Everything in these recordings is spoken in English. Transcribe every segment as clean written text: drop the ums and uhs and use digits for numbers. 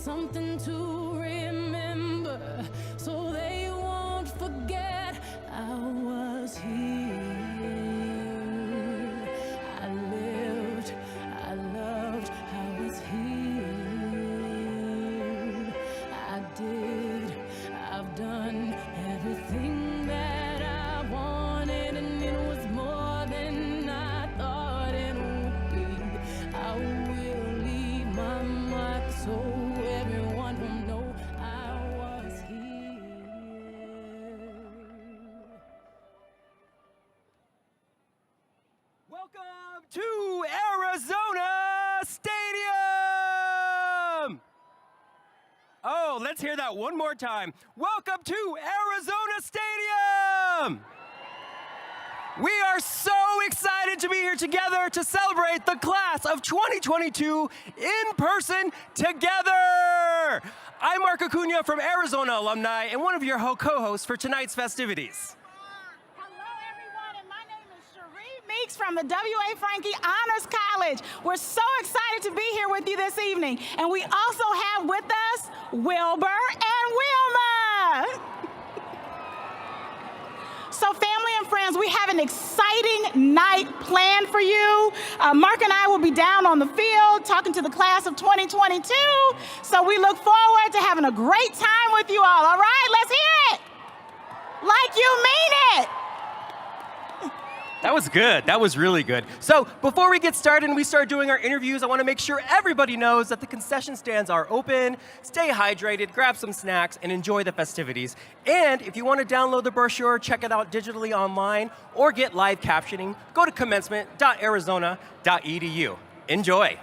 something to remember, so they won't forget I was here. I lived, I loved, I was here. I did, I've done everything that I wanted, and it was more than I thought it would be. I will leave my mark so everyone will know I was here. Welcome to Arizona Stadium! Oh, let's hear that one more time. Welcome to Arizona Stadium! We are so excited to be here together to celebrate the class of 2022 in person together. I'm Marc Acuna from Arizona Alumni and one of your co-hosts for tonight's festivities. Hello, everyone, and my name is Cheree Meeks from the W.A. Frankie Honors College. We're so excited to be here with you this evening. And we also have with us Wilbur and Wilma. So family and friends, we have an exciting night planned for you. Marc and I will be down on the field talking to the class of 2022. So we look forward to having a great time with you all right, let's hear it. Like you mean it. That was good. That was really good. So before we get started and we start doing our interviews, I want to make sure everybody knows that the concession stands are open. Stay hydrated, grab some snacks, and enjoy the festivities. And if you want to download the brochure, check it out digitally online, or get live captioning, go to commencement.arizona.edu. Enjoy.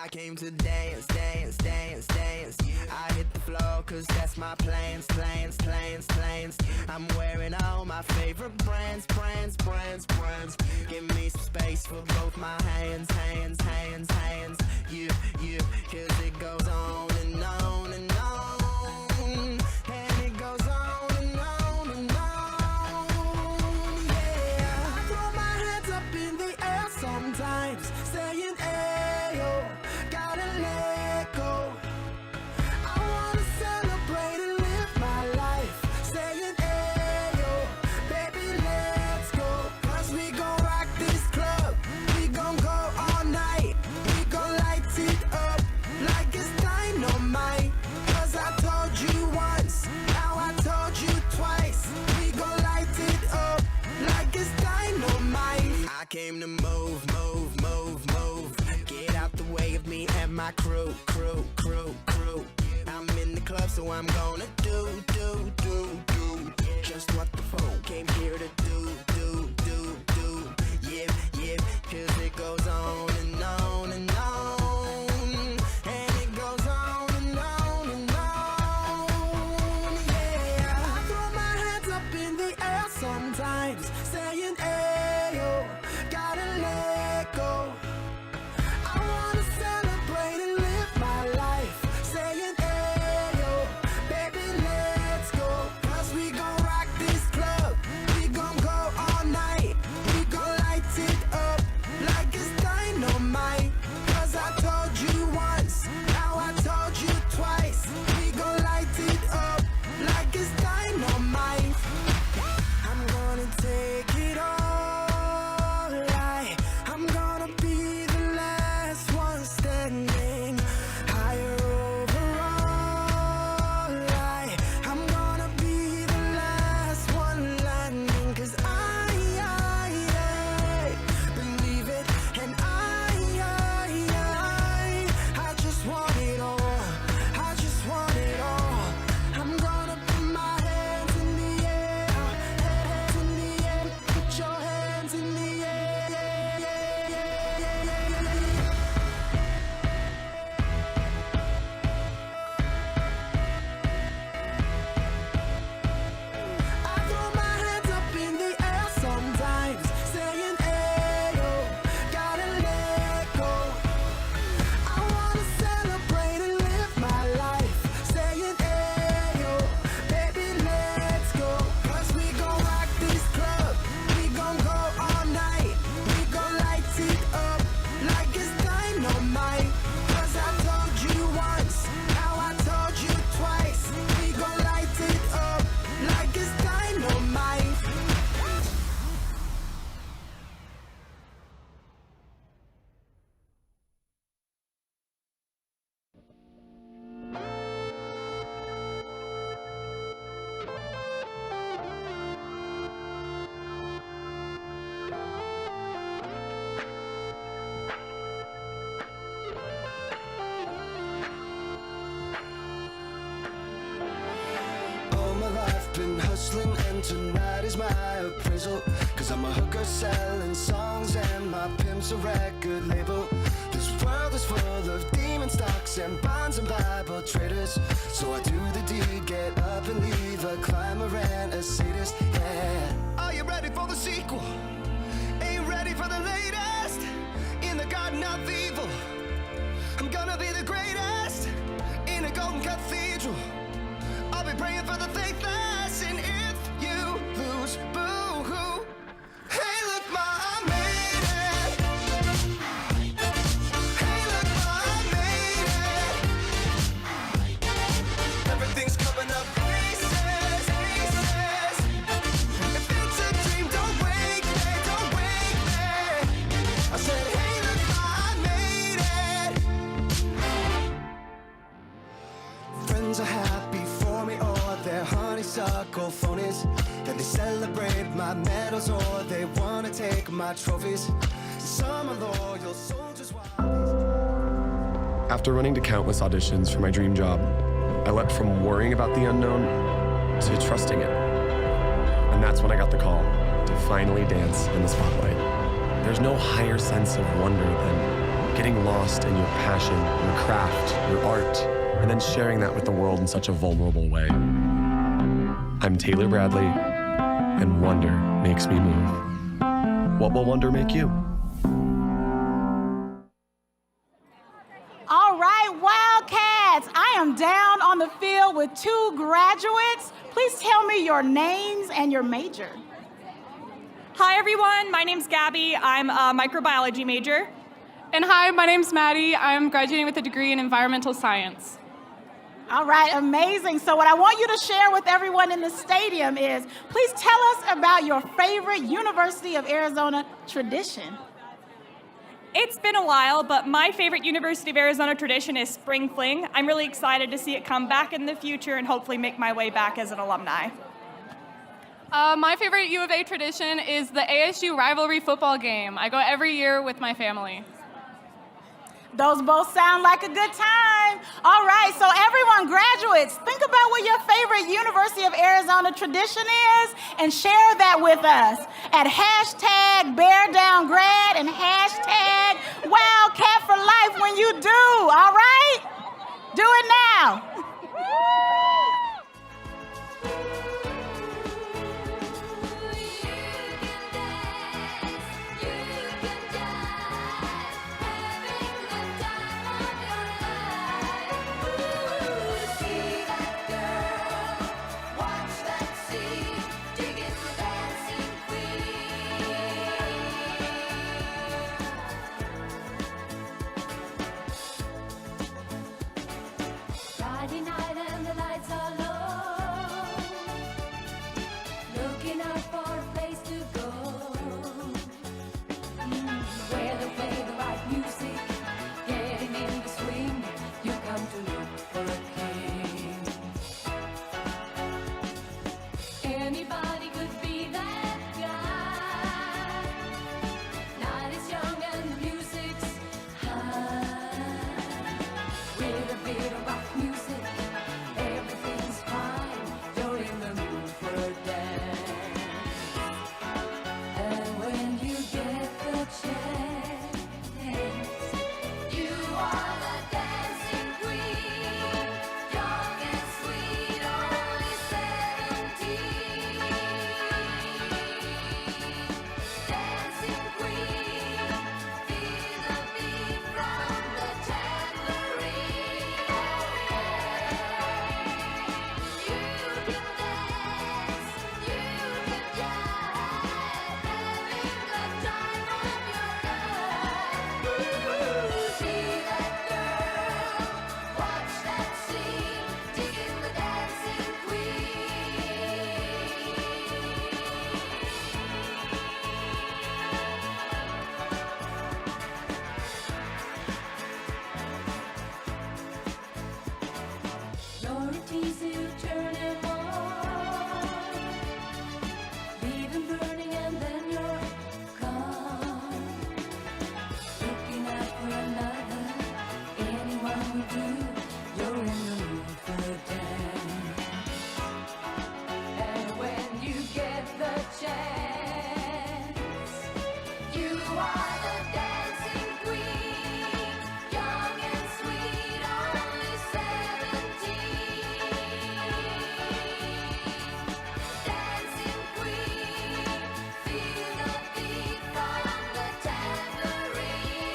I came to dance, dance, dance, dance. I hit the floor cause that's my plans, plans, plans, plans. I'm wearing all my favorite brands, brands, brands, brands. Give me some space for both my hands, hands, hands, hands. You, cause it goes on and on and on. And it goes on and on and on. Yeah, I throw my hands up in the air sometimes, saying ayo, gotta let go. I wanna celebrate and live my life, saying ayo, baby let's go. Cause we gon' rock this club, we gon' go all night. We gon' light it up like it's dynamite. Cause I told you once, now I told you twice. We gon' light it up like it's dynamite. I came to move, move, move, move. Get out the way of me and my crew, crew, crew, crew. I'm in the club, so I'm gonna do just what the folk came here to do. Yeah, 'cause it goes on and on and on, and it goes on and on and on. Yeah, I throw my hands up in the air sometimes, saying, ayo, gotta let go. I wanna celebrate and live my life, saying, ayo, baby, let's go. 'Cause we gon' rock this club, we gon' go all night, we gon' light it up like it's dynamite. 'Cause I told you once, now I told you twice, we gon' light it up like it's dynamite. I'm gonna take it all, I'm gonna be the last one standing, higher overall, I'm gonna be the last one landing. 'Cause I believe it, and I just want it all, I just want it all. I'm gonna put my hands in the air, hands in the air, put your hands in the air. I throw my hands up in the air sometimes, saying, ayo, gotta let go. I wanna celebrate and live my life, saying, ayo, baby, let's go. 'Cause we gon' rock this club, we gon' go all night, we gon' light it up like it's dynamite. 'Cause I told you once, now I told you twice, we gon' light it up like it's dynamite. All my life been hustling, and tonight is my appraisal. 'Cause I'm a hooker selling songs, and my pimp's a record label. This world is full of demon stocks and bonds and Bible traders. So I do the deed, get up and leave a climber and a sadist. Yeah. Are you ready for the sequel? Ain't ready for the latest? In the garden of evil, I'm gonna be the greatest in a golden cathedral. I'll be praying for the faithless, and if you lose, boo-hoo. Hey, look, ma, I made it. Hey, look, ma, I made it. Everything's coming up pieces. If it's a dream, don't wake me, don't wake me. I said, hey, look, ma, I made it. Friends are happy for me, or they're honeysuckle phonies. Then they celebrate my medals, or they wanna take my trophies. Some are loyal soldiers. After running to countless auditions for my dream job, I leapt from worrying about the unknown to trusting it. And that's when I got the call to finally dance in the spotlight. There's no higher sense of wonder than getting lost in your passion, your craft, your art, and then sharing that with the world in such a vulnerable way. I'm Taylor Bradley, and wonder makes me move. What will wonder make you? All right, Wildcats, I am down on the field with two graduates. Please tell me your names and your major. Hi everyone, my name's Gabby. I'm a microbiology major. And hi, my name's Maddie. I'm graduating with a degree in environmental science. All right, amazing. So what I want you to share with everyone in the stadium is, please tell us about your favorite University of Arizona tradition. It's been a while, but my favorite University of Arizona tradition is Spring Fling. I'm really excited to see it come back in the future and hopefully make my way back as an alumni. My favorite U of A tradition is the ASU rivalry football game. I go every year with my family. Those both sound like a good time. All right, so everyone, graduates, think about what your favorite University of Arizona tradition is and share that with us at #BearDownGrad and #Wildcat for life when you do, all right? Do it now. Friday night and the lights are low, looking out for a place to go, where they play the right music, getting in the swing. You come to look for a king. Anybody could be that guy. Night is young and the music's high, with a bit of rock music, everything's fine. You're in the mood for a dance. And when you get the chance, you are the dancing queen, young and sweet, only 17. Dancing queen, feel the beat from the tambourine. You can dance, you can jive, having the time of your life. See that girl, watch that scene, digging the dancing queen. You're a teaser, you turn him on, leave him burning and then you're gone. Looking out for another, anyone will do. You're in the mood for a dance. And when you get the chance, you are the dancing queen, young and sweet, only 17. Dancing queen, feel the beat from the tambourine.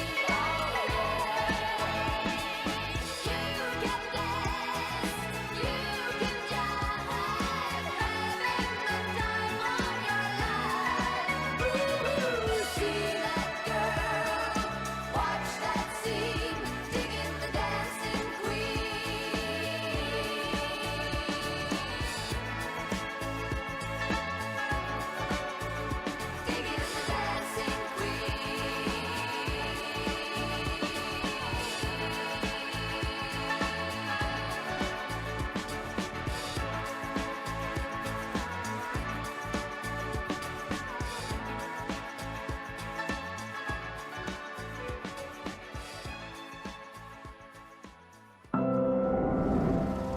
You can dance, you can jive, having the time of your life. See that girl, watch that scene, digging the dancing queen. Digging the dancing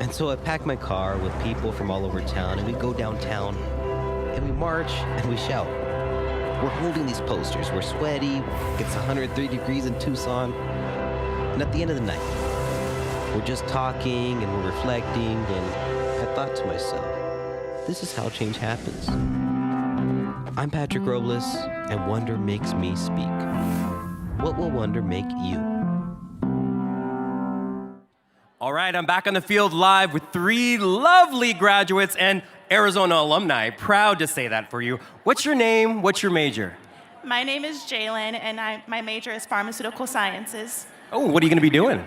And so I pack my car with people from all over town, and we go downtown, and we march, and we shout. We're holding these posters. We're sweaty. It's 103 degrees in Tucson. And at the end of the night, we're just talking, and we're reflecting, and I thought to myself, this is how change happens. I'm Patrick Robles, and wonder makes me speak. What will wonder make you? All right, I'm back on the field live with 3 lovely graduates and Arizona alumni. Proud to say that for you. What's your name? What's your major? My name is Jalen, and my major is pharmaceutical sciences. Oh, what are you going to be doing?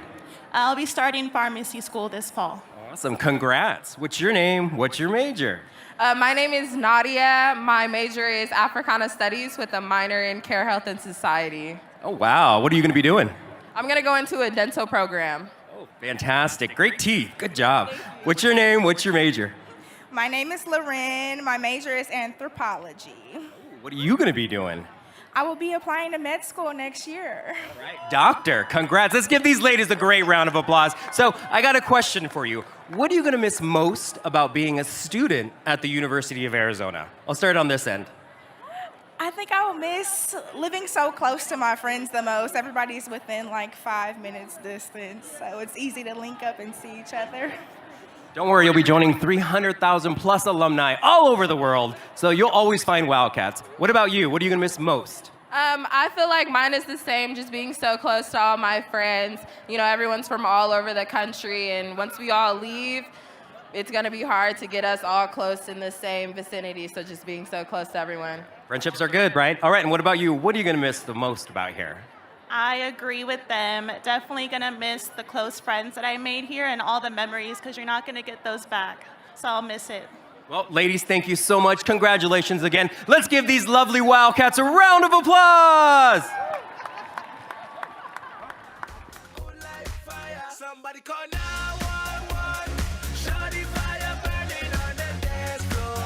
I'll be starting pharmacy school this fall. Awesome, congrats. What's your name? What's your major? My name is Nadia. My major is Africana Studies with a minor in Care, Health, and Society. Oh, wow. What are you going to be doing? I'm going to go into a dental program. Oh, fantastic. Great teeth. Good job. What's your name? What's your major? My name is Loren. My major is anthropology. What are you going to be doing? I will be applying to med school next year. All right, doctor, congrats. Let's give these ladies a great round of applause. So I got a question for you. What are you gonna miss most about being a student at the University of Arizona? I'll start on this end. I think I will miss living so close to my friends the most. Everybody's within like 5 minutes distance, so it's easy to link up and see each other. Don't worry, you'll be joining 300,000 plus alumni all over the world, so you'll always find Wildcats. What about you? What are you gonna miss most? I feel like mine is the same, just being so close to all my friends. You know, everyone's from all over the country, and once we all leave, it's gonna be hard to get us all close in the same vicinity, so just being so close to everyone. Friendships are good, right? All right, and what about you? What are you gonna miss the most about here? I agree with them. Definitely gonna miss the close friends that I made here and all the memories because you're not gonna get those back. So I'll miss it. Well, ladies, thank you so much. Congratulations again. Let's give these lovely Wildcats a round of applause. Somebody call 911. Shawty fire burning on the dance floor.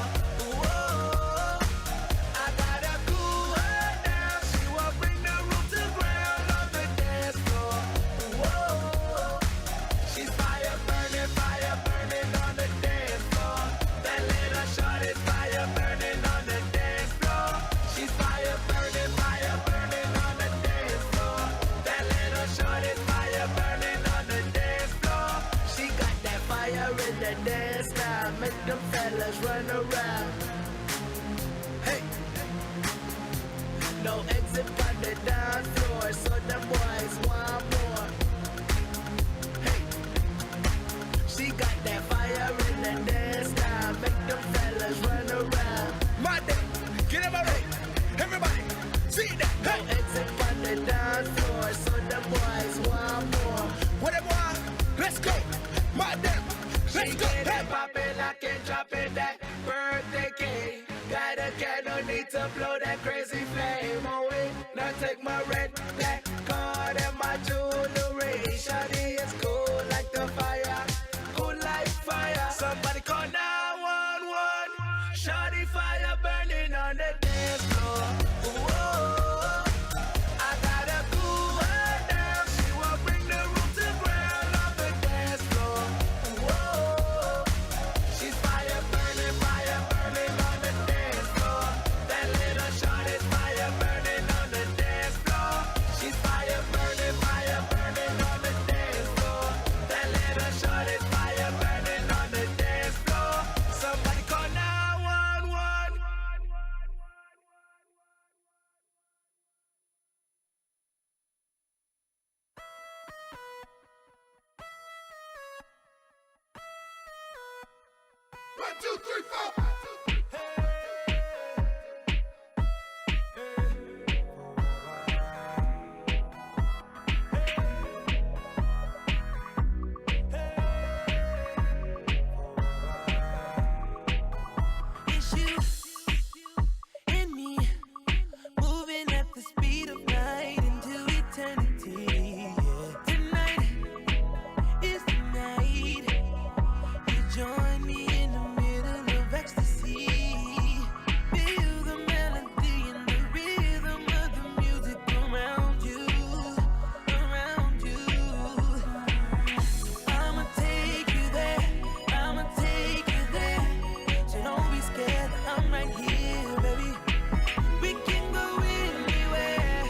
Whoa, I gotta cool her down. She won't bring the room to ground on the dance floor. Whoa, she's fire burning on the dance floor. That little shawty's fire burning on the dance floor. She's fire burning on the dance floor. That little shawty's fire burning on the dance floor. She got that fire in the dance now. Make them fellas run around. Hey, no exit on the dance floor, so the boys want more. Hey, she got that fire in the dance now. Make them fellas run around. My day, get him out. Everybody, see that. Hey, no exit on the dance floor, so the boys want more. Whatever, let's go. My damn, let's go. Hey, that poppin', I can drop it, that birthday cake. Got a candle, need to blow that crazy flame away. Now take my red, black card and my jewelry. Shawty is cool like the fire, cool like fire. Somebody call 911. Shawty fire burning on the dance floor. Whoa, I gotta cool her down. She won't bring the room to ground on the dance floor. Whoa, she's fire burning on the dance floor. That little shawty's fire burning on the dance floor. She's fire burning on the dance floor. That little shawty's fire burning on the dance floor. Somebody call 911. One, two, three, four. It's you and me moving at the speed of light into eternity. Tonight is the night. You join me in the middle of ecstasy. Feel the melody and the rhythm of the music around you, around you. I'ma take you there, I'ma take you there. So don't be scared, I'm right here, baby. We can go anywhere,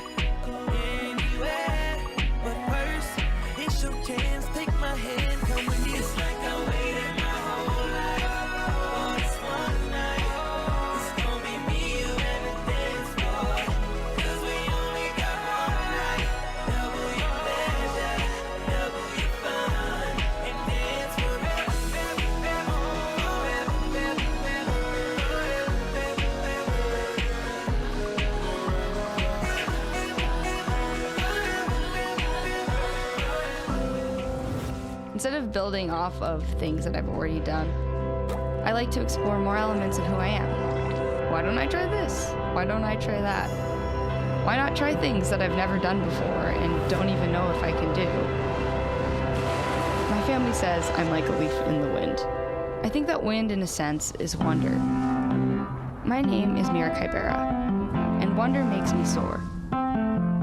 anywhere. But first, it's your chance, take my hand, come with me. It's like I waited my whole life for this one night. It's gonna be me, you, and the dance floor. 'Cause we only got one night. Double your pleasure, double your fun, and dance forever, forever, forever, Instead of building off of things that I've already done, I like to explore more elements of who I am. Why don't I try this? Why don't I try that? Why not try things that I've never done before and don't even know if I can do? My family says I'm like a leaf in the wind. I think that wind, in a sense, is wonder. My name is Mira Kaibera, and Wonder makes me soar.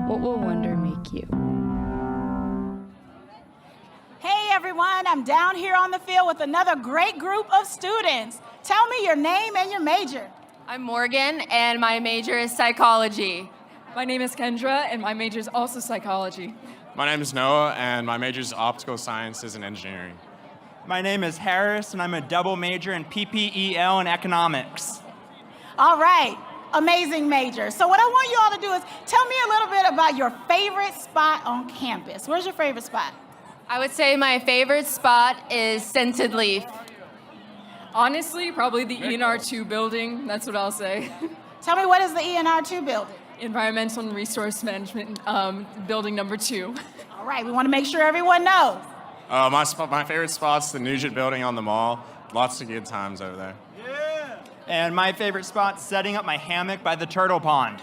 What will wonder make you? Hey everyone, I'm down here on the field with another great group of students. Tell me your name and your major. I'm Morgan, and my major is psychology. My name is Kendra, and my major is also psychology. My name is Noah, and my major is optical sciences and engineering. My name is Harris, and I'm a double major in PPEL and economics. All right, amazing major. So what I want you all to do is tell me a little bit about your favorite spot on campus. Where's your favorite spot? I would say my favorite spot is Scented Leaf. Honestly, probably the ENR2 building. That's what I'll say. Tell me, what is the ENR2 building? Environmental and Resource Management building number 2. All right, we want to make sure everyone knows. My favorite spot's the Nugent building on the mall. Lots of good times over there. Yeah. And my favorite spot's setting up my hammock by the turtle pond.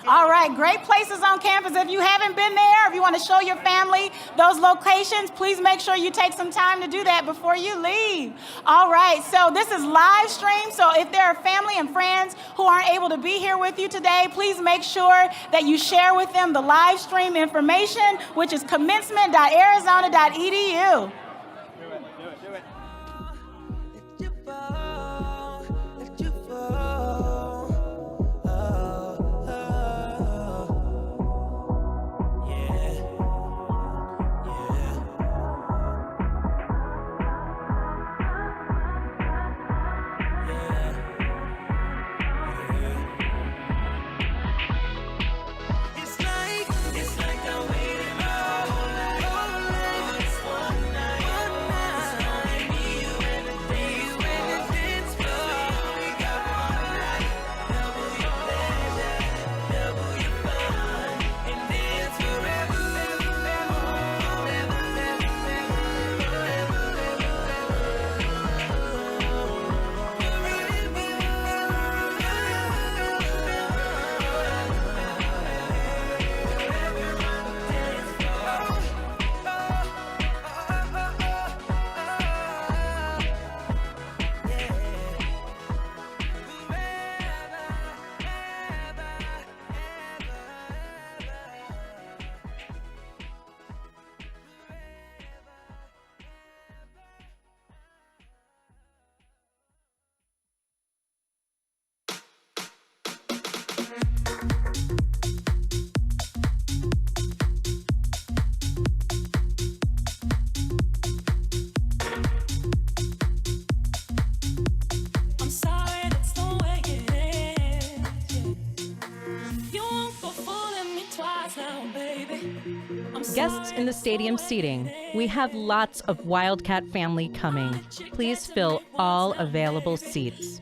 All right, great places on campus. If you haven't been there, if you want to show your family those locations, please make sure you take some time to do that before you leave. All right, so this is live stream, so if there are family and friends who aren't able to be here with you today, please make sure that you share with them the live stream information, which is commencement.arizona.edu. Guests in the stadium seating, we have lots of Wildcat family coming. Please fill all available seats.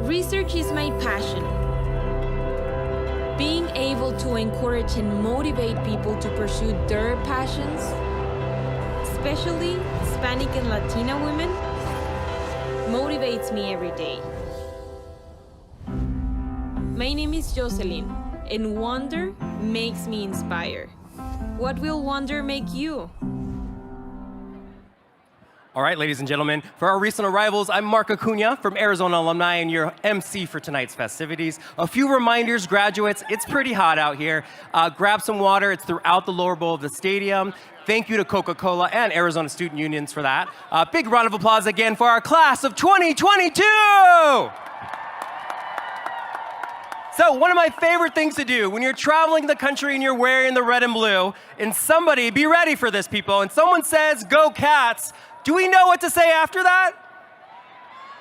Research is my passion. Being able to encourage and motivate people to pursue their passions, especially Hispanic and Latina women, motivates me every day. My name is Jocelyn, and wonder makes me inspire. What will wonder make you? All right, ladies and gentlemen, for our recent arrivals, I'm Marc Acuna from Arizona Alumni and your MC for tonight's festivities. A few reminders, graduates, it's pretty hot out here. Grab some water, it's throughout the lower bowl of the stadium. Thank you to Coca-Cola and Arizona Student Unions for that. Big round of applause again for our class of 2022! So one of my favorite things to do when you're traveling the country and you're wearing the red and blue, and somebody, be ready for this, people, and someone says, "Go Cats," do we know what to say after that?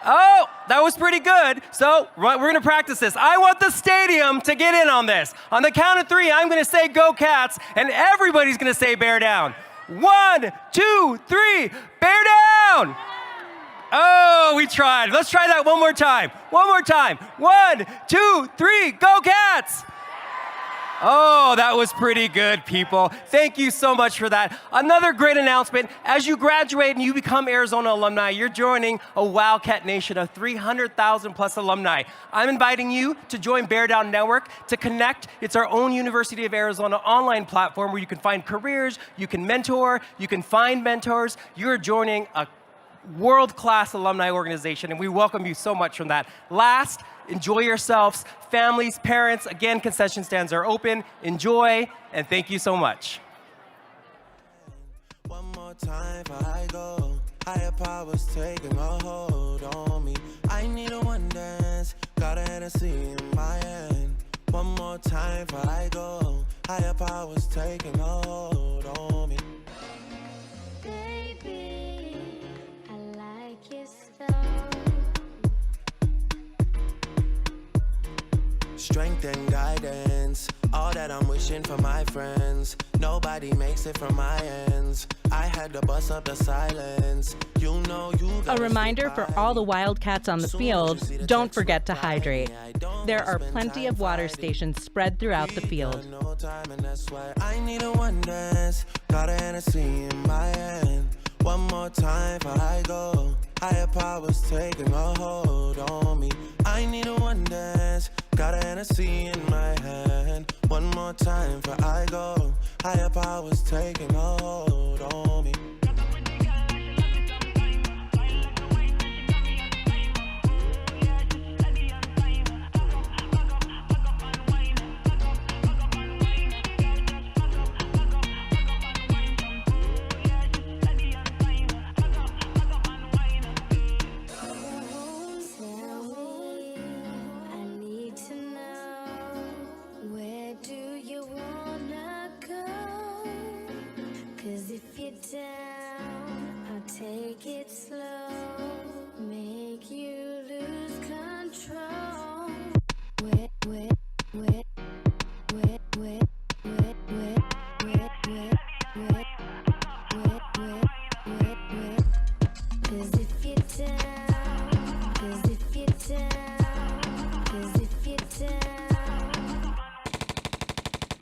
Oh, that was pretty good. So we're gonna practice this. I want the stadium to get in on this. On the count of 3, I'm gonna say "Go Cats," and everybody's gonna say "Bear down." 1, 2, 3, bear down! Oh, we tried. Let's try that one more time. One more time. 1, 2, 3, go Cats! Oh, that was pretty good, people. Thank you so much for that. Another great announcement. As you graduate and you become Arizona alumni, you're joining a Wildcat Nation of 300,000 plus alumni. I'm inviting you to join Bear Down Network to connect. It's our own University of Arizona online platform where you can find careers, you can mentor, you can find mentors. You're joining a world-class alumni organization, and we welcome you so much from that. Last, enjoy yourselves. Families, parents, again, concession stands are open. Enjoy, and thank you so much. One more time before I go. Higher powers taking a hold on me. I need a one dance, got a Hennessy in my hand. One more time before I go. Higher powers taking a hold on me. Strength and guidance, all that I'm wishing for my friends. Nobody makes it from my ends. I had to bust up the silence. You know you. A reminder for all the Wildcats on the field, don't forget to hydrate. There are plenty of water stations spread throughout the field. I need a one dance, got a Hennessy in my hand. One more time before I go. Higher powers taking a hold on me. I need a one dance, got a Hennessy in my hand. One more time before I go. Higher powers taking a hold on me. Take it slow, make you lose control. Wet, wet, wet, wet, wet, wet, wet, wet, wet, wet, wet, wet, wet. 'Cause if you're down, 'cause if you're down, 'cause if you're down.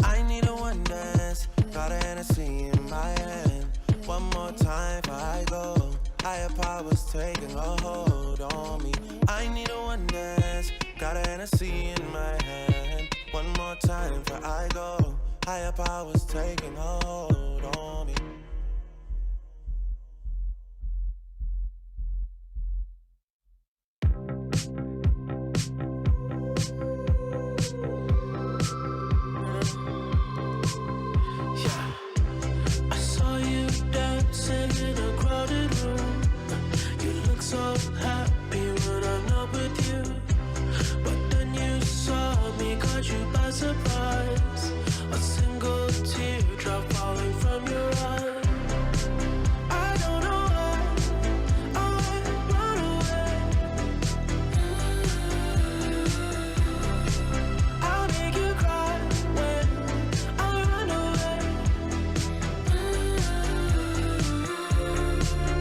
I need a one dance, got a Hennessy in my hand. One more time before I go. Higher powers taking a hold on me. I need a one dance, got a Hennessy in my hand. One more time before I go. Higher powers taking a hold on me. In a crowded room, you look so happy when I'm not with you. But then you saw me, caught you by surprise. A single teardrop falling from your eye. I don't know why I run away. I'll make you cry when I run away.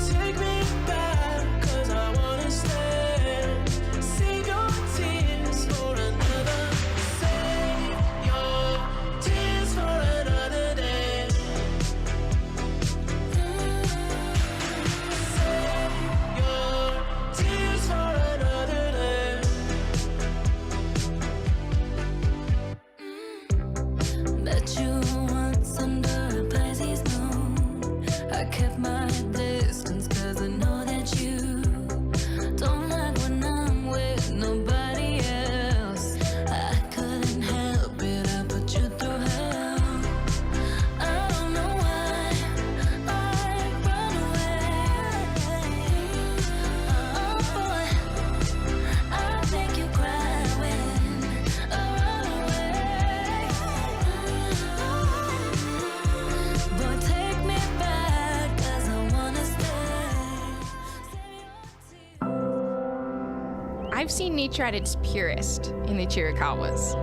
Take me back, 'cause I wanna I've seen nature at its purest in the Chiricahuas.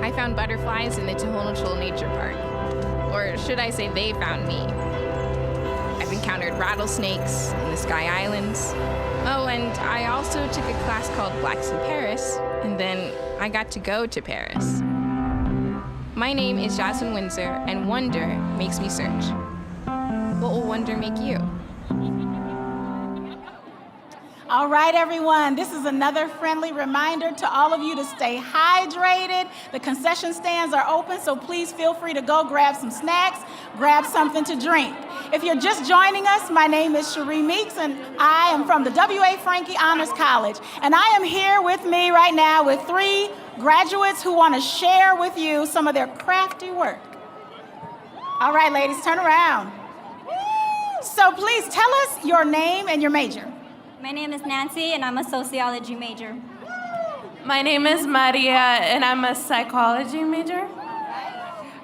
I found butterflies in the Tohono Nature Park. Or should I say they found me. I've encountered rattlesnakes in the Sky Islands. Oh, and I also took a class called Blacks in Paris, and then I got to go to Paris. My name is Jasmine Windsor, and wonder makes me search. What will wonder make you? All right, everyone, this is another friendly reminder to all of you to stay hydrated. The concession stands are open, so please feel free to go grab some snacks, grab something to drink. If you're just joining us, my name is Cheree Meeks, and I am from the W.A. Frankie Honors College. And I am here with me right now with 3 graduates who want to share with you some of their crafty work. All right, ladies, turn around. So please tell us your name and your major. My name is Nancy, and I'm a sociology major. My name is Maria, and I'm a psychology major.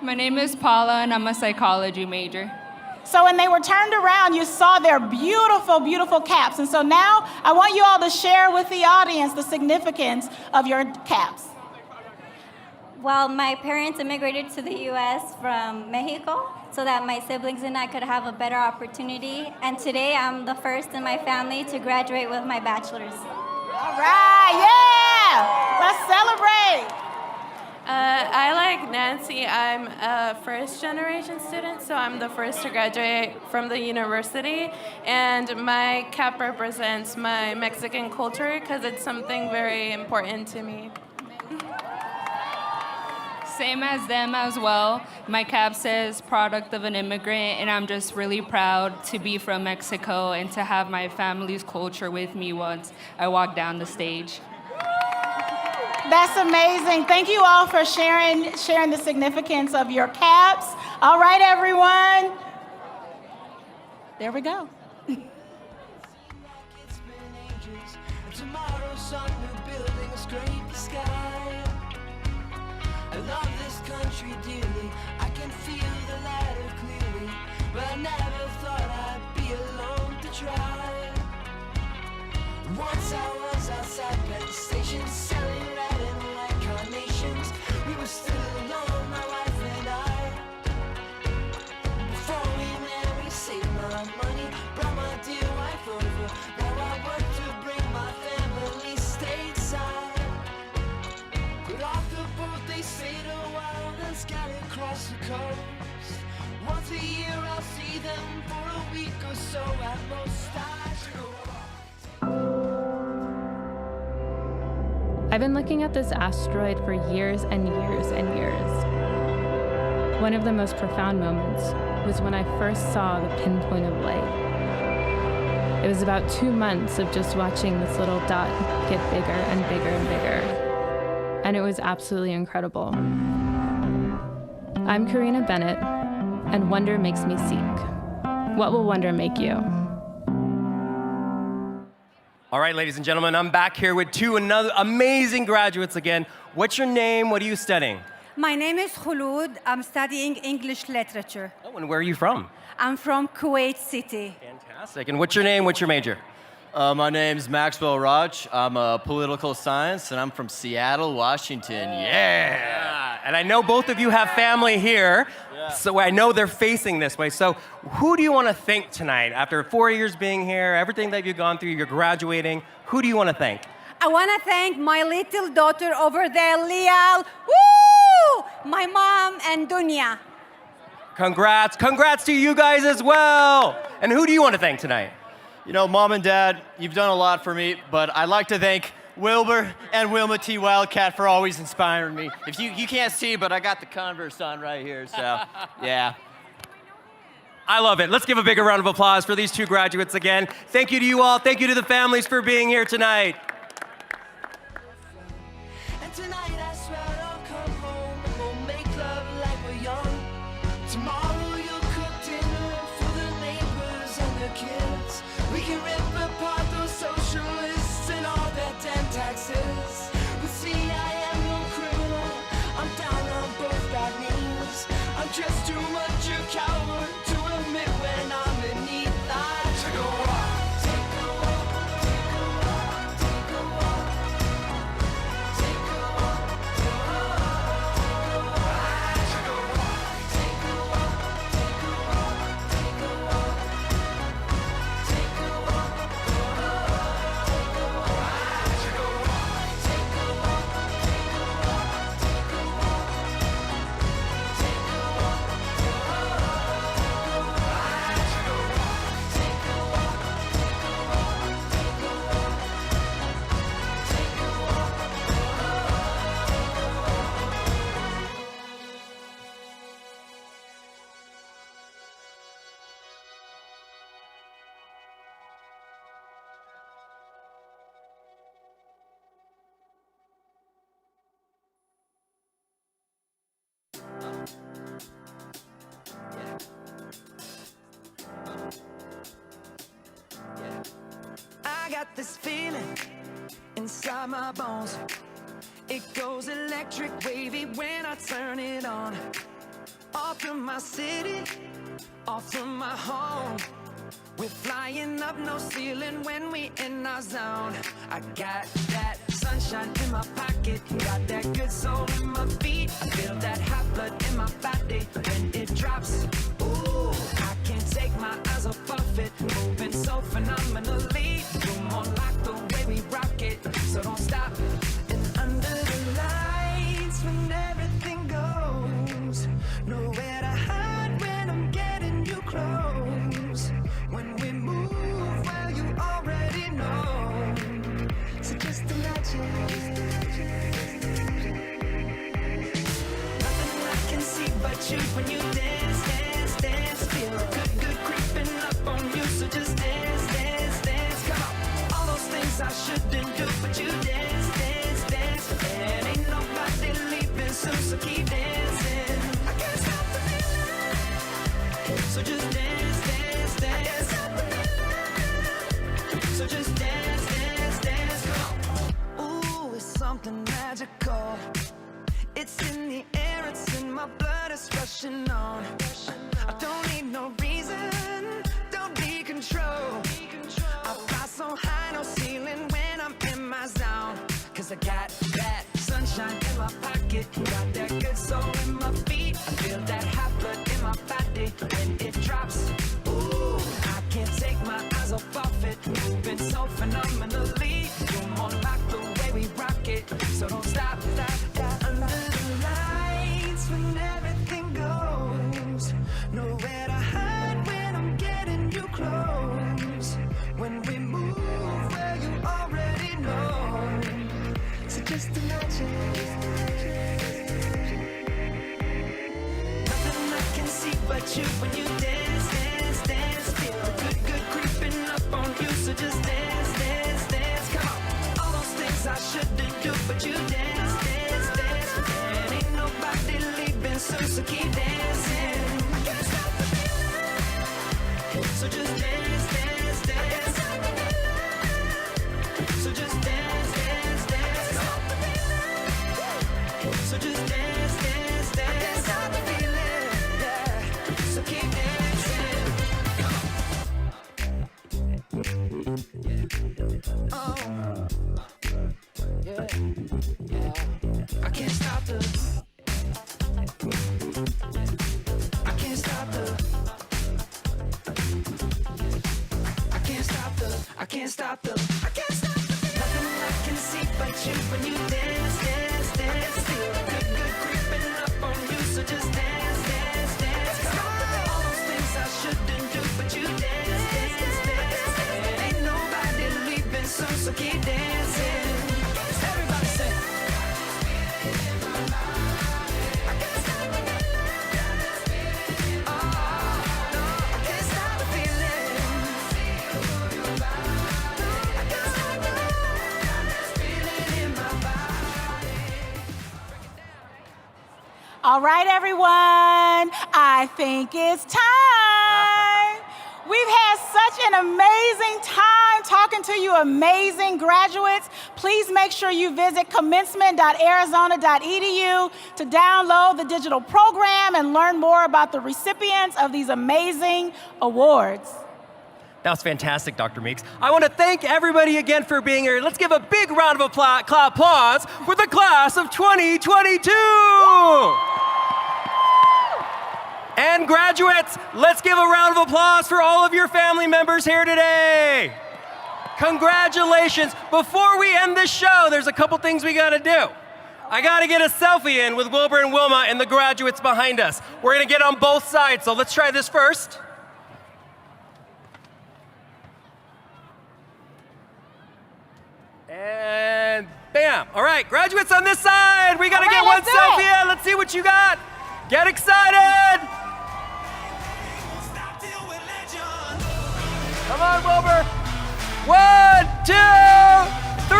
My name is Paula, and I'm a psychology major. So when they were turned around, you saw their beautiful, beautiful caps. And so now I want you all to share with the audience the significance of your caps. Well, my parents immigrated to the U.S. from Mexico so that my siblings and I could have a better opportunity. And today I'm the first in my family to graduate with my bachelor's. All right, yeah! Let's celebrate! I like Nancy. I'm a first-generation student, so I'm the first to graduate from the university. And my cap represents my Mexican culture because it's something very important to me. Same as them as well. My cap says product of an immigrant, and I'm just really proud to be from Mexico and to have my family's culture with me once I walk down the stage. That's amazing. Thank you all for sharing the significance of your caps. All right, everyone. There we go. I love this country dearly. I can feel the ladder clearly, but I never thought I'd be alone to try. Once I was outside Penn Station selling red and white carnations. We were still alone, my wife and I. Before we met, we saved my money, brought my dear wife over. Now I work to bring my family stateside. But off the boat they stayed a while, then scattered across the coast. Once a year I'll see them for a week or so at most. I've been looking at this asteroid for years and years and years. One of the most profound moments was when I first saw the pinpoint of light. It was about 2 months of just watching this little dot get bigger and bigger and bigger. And it was absolutely incredible. I'm Karina Bennett, and wonder makes me seek. What will wonder make you? All right, ladies and gentlemen, I'm back here with 2 amazing graduates again. What's your name? What are you studying? My name is Khulud. I'm studying English literature. Oh, and where are you from? I'm from Kuwait City. Fantastic. And what's your name? What's your major? My name's Maxwell Raj. I'm a political science, and I'm from Seattle, Washington. Yeah! And I know both of you have family here, so I know they're facing this way. So who do you want to thank tonight? After 4 years being here, everything that you've gone through, you're graduating, who do you want to thank? I want to thank my little daughter over there, Liesl. Woo! My mom and Dunya. Congrats. Congrats to you guys as well. And who do you want to thank tonight? You know, Mom and Dad, you've done a lot for me, but I'd like to thank Wilbur and Wilma T. Wildcat for always inspiring me. If you can't see, but I got the Converse on right here, so yeah. I love it. Let's give a bigger round of applause for these 2 graduates again. Thank you to you all. Thank you to the families for being here tonight. And tonight I swear I'll come home and we'll make love like we're young. Tomorrow you'll cook dinner for the neighbors and their kids. We can rip apart those socialists and all their damn taxes. But see, I am no criminal. I'm down on both bad knees. I'm just too much a coward to admit when I'm beneath. I take a walk, take a walk, take a walk, take a I got this feeling inside my bones. It goes electric wavy when I turn it on. Off from my city, off from my home. We're flying up, no ceiling when we in our zone. I got that sunshine in my pocket, got that good soul in my feet. I feel that hot blood in my body when it drops. Ooh, I can't take my eyes off of it, moving so phenomenally. You're more like the way we rock it, so don't stop. And under the lights when everything goes, nowhere to hide when I'm getting you close. When we move, well, you already know. So just imagine. Nothing I can see but you when you dance, dance, dance. Feel good, good creeping up on you. So just dance, dance, dance. Come on. All those things I shouldn't do, but you dance, dance, dance. And ain't nobody leaving soon, so keep dancing. I can't stop the feeling. So just dance, dance, dance. So just dance, dance, dance. Ooh, it's something magical. It's in the air, it's in my blood, it's rushing on. I don't need no reason, don't need control. I fly so high, no ceiling when I'm in my zone. Cause I got that sunshine in my pocket, got that good soul in my feet. I feel that hot blood in my body when it drops. Ooh, I can't take my eyes off of it, moving so phenomenally. You're more like the way we rock it, so don't stop, stop, stop. Under the lights when everything goes, nowhere to hide when I'm getting you close. When we move, well, you already know. So just imagine. Nothing I can see but you when you dance, dance, dance. Feel good, good creeping up on you. So just dance, dance, dance. Come on. All those things I shouldn't do, but you dance, dance, dance. And ain't nobody leaving soon, so keep dancing. I can't stop the feeling. So just dance, dance, dance. So just dance, dance, dance. So just dance, dance, dance. I can't stop the feeling, yeah. So keep dancing. Oh, yeah, yeah. I can't stop the. I can't stop the. I can't stop the. I can't stop the. I can't stop the. Nothing I can see but you when you dance, dance, dance. Feel good, good creeping up on you. So just dance, dance, dance. Come on. All those things I shouldn't do, but you dance, dance, dance. And ain't nobody leaving soon, so keep dancing. Everybody say. I can't stop the feeling. Oh, no, I can't stop the feeling. I can't stop the feeling in my body. All right, everyone, I think it's time. We've had such an amazing time talking to you amazing graduates. Please make sure you visit commencement.arizona.edu to download the digital program and learn more about the recipients of these amazing awards. That was fantastic, Dr. Meeks. I want to thank everybody again for being here. Let's give a big round of applause for the class of 2022. And graduates, let's give a round of applause for all of your family members here today. Congratulations. Before we end this show, there's a couple things we got to do. I got to get a selfie in with Wilbur and Wilma and the graduates behind us. We're going to get on both sides, so let's try this first. And bam. All right, graduates on this side. We got to get one selfie in. Let's see what you got. Get excited. Come on, Wilbur. 1, 2, 3.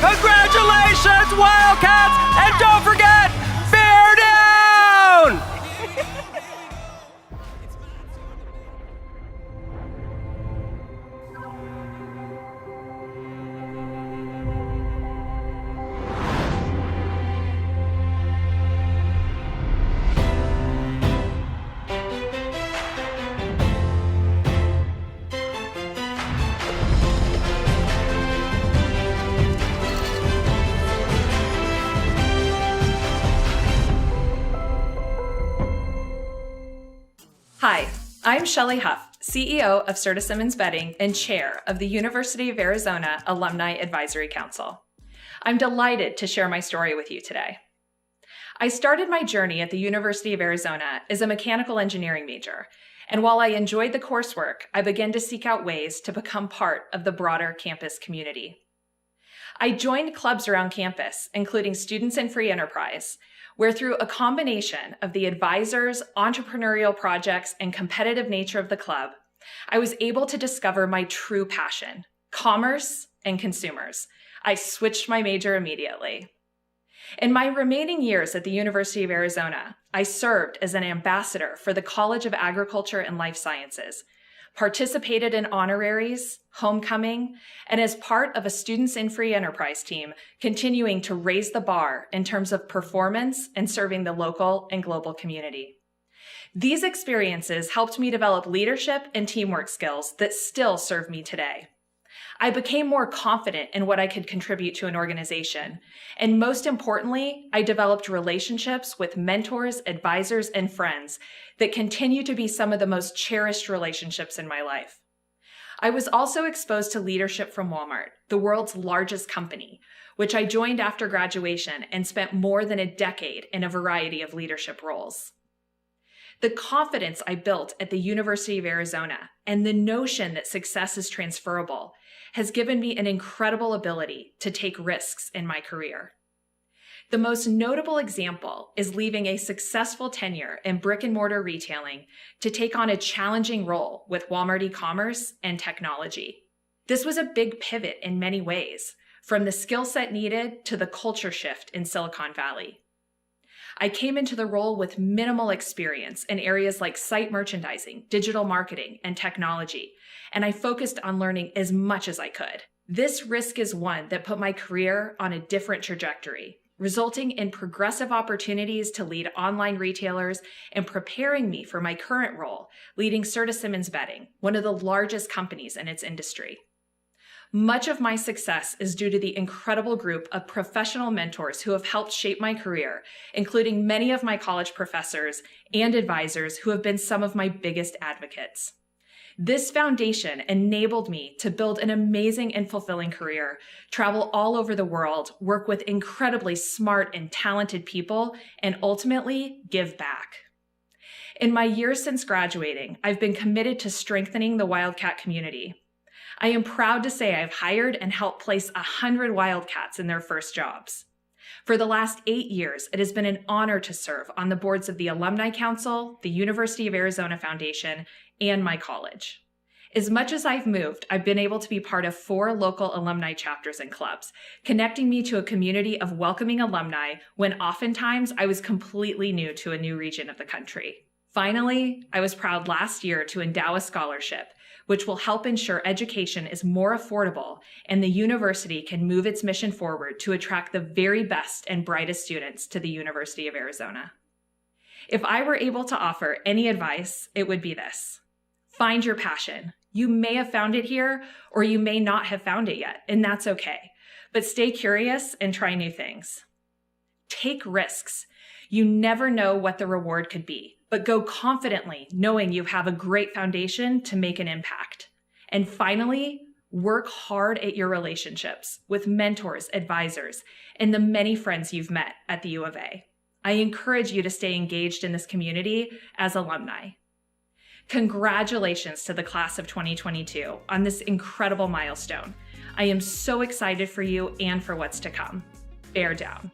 Congratulations, Wildcats. And don't forget, bear down. I'm Shelley Huff, CEO of Serta Simmons Vetting and Chair of the University of Arizona Alumni Advisory Council. I'm delighted to share my story with you today. I started my journey at the University of Arizona as a mechanical engineering major, and while I enjoyed the coursework, I began to seek out ways to become part of the broader campus community. I joined clubs around campus, including Students in Free Enterprise, where through a combination of the advisors, entrepreneurial projects, and competitive nature of the club, I was able to discover my true passion, commerce and consumers. I switched my major immediately. In my remaining years at the University of Arizona, I served as an ambassador for the College of Agriculture and Life Sciences, participated in honoraries, homecoming, and as part of a Students in Free Enterprise team, continuing to raise the bar in terms of performance and serving the local and global community. These experiences helped me develop leadership and teamwork skills that still serve me today. I became more confident in what I could contribute to an organization. And most importantly, I developed relationships with mentors, advisors, and friends that continue to be some of the most cherished relationships in my life. I was also exposed to leadership from Walmart, the world's largest company, which I joined after graduation and spent more than a decade in a variety of leadership roles. The confidence I built at the University of Arizona and the notion that success is transferable has given me an incredible ability to take risks in my career. The most notable example is leaving a successful tenure in brick-and-mortar retailing to take on a challenging role with Walmart e-commerce and technology. This was a big pivot in many ways, from the skill set needed to the culture shift in Silicon Valley. I came into the role with minimal experience in areas like site merchandising, digital marketing, and technology, and I focused on learning as much as I could. This risk is one that put my career on a different trajectory, resulting in progressive opportunities to lead online retailers and preparing me for my current role, leading Serta Simmons Vetting, one of the largest companies in its industry. Much of my success is due to the incredible group of professional mentors who have helped shape my career, including many of my college professors and advisors who have been some of my biggest advocates. This foundation enabled me to build an amazing and fulfilling career, travel all over the world, work with incredibly smart and talented people, and ultimately give back. In my years since graduating, I've been committed to strengthening the Wildcat community. I am proud to say I've hired and helped place 100 Wildcats in their first jobs. For the last 8 years, it has been an honor to serve on the boards of the Alumni Council, the University of Arizona Foundation, and my college. As much as I've moved, I've been able to be part of 4 local alumni chapters and clubs, connecting me to a community of welcoming alumni when oftentimes I was completely new to a new region of the country. Finally, I was proud last year to endow a scholarship, which will help ensure education is more affordable and the university can move its mission forward to attract the very best and brightest students to the University of Arizona. If I were able to offer any advice, it would be this. Find your passion. You may have found it here, or you may not have found it yet, and that's okay. But stay curious and try new things. Take risks. You never know what the reward could be, but go confidently, knowing you have a great foundation to make an impact. And finally, work hard at your relationships with mentors, advisors, and the many friends you've met at the U of A. I encourage you to stay engaged in this community as alumni. Congratulations to the class of 2022 on this incredible milestone. I am so excited for you and for what's to come. Bear down.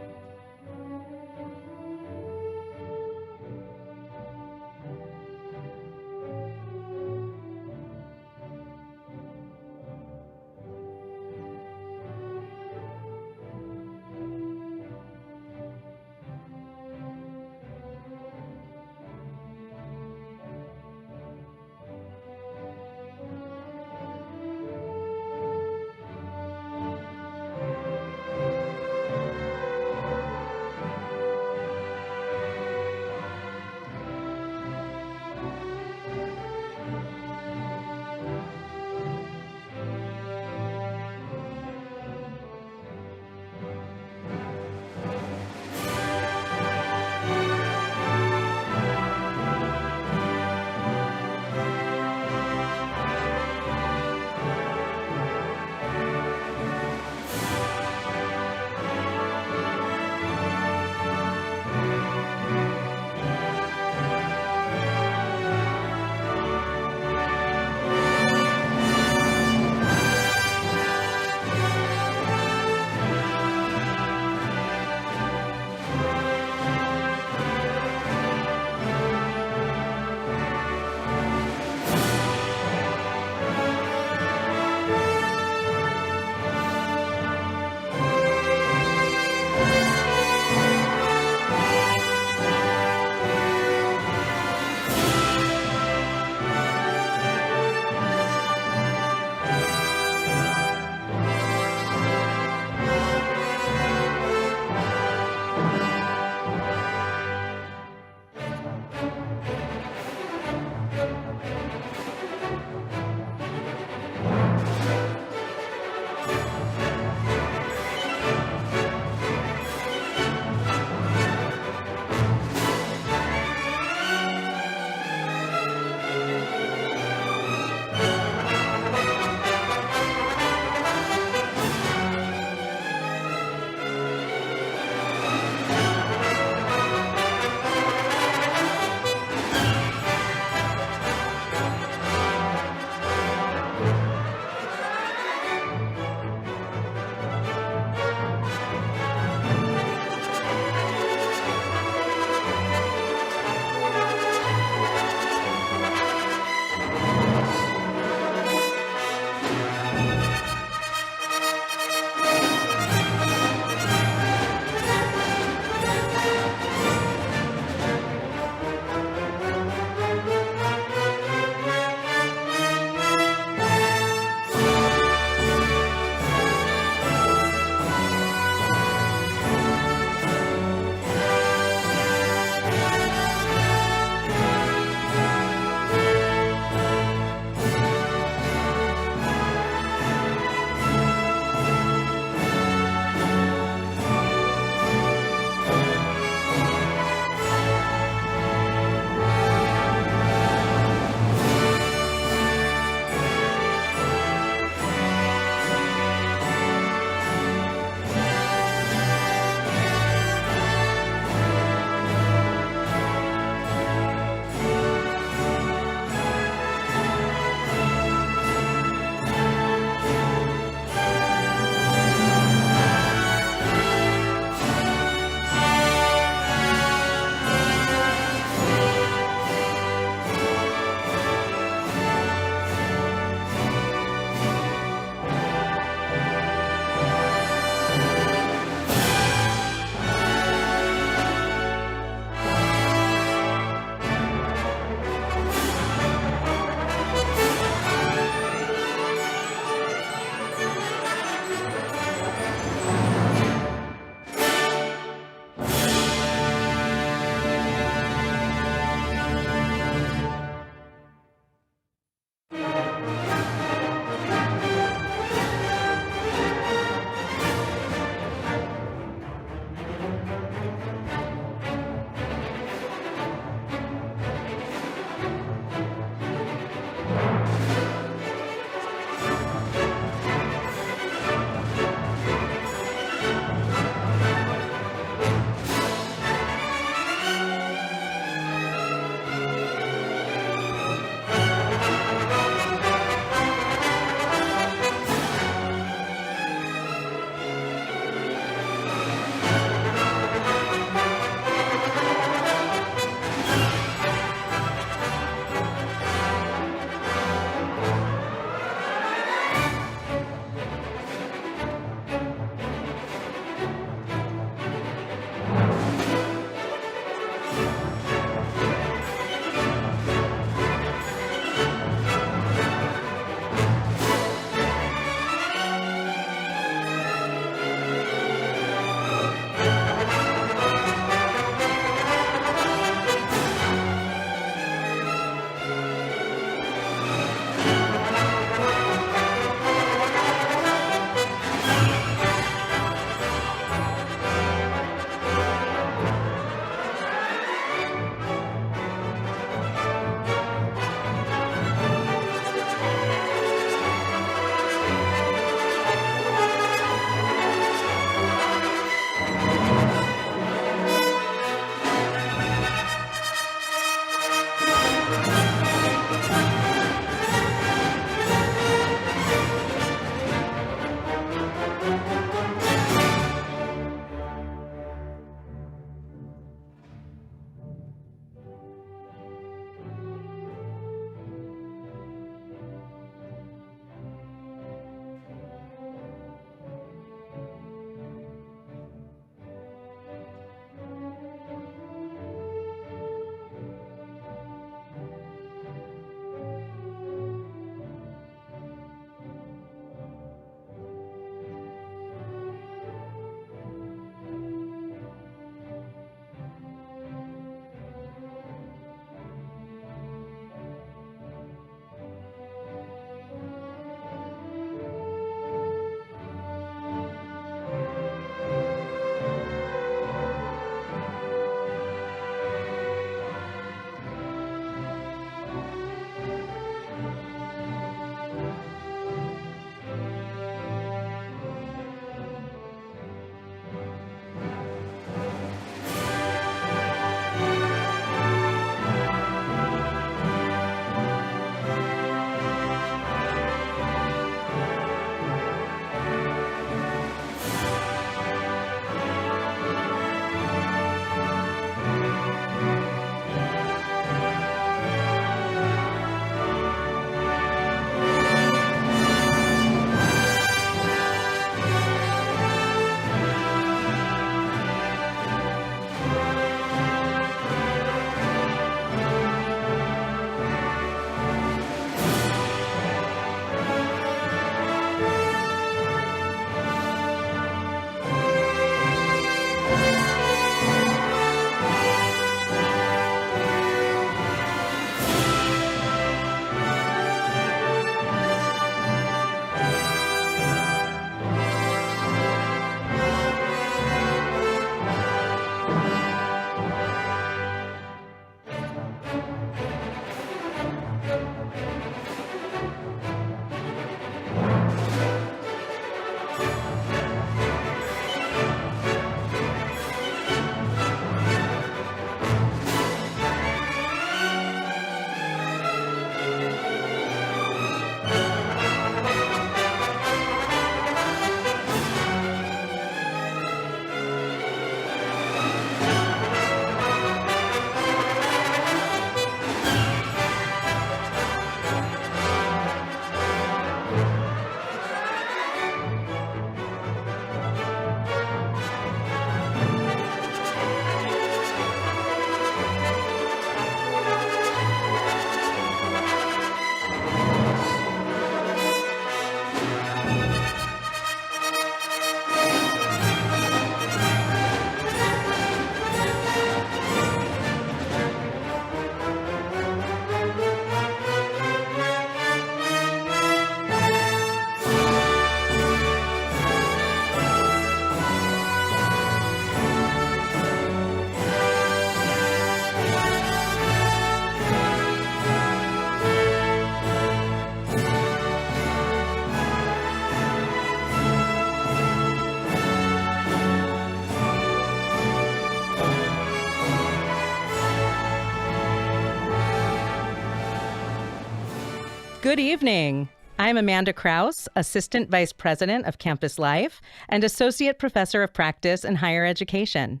Good evening. I'm Amanda Krause, Assistant Vice President of Campus Life and Associate Professor of Practice and Higher Education.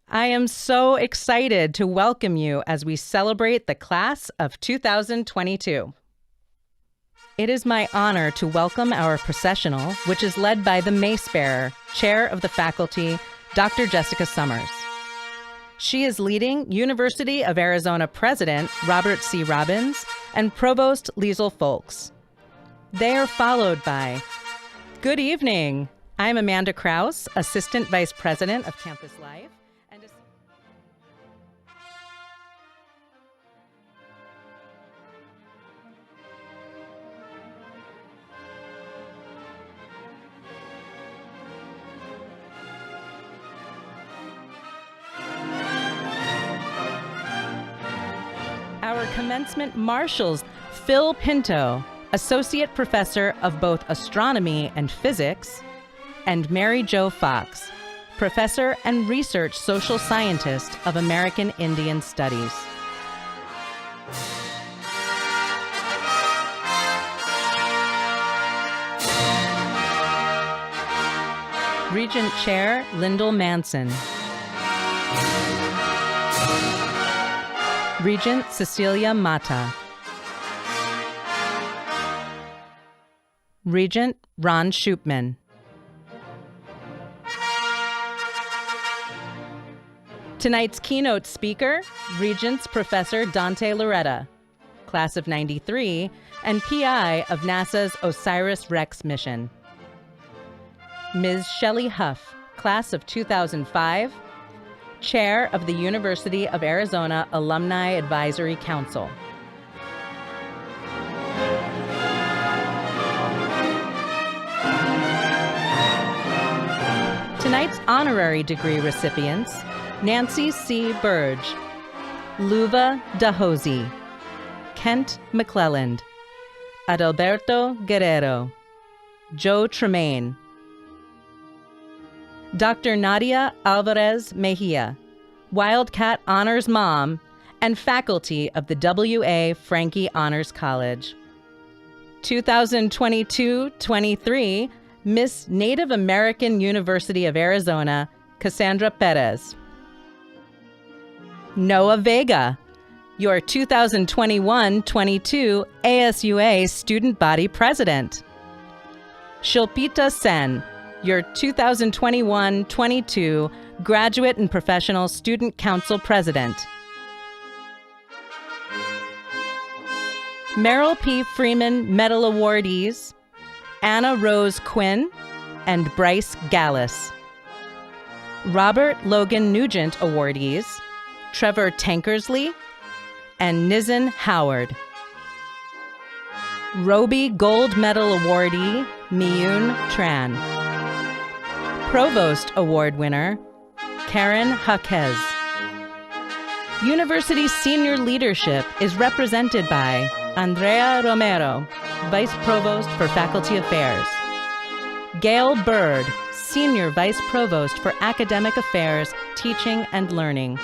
I am so excited to welcome you as we celebrate the class of 2022. It is my honor to welcome our processional, which is led by the Mace Bearer, Chair of the Faculty, Dr. Jessica Summers. She is leading University of Arizona President Robert C. Robbins and Provost Liesl Folks. They are followed by, good evening. I'm Amanda Krause, Assistant Vice President of Campus Life. Our commencement marshals, Phil Pinto, Associate Professor of both Astronomy and Physics, and Mary Jo Fox, Professor and Research Social Scientist of American Indian Studies. Regent Chair, Lyndel Manson. Regent Cecilia Mata. Regent Ron Shupman. Tonight's keynote speaker, Regents Professor Dante Loretta, Class of '93, and PI of NASA's OSIRIS-REx mission. Ms. Shelley Huff, Class of 2005, Chair of the University of Arizona Alumni Advisory Council. Tonight's honorary degree recipients, Nancy C. Burge, Luva Dahosi, Kent McClelland, Adalberto Guerrero, Joe Tremaine, Dr. Nadia Alvarez Mejia, Wildcat Honors Mom, and faculty of the W.A. Frankie Honors College. 2022-23, Miss Native American University of Arizona, Cassandra Perez. Noah Vega, your 2021-22 ASUA Student Body President. Shilpita Sen, your 2021-22 Graduate and Professional Student Council President. Merrill P. Freeman Medal awardees, Anna Rose Quinn and Bryce Gallus. Robert Logan Nugent awardees, Trevor Tankersley and Nizen Howard. Roby Gold Medal awardee, Miyun Tran. Provost Award winner, Karen Jaquez. University senior leadership is represented by Andrea Romero, Vice Provost for Faculty Affairs. Gail Bird, Senior Vice Provost for Academic Affairs, Teaching and Learning.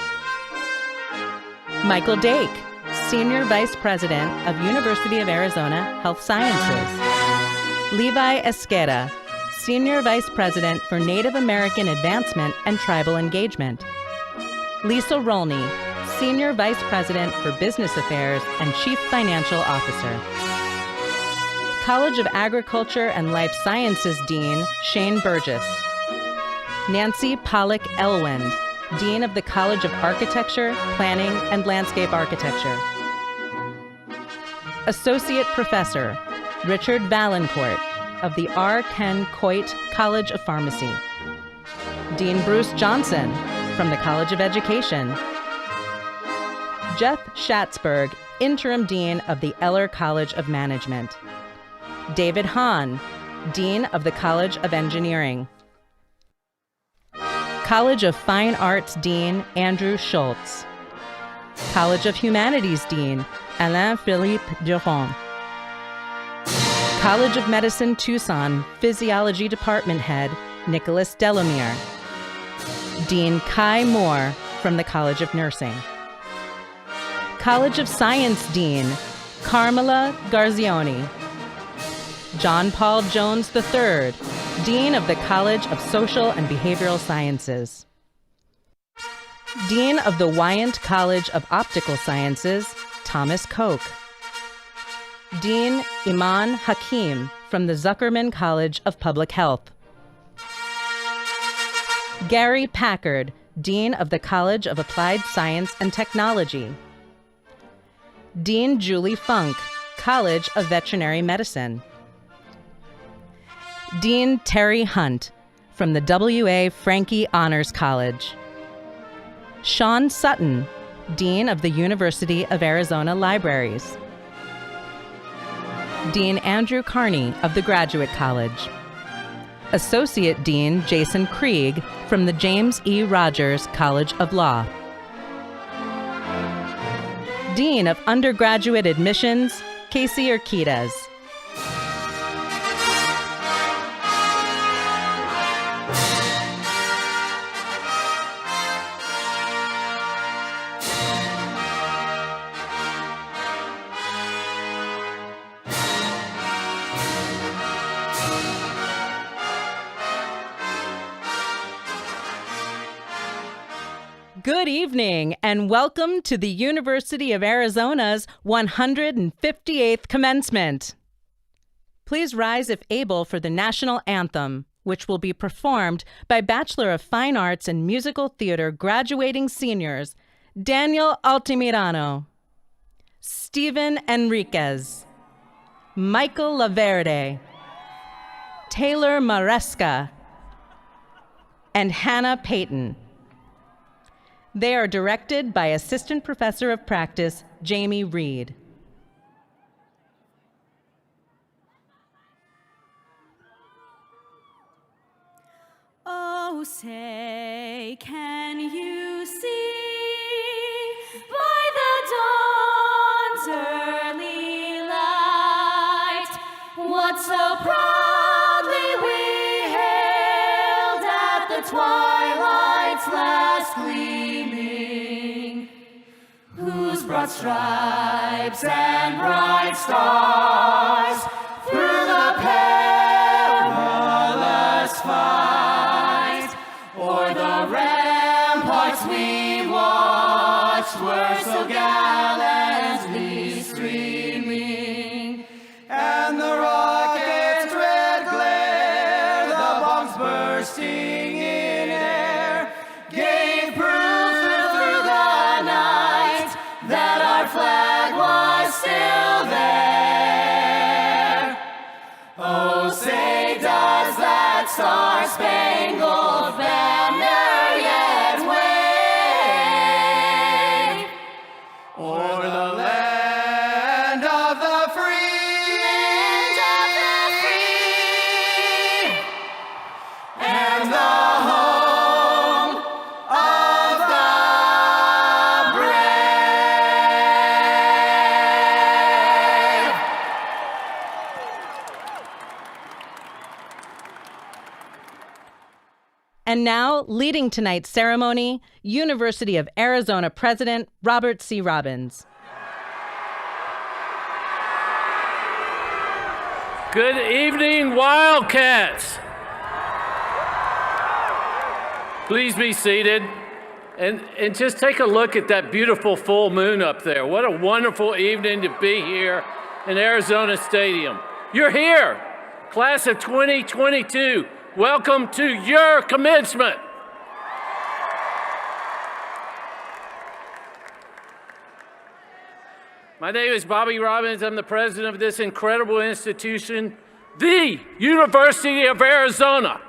Michael Dake, Senior Vice President of University of Arizona Health Sciences. Levi Esqueda, Senior Vice President for Native American Advancement and Tribal Engagement. Lisa Rolney, Senior Vice President for Business Affairs and Chief Financial Officer. College of Agriculture and Life Sciences Dean, Shane Burgess. Nancy Pollock Elwind, Dean of the College of Architecture, Planning, and Landscape Architecture. Associate Professor, Richard Valancourt, of the R. Ken Coit College of Pharmacy. Dean Bruce Johnson, from the College of Education. Jeff Schatzberg, Interim Dean of the Eller College of Management. David Hahn, Dean of the College of Engineering. College of Fine Arts Dean, Andrew Schultz. College of Humanities Dean, Alain-Philippe Durand. College of Medicine Tucson Physiology Department Head, Nicholas Delamere. Dean Kai Moore from the College of Nursing. College of Science Dean, Carmela Garzioni. John Paul Jones III, Dean of the College of Social and Behavioral Sciences. Dean of the Wyant College of Optical Sciences, Thomas Koch. Dean Iman Hakim from the Zuckerman College of Public Health. Gary Packard, Dean of the College of Applied Science and Technology. Dean Julie Funk, College of Veterinary Medicine. Dean Terry Hunt from the W.A. Franke Honors College. Sean Sutton, Dean of the University of Arizona Libraries. Dean Andrew Carney of the Graduate College. Associate Dean Jason Krieg from the James E. Rogers College of Law. Dean of Undergraduate Admissions, Kasey Urquidez. Good evening, and welcome to the University of Arizona's 158th Commencement. Please rise if able for the National Anthem, which will be performed by Bachelor of Fine Arts and Musical Theater graduating seniors Daniel Altamirano, Stephen Enriquez, Michael Laverde, Taylor Maresca, and Hannah Payton. They are directed by Assistant Professor of Practice, Jamie Reed. Oh, say, can you see by the dawn's early light what so proudly we hailed at the twilight's last gleaming, whose broad stripes and bright stars through the perilous fight o'er the ramparts we watched were so gallantly streaming, and the rocket's red glare, the bombs bursting in air, gave proof through the night that our flag was still there. Oh, say does that star-spangled banner yet wave o'er the land of the free, and the home of the brave. And now, leading tonight's ceremony, University of Arizona President Robert C. Robbins. Good evening, Wildcats. Please be seated and just take a look at that beautiful full moon up there. What a wonderful evening to be here in Arizona Stadium. You're here, class of 2022. Welcome to your commencement. My name is Bobby Robbins. I'm the president of this incredible institution, the University of Arizona.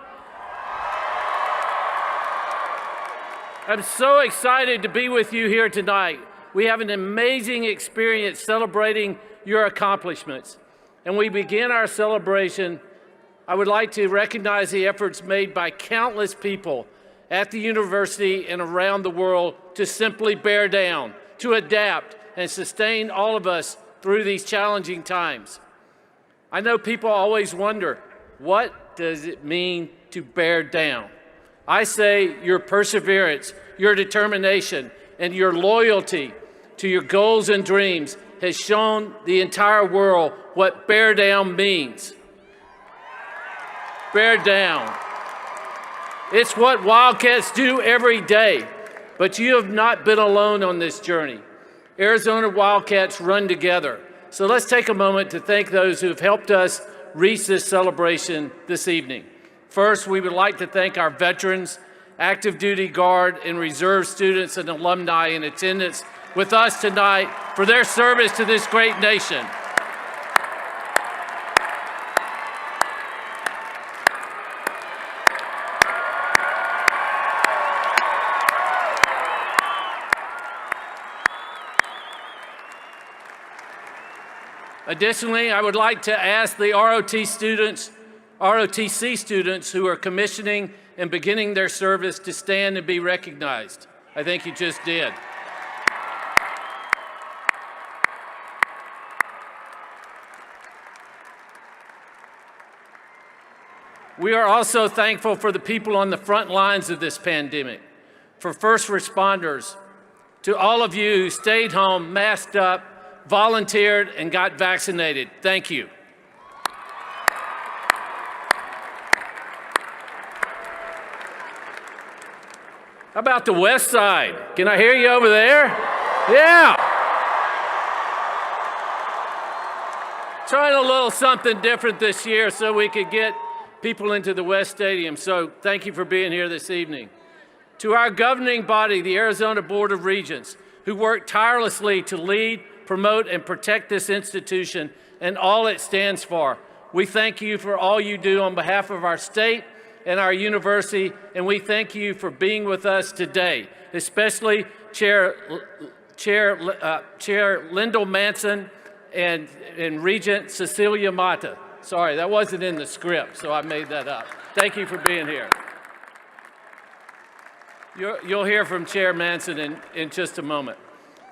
I'm so excited to be with you here tonight. We have an amazing experience celebrating your accomplishments. And we begin our celebration. I would like to recognize the efforts made by countless people at the university and around the world to simply bear down, to adapt, and sustain all of us through these challenging times. I know people always wonder, what does it mean to bear down? I say your perseverance, your determination, and your loyalty to your goals and dreams has shown the entire world what bear down means. Bear down. It's what Wildcats do every day, but you have not been alone on this journey. Arizona Wildcats run together. So let's take a moment to thank those who have helped us reach this celebration this evening. First, we would like to thank our veterans, active duty guard, and reserve students and alumni in attendance with us tonight for their service to this great nation. Additionally, I would like to ask the ROTC students who are commissioning and beginning their service to stand and be recognized. I think you just did. We are also thankful for the people on the front lines of this pandemic, for first responders, to all of you who stayed home, masked up, volunteered, and got vaccinated. Thank you. How about the West Side? Can I hear you over there? Yeah. Trying a little something different this year so we could get people into the West Stadium. So thank you for being here this evening. To our governing body, the Arizona Board of Regents, who work tirelessly to lead, promote, and protect this institution and all it stands for. We thank you for all you do on behalf of our state and our university, and we thank you for being with us today, especially Chair Lyndel Manson and Regent Cecilia Mata. Sorry, that wasn't in the script, so I made that up. Thank you for being here. You'll hear from Chair Manson in just a moment.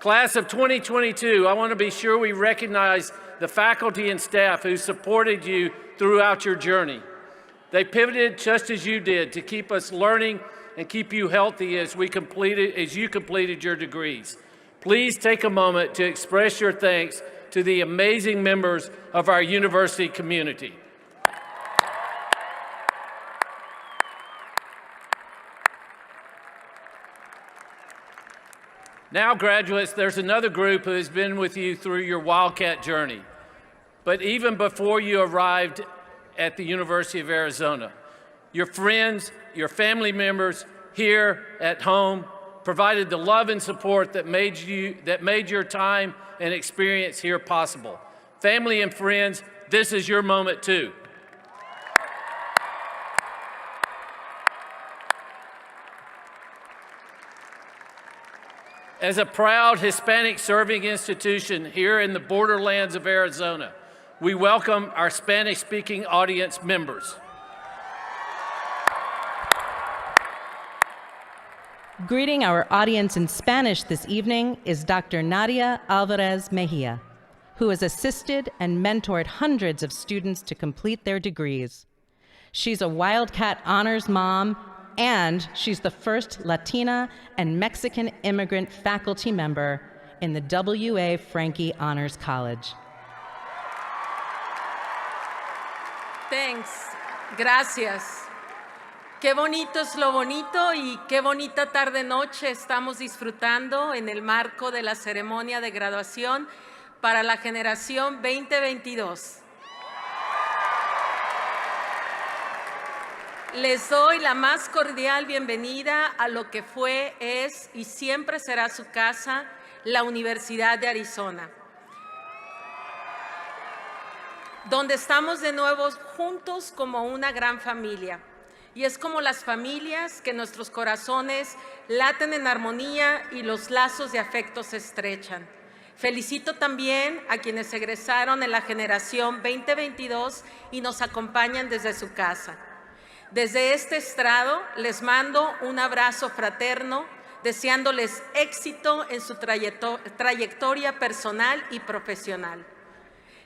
Class of 2022, I want to be sure we recognize the faculty and staff who supported you throughout your journey. They pivoted just as you did to keep us learning and keep you healthy as you completed your degrees. Please take a moment to express your thanks to the amazing members of our university community. Now, graduates, there's another group who has been with you through your Wildcat journey. But even before you arrived at the University of Arizona, your friends, your family members here at home provided the love and support that made your time and experience here possible. Family and friends, this is your moment too. As a proud Hispanic serving institution here in the borderlands of Arizona, we welcome our Spanish-speaking audience members. Greeting our audience in Spanish this evening is Dr. Nadia Alvarez Mejia, who has assisted and mentored hundreds of students to complete their degrees. She's a Wildcat Honors mom, and she's the first Latina and Mexican immigrant faculty member in the W.A. Franke Honors College. Thanks. Gracias. Qué bonito es lo bonito y qué bonita tarde-noche estamos disfrutando en el marco de la ceremonia de graduación para la generación 2022. Les doy la más cordial bienvenida a lo que fue, es y siempre será su casa, la Universidad de Arizona, donde estamos de nuevo juntos como una gran familia. Y es como las familias que nuestros corazones laten en armonía y los lazos de afecto se estrechan. Felicito también a quienes egresaron en la generación 2022 y nos acompañan desde su casa. Desde este estrado les mando un abrazo fraterno, deseándoles éxito en su trayectoria personal y profesional.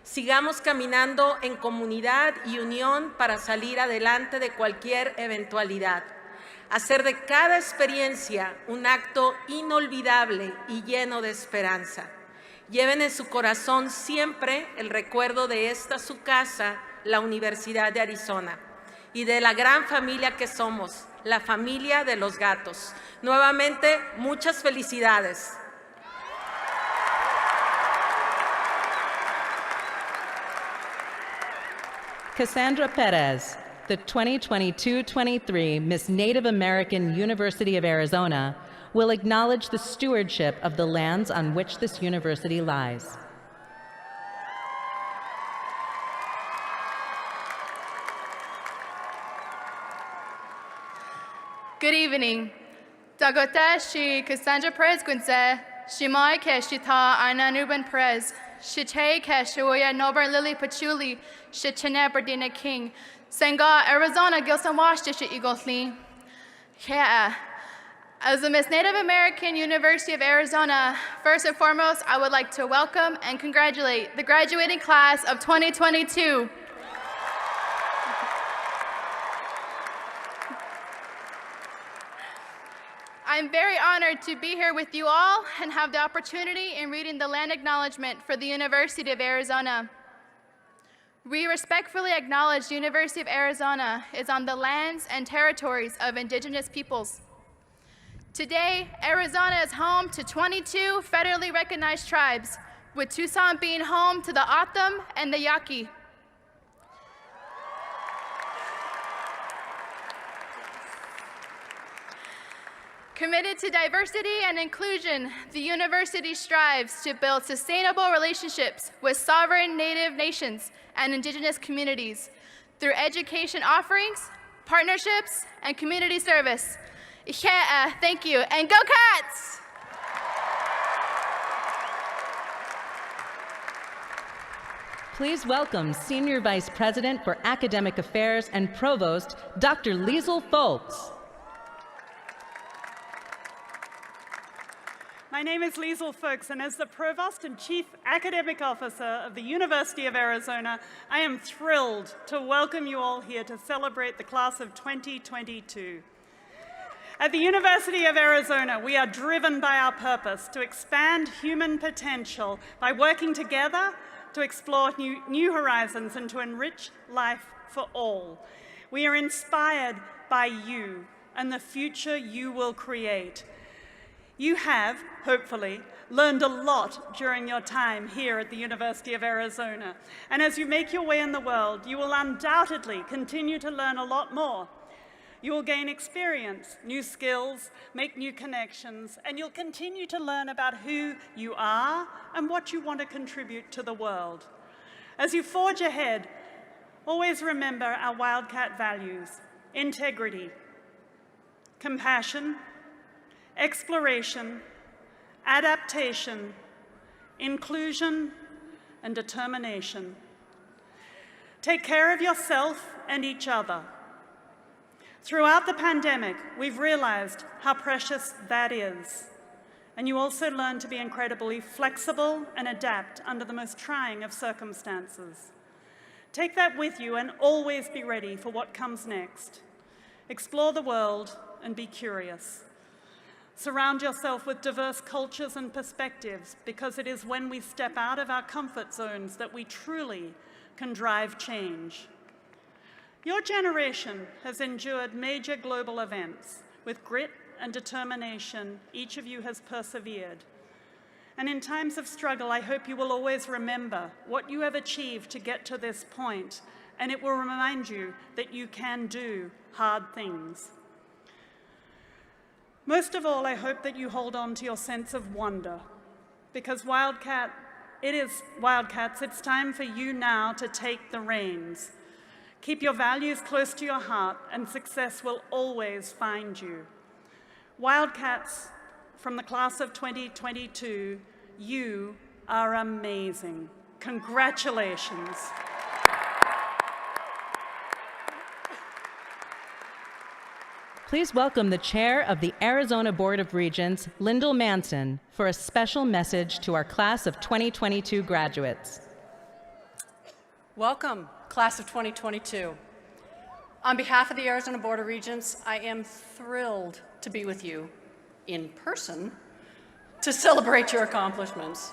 Sigamos caminando en comunidad y unión para salir adelante de cualquier eventualidad. Hacer de cada experiencia un acto inolvidable y lleno de esperanza. Lleven en su corazón siempre el recuerdo de esta su casa, la Universidad de Arizona, y de la gran familia que somos, la familia de los gatos. Nuevamente, muchas felicidades. Cassandra Perez, the 2022-23 Miss Native American University of Arizona, will acknowledge the stewardship of the lands on which this university lies. Good evening. Dagota shi Cassandra Perez Quince, Shimai Keshita Aina Nuban Perez, Shite Keshuya Nober Lily Patchouli, Shichene Berdina King, Senga, Arizona, Gilson Washtish Eaglesly. Yeah. As the Miss Native American University of Arizona, first and foremost, I would like to welcome and congratulate the graduating class of 2022. I'm very honored to be here with you all and have the opportunity in reading the land acknowledgement for the University of Arizona. We respectfully acknowledge the University of Arizona is on the lands and territories of indigenous peoples. Today, Arizona is home to 22 federally recognized tribes, with Tucson being home to the O'odham and the Yaqui. Committed to diversity and inclusion, the university strives to build sustainable relationships with sovereign Native nations and indigenous communities through education offerings, partnerships, and community service. Thank you, and go Cats! Please welcome Senior Vice President for Academic Affairs and Provost, Dr. Liesl Folks. My name is Liesl Folks, and as the Provost and Chief Academic Officer of the University of Arizona, I am thrilled to welcome you all here to celebrate the class of 2022. At the University of Arizona, we are driven by our purpose to expand human potential by working together to explore new horizons and to enrich life for all. We are inspired by you and the future you will create. You have, hopefully, learned a lot during your time here at the University of Arizona. And as you make your way in the world, you will undoubtedly continue to learn a lot more. You will gain experience, new skills, make new connections, and you'll continue to learn about who you are and what you want to contribute to the world. As you forge ahead, always remember our Wildcat values: integrity, compassion, exploration, adaptation, inclusion, and determination. Take care of yourself and each other. Throughout the pandemic, we've realized how precious that is. And you also learn to be incredibly flexible and adapt under the most trying of circumstances. Take that with you and always be ready for what comes next. Explore the world and be curious. Surround yourself with diverse cultures and perspectives, because it is when we step out of our comfort zones that we truly can drive change. Your generation has endured major global events. With grit and determination, each of you has persevered. And in times of struggle, I hope you will always remember what you have achieved to get to this point, and it will remind you that you can do hard things. Most of all, I hope that you hold on to your sense of wonder, because Wildcats, it's time for you now to take the reins. Keep your values close to your heart, and success will always find you. Wildcats from the class of 2022, you are amazing. Congratulations. Please welcome the Chair of the Arizona Board of Regents, Lyndel Manson, for a special message to our class of 2022 graduates. Welcome, class of 2022. On behalf of the Arizona Board of Regents, I am thrilled to be with you in person to celebrate your accomplishments.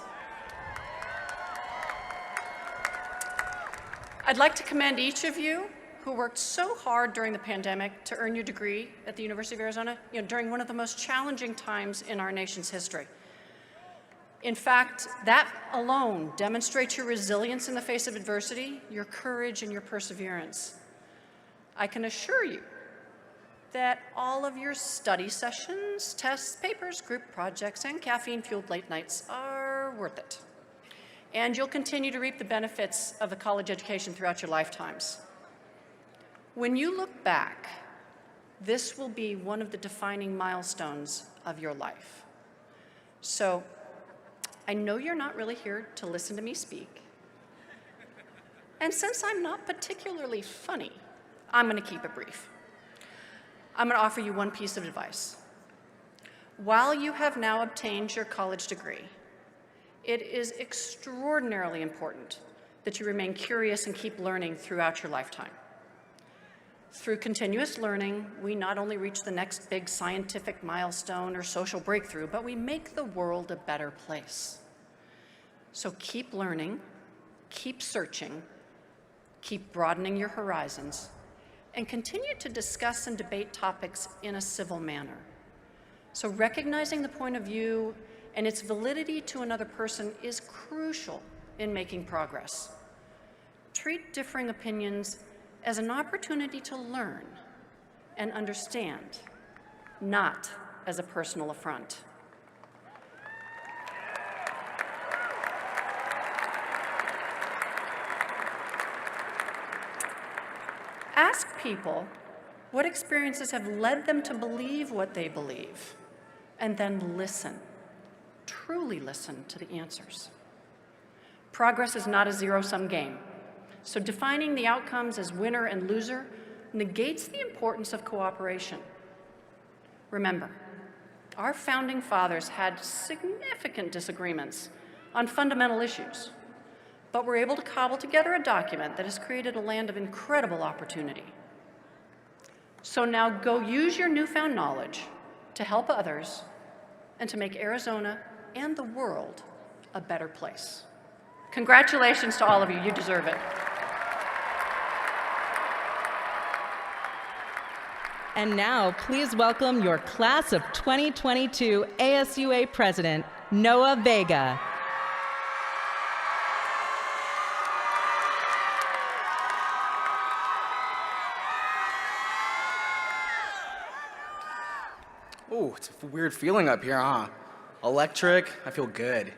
I'd like to commend each of you who worked so hard during the pandemic to earn your degree at the University of Arizona, during one of the most challenging times in our nation's history. In fact, that alone demonstrates your resilience in the face of adversity, your courage, and your perseverance. I can assure you that all of your study sessions, tests, papers, group projects, and caffeine-fueled late nights are worth it. And you'll continue to reap the benefits of the college education throughout your lifetimes. When you look back, this will be one of the defining milestones of your life. So, I know you're not really here to listen to me speak. And since I'm not particularly funny, I'm going to keep it brief. I'm going to offer you one piece of advice. While you have now obtained your college degree, it is extraordinarily important that you remain curious and keep learning throughout your lifetime. Through continuous learning, we not only reach the next big scientific milestone or social breakthrough, but we make the world a better place. So keep learning, keep searching, keep broadening your horizons, and continue to discuss and debate topics in a civil manner. So recognizing the point of view and its validity to another person is crucial in making progress. Treat differing opinions as an opportunity to learn and understand, not as a personal affront. Ask people what experiences have led them to believe what they believe, and then listen, truly listen to the answers. Progress is not a zero-sum game, so defining the outcomes as winner and loser negates the importance of cooperation. Remember, our founding fathers had significant disagreements on fundamental issues, but were able to cobble together a document that has created a land of incredible opportunity. So now go use your newfound knowledge to help others and to make Arizona and the world a better place. Congratulations to all of you. You deserve it. And now, please welcome your class of 2022 ASUA President, Noah Vega. Ooh, it's a weird feeling up here, huh? Electric, I feel good.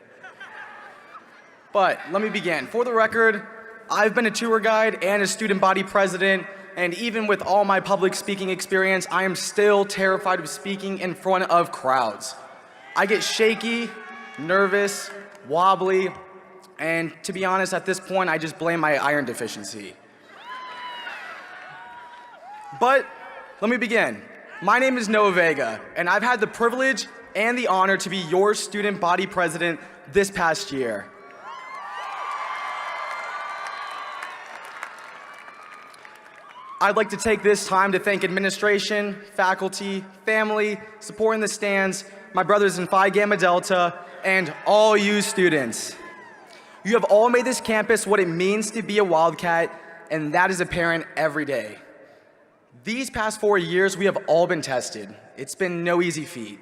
But let me begin. For the record, I've been a tour guide and a student body president, and even with all my public speaking experience, I am still terrified of speaking in front of crowds. I get shaky, nervous, wobbly, and to be honest, at this point, I just blame my iron deficiency. But let me begin. My name is Noah Vega, and I've had the privilege and the honor to be your student body president this past year. I'd like to take this time to thank administration, faculty, family, support in the stands, my brothers in Phi Gamma Delta, and all you students. You have all made this campus what it means to be a Wildcat, and that is apparent every day. These past 4 years, we have all been tested. It's been no easy feat.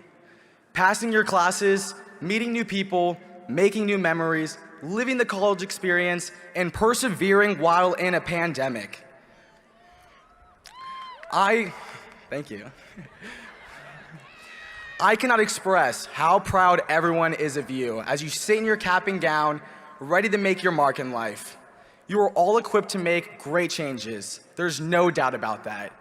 Passing your classes, meeting new people, making new memories, living the college experience, and persevering while in a pandemic. Thank you. I cannot express how proud everyone is of you as you sit in your cap and gown, ready to make your mark in life. You are all equipped to make great changes. There's no doubt about that.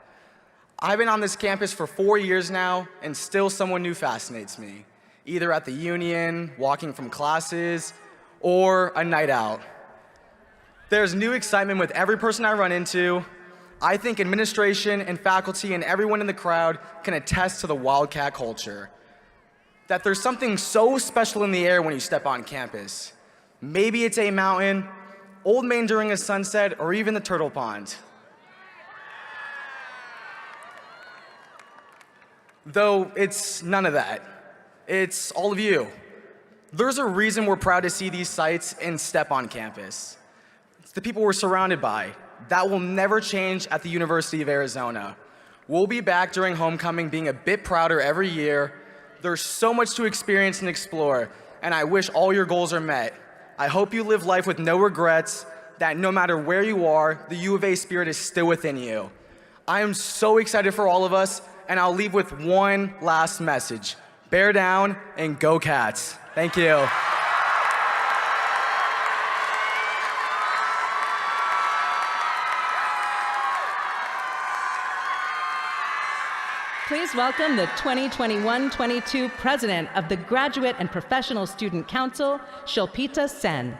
I've been on this campus for 4 years now, and still someone new fascinates me, either at the union, walking from classes, or a night out. There's new excitement with every person I run into. I think administration and faculty and everyone in the crowd can attest to the Wildcat culture. That there's something so special in the air when you step on campus. Maybe it's a mountain, Old Main during a sunset, or even the Turtle Pond. Though it's none of that. It's all of you. There's a reason we're proud to see these sites and step on campus. It's the people we're surrounded by. That will never change at the University of Arizona. We'll be back during homecoming being a bit prouder every year. There's so much to experience and explore, and I wish all your goals are met. I hope you live life with no regrets, that no matter where you are, the U of A spirit is still within you. I am so excited for all of us, and I'll leave with one last message. Bear down and go Cats. Thank you. Please welcome the 2021-22 President of the Graduate and Professional Student Council, Shilpita Sen.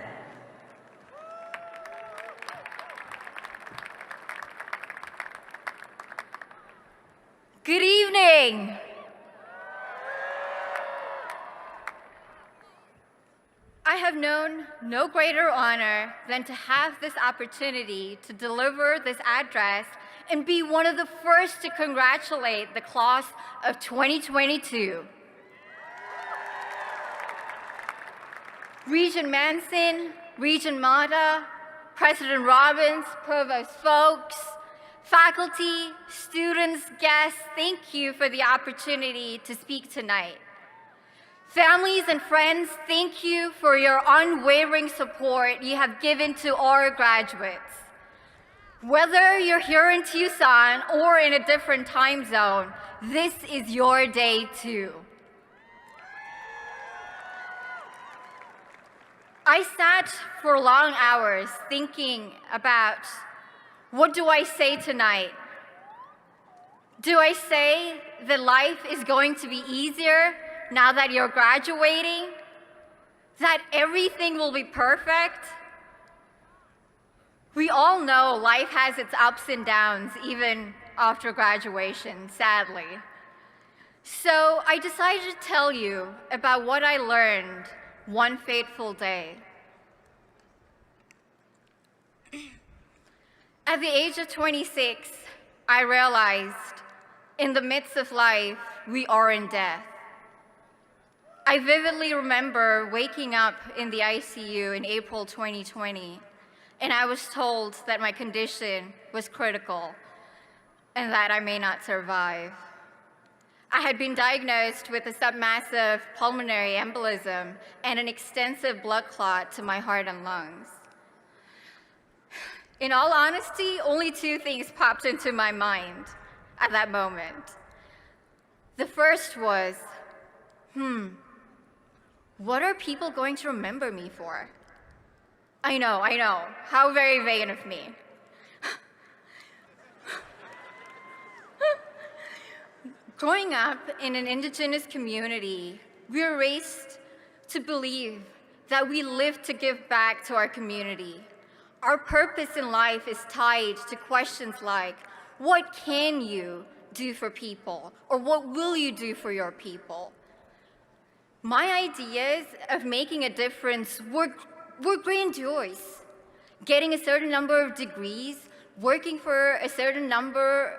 Good evening. I have known no greater honor than to have this opportunity to deliver this address and be one of the first to congratulate the class of 2022. Regent Manson, Regent Mata, President Robbins, Provost Folks, faculty, students, guests, thank you for the opportunity to speak tonight. Families and friends, thank you for your unwavering support you have given to our graduates. Whether you're here in Tucson or in a different time zone, this is your day too. I sat for long hours thinking about, what do I say tonight? Do I say that life is going to be easier now that you're graduating? That everything will be perfect? We all know life has its ups and downs, even after graduation, sadly. So I decided to tell you about what I learned one fateful day. At the age of 26, I realized in the midst of life, we are in death. I vividly remember waking up in the ICU in April 2020, and I was told that my condition was critical and that I may not survive. I had been diagnosed with a submassive pulmonary embolism and an extensive blood clot to my heart and lungs. In all honesty, only two things popped into my mind at that moment. The first was, what are people going to remember me for? I know, how very vain of me. Growing up in an indigenous community, we were raised to believe that we live to give back to our community. Our purpose in life is tied to questions like, what can you do for people? Or what will you do for your people? My ideas of making a difference were grandiose. Getting a certain number of degrees, working for a certain number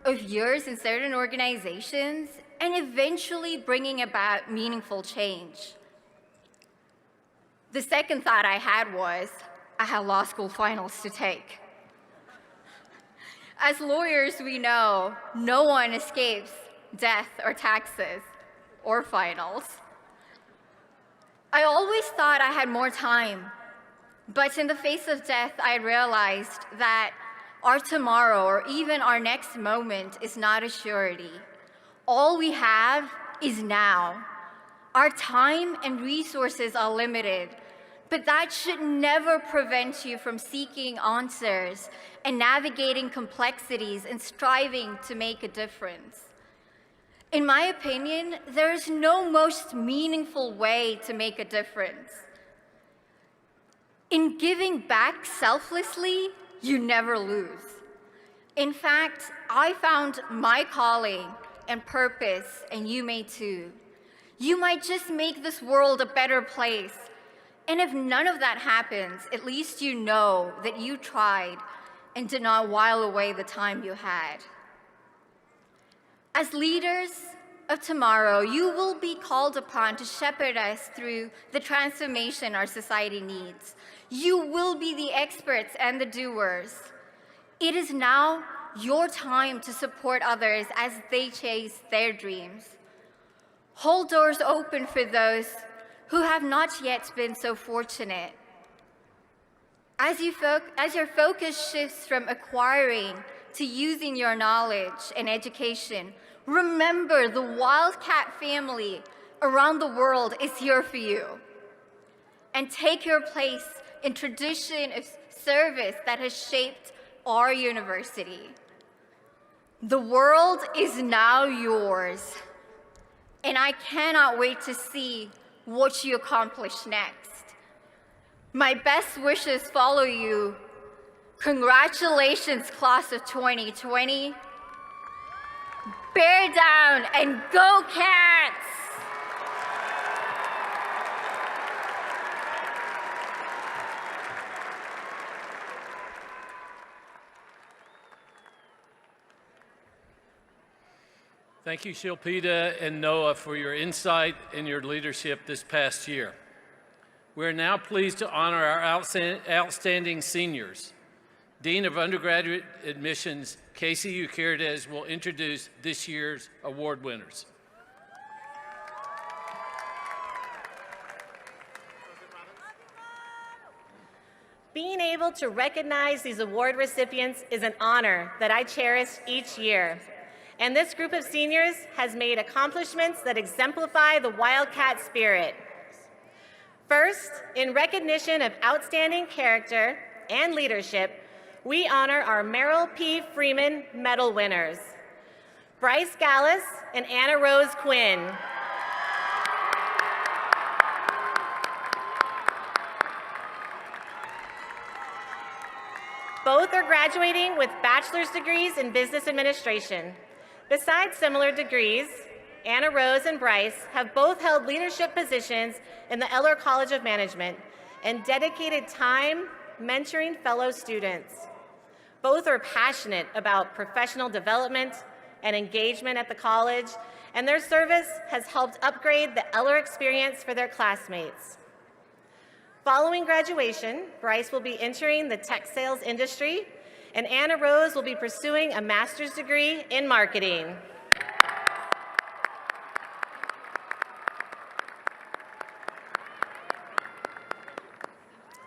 of years in certain organizations, and eventually bringing about meaningful change. The second thought I had was, I had law school finals to take. As lawyers, we know no one escapes death or taxes or finals. I always thought I had more time, but in the face of death, I realized that our tomorrow or even our next moment is not a surety. All we have is now. Our time and resources are limited, but that should never prevent you from seeking answers and navigating complexities and striving to make a difference. In my opinion, there is no most meaningful way to make a difference. In giving back selflessly, you never lose. In fact, I found my calling and purpose, and you may too. You might just make this world a better place. And if none of that happens, at least you know that you tried and did not while away the time you had. As leaders, of tomorrow, you will be called upon to shepherd us through the transformation our society needs. You will be the experts and the doers. It is now your time to support others as they chase their dreams. Hold doors open for those who have not yet been so fortunate. As your focus shifts from acquiring to using your knowledge and education, remember the Wildcat family around the world is here for you. And take your place in tradition of service that has shaped our university. The world is now yours, and I cannot wait to see what you accomplish next. My best wishes follow you. Congratulations, class of 2020. Bear down and go Cats! Thank you, Shilpita and Noah, for your insight and your leadership this past year. We're now pleased to honor our outstanding seniors. Dean of Undergraduate Admissions, Kasey Urquidez, will introduce this year's award winners. Being able to recognize these award recipients is an honor that I cherish each year. And this group of seniors has made accomplishments that exemplify the Wildcat spirit. First, in recognition of outstanding character and leadership, we honor our Merrill P. Freeman Medal winners, Bryce Gallus and Anna Rose Quinn. Both are graduating with bachelor's degrees in business administration. Besides similar degrees, Anna Rose and Bryce have both held leadership positions in the Eller College of Management and dedicated time mentoring fellow students. Both are passionate about professional development and engagement at the college, and their service has helped upgrade the Eller experience for their classmates. Following graduation, Bryce will be entering the tech sales industry, and Anna Rose will be pursuing a master's degree in marketing.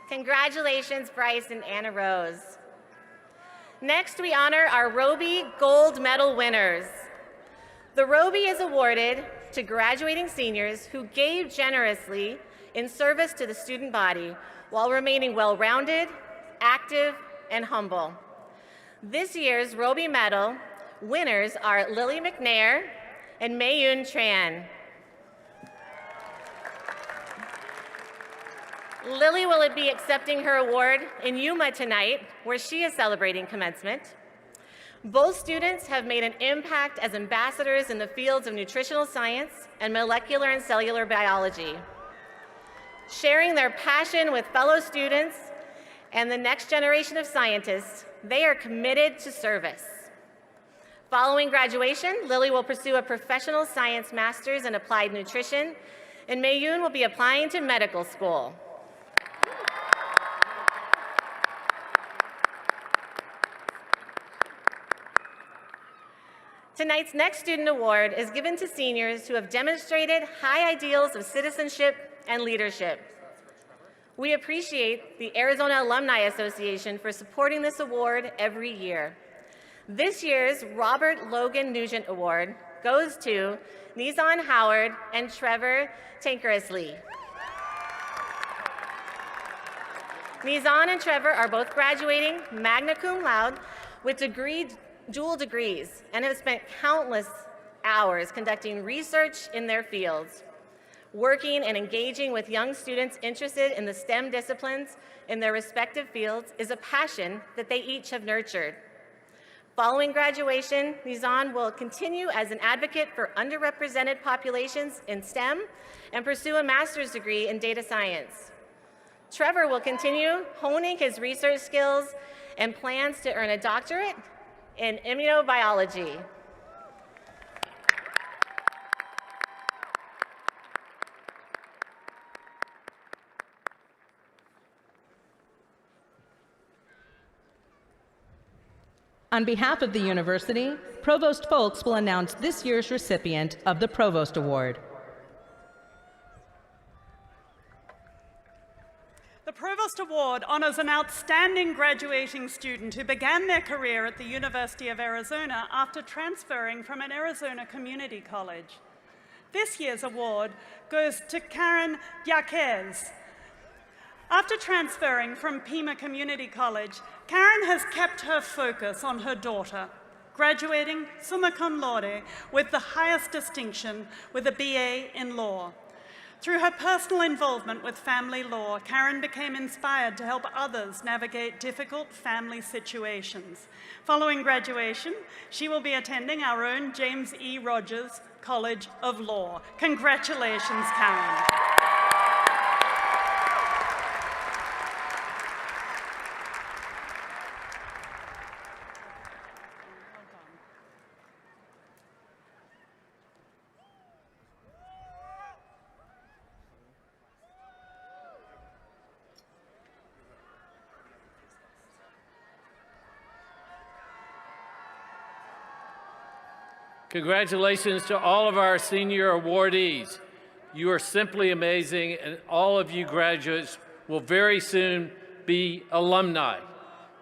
Congratulations, Bryce and Anna Rose. Next, we honor our Roby Gold Medal winners. The Roby is awarded to graduating seniors who gave generously in service to the student body while remaining well-rounded, active, and humble. This year's Roby Medal winners are Lily McNair and Mayun Tran. Lily will be accepting her award in Yuma tonight, where she is celebrating commencement. Both students have made an impact as ambassadors in the fields of nutritional science and molecular and cellular biology. Sharing their passion with fellow students and the next generation of scientists, they are committed to service. Following graduation, Lily will pursue a professional science master's in applied nutrition, and Mayun will be applying to medical school. Tonight's next student award is given to seniors who have demonstrated high ideals of citizenship and leadership. We appreciate the Arizona Alumni Association for supporting this award every year. This year's Robert Logan Nugent Award goes to Nizan Howard and Trevor Tankeresley. Nizan and Trevor are both graduating magna cum laude with dual degrees and have spent countless hours conducting research in their fields. Working and engaging with young students interested in the STEM disciplines in their respective fields is a passion that they each have nurtured. Following graduation, Nizan will continue as an advocate for underrepresented populations in STEM and pursue a master's degree in data science. Trevor will continue honing his research skills and plans to earn a doctorate in immunobiology. On behalf of the university, Provost Folks will announce this year's recipient of the Provost Award. The Provost Award honors an outstanding graduating student who began their career at the University of Arizona after transferring from an Arizona community college. This year's award goes to Karen Yaquez. After transferring from Pima Community College, Karen has kept her focus on her daughter, graduating summa cum laude with the highest distinction with a BA in law. Through her personal involvement with family law, Karen became inspired to help others navigate difficult family situations. Following graduation, she will be attending our own James E. Rogers College of Law. Congratulations, Karen. Congratulations to all of our senior awardees. You are simply amazing, and all of you graduates will very soon be alumni.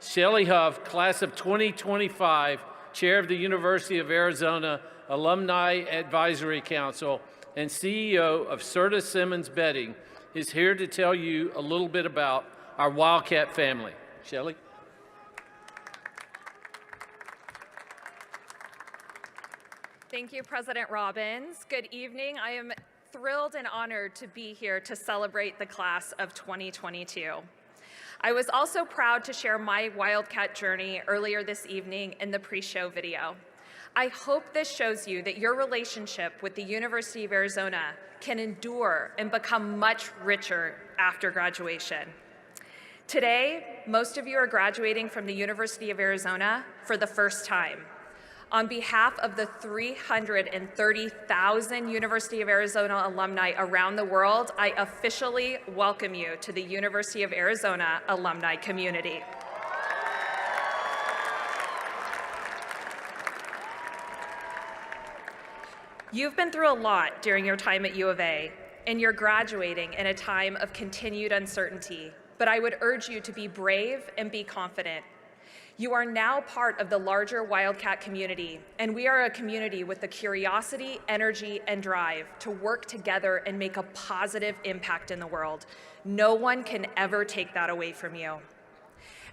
Shelley Huff, class of 2025, chair of the University of Arizona Alumni Advisory Council and CEO of Serta Simmons Bedding, is here to tell you a little bit about our Wildcat family. Shelley? Thank you, President Robbins. Good evening. I am thrilled and honored to be here to celebrate the class of 2022. I was also proud to share my Wildcat journey earlier this evening in the pre-show video. I hope this shows you that your relationship with the University of Arizona can endure and become much richer after graduation. Today, most of you are graduating from the University of Arizona for the first time. On behalf of the 330,000 University of Arizona alumni around the world, I officially welcome you to the University of Arizona alumni community. You've been through a lot during your time at U of A, and you're graduating in a time of continued uncertainty, but I would urge you to be brave and be confident. You are now part of the larger Wildcat community, and we are a community with the curiosity, energy, and drive to work together and make a positive impact in the world. No one can ever take that away from you.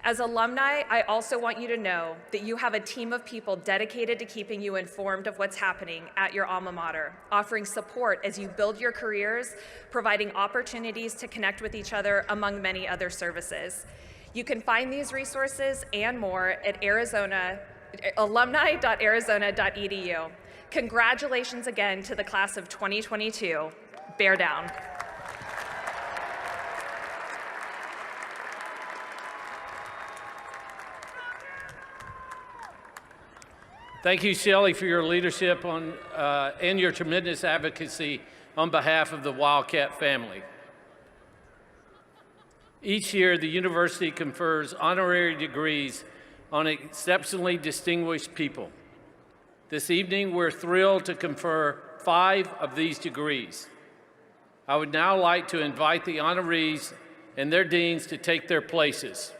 As alumni, I also want you to know that you have a team of people dedicated to keeping you informed of what's happening at your alma mater, offering support as you build your careers, providing opportunities to connect with each other, among many other services. You can find these resources and more at alumni.arizona.edu. Congratulations again to the class of 2022. Bear down. Thank you, Shelley, for your leadership on, and your tremendous advocacy on behalf of the Wildcat family. Each year, the university confers honorary degrees on exceptionally distinguished people. This evening, we're thrilled to confer 5 of these degrees. I would now like to invite the honorees and their deans to take their places.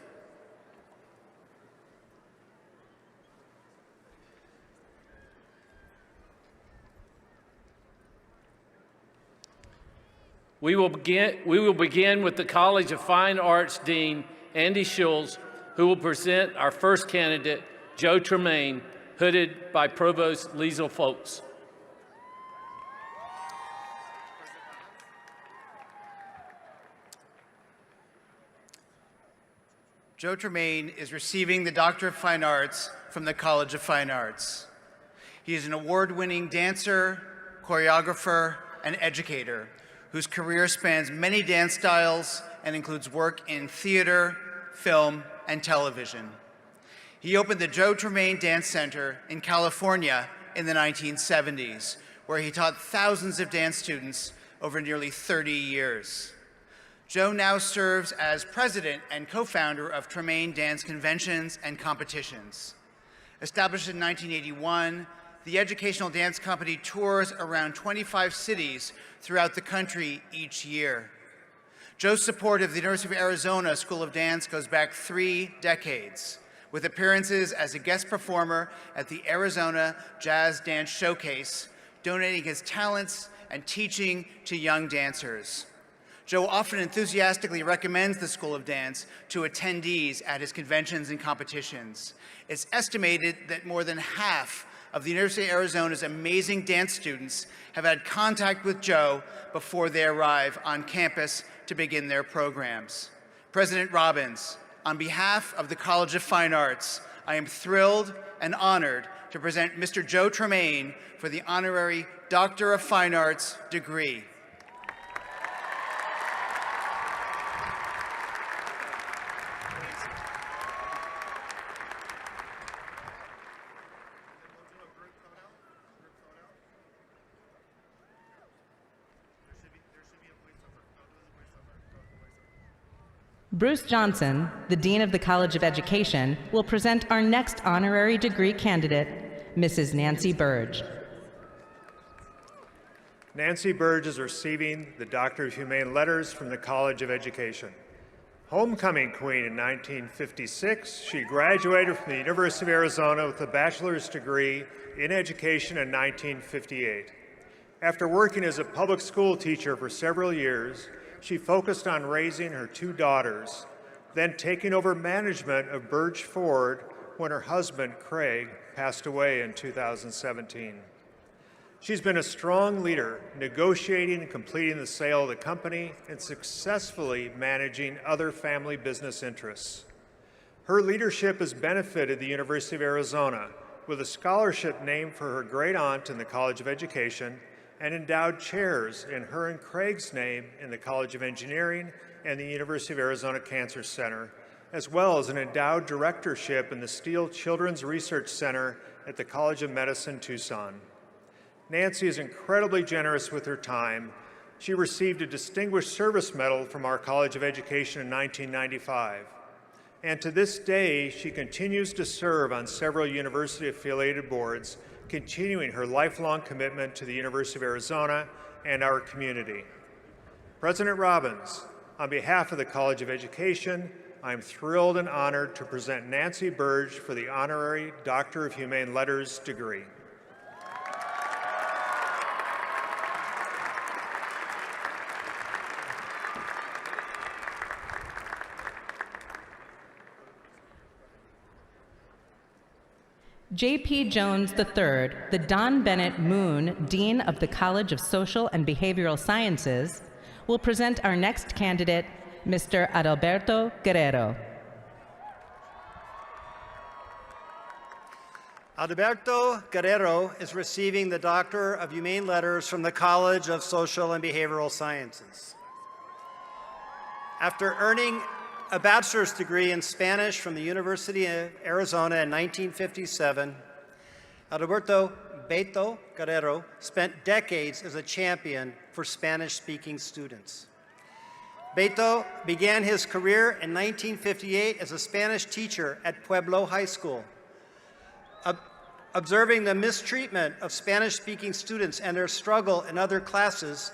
We will begin with the College of Fine Arts Dean, Andy Schultz, who will present our first candidate, Joe Tremaine, hooded by Provost Liesl Folks. Joe Tremaine is receiving the Doctor of Fine Arts from the College of Fine Arts. He is an award-winning dancer, choreographer, and educator whose career spans many dance styles and includes work in theater, film, and television. He opened the Joe Tremaine Dance Center in California in the 1970s, where he taught thousands of dance students over nearly 30 years. Joe now serves as president and co-founder of Tremaine Dance Conventions and Competitions. Established in 1981, the Educational Dance Company tours around 25 cities throughout the country each year. Joe's support of the University of Arizona School of Dance goes back 3 decades, with appearances as a guest performer at the Arizona Jazz Dance Showcase, donating his talents and teaching to young dancers. Joe often enthusiastically recommends the School of Dance to attendees at his conventions and competitions. It's estimated that more than half of the University of Arizona's amazing dance students have had contact with Joe before they arrive on campus to begin their programs. President Robbins, on behalf of the College of Fine Arts, I am thrilled and honored to present Mr. Joe Tremaine for the Honorary Doctor of Fine Arts degree. Bruce Johnson, the Dean of the College of Education, will present our next honorary degree candidate, Mrs. Nancy Burge. Nancy Burge is receiving the Doctor of Humane Letters from the College of Education. Homecoming queen in 1956, she graduated from the University of Arizona with a bachelor's degree in education in 1958. After working as a public school teacher for several years, she focused on raising her 2 daughters, then taking over management of Burge Ford when her husband, Craig, passed away in 2017. She's been a strong leader, negotiating and completing the sale of the company and successfully managing other family business interests. Her leadership has benefited the University of Arizona with a scholarship named for her great aunt in the College of Education and endowed chairs in her and Craig's name in the College of Engineering and the University of Arizona Cancer Center, as well as an endowed directorship in the Steele Children's Research Center at the College of Medicine, Tucson. Nancy is incredibly generous with her time. She received a Distinguished Service Medal from our College of Education in 1995. And to this day, she continues to serve on several university-affiliated boards, continuing her lifelong commitment to the University of Arizona and our community. President Robbins, on behalf of the College of Education, I am thrilled and honored to present Nancy Burge for the Honorary Doctor of Humane Letters degree. J.P. Jones III, the Don Bennett Moon Dean of the College of Social and Behavioral Sciences, will present our next candidate, Mr. Adalberto Guerrero. Adalberto Guerrero is receiving the Doctor of Humane Letters from the College of Social and Behavioral Sciences. After earning a bachelor's degree in Spanish from the University of Arizona in 1957, Adalberto Beto Guerrero spent decades as a champion for Spanish-speaking students. Beto began his career in 1958 as a Spanish teacher at Pueblo High School. Observing the mistreatment of Spanish-speaking students and their struggle in other classes,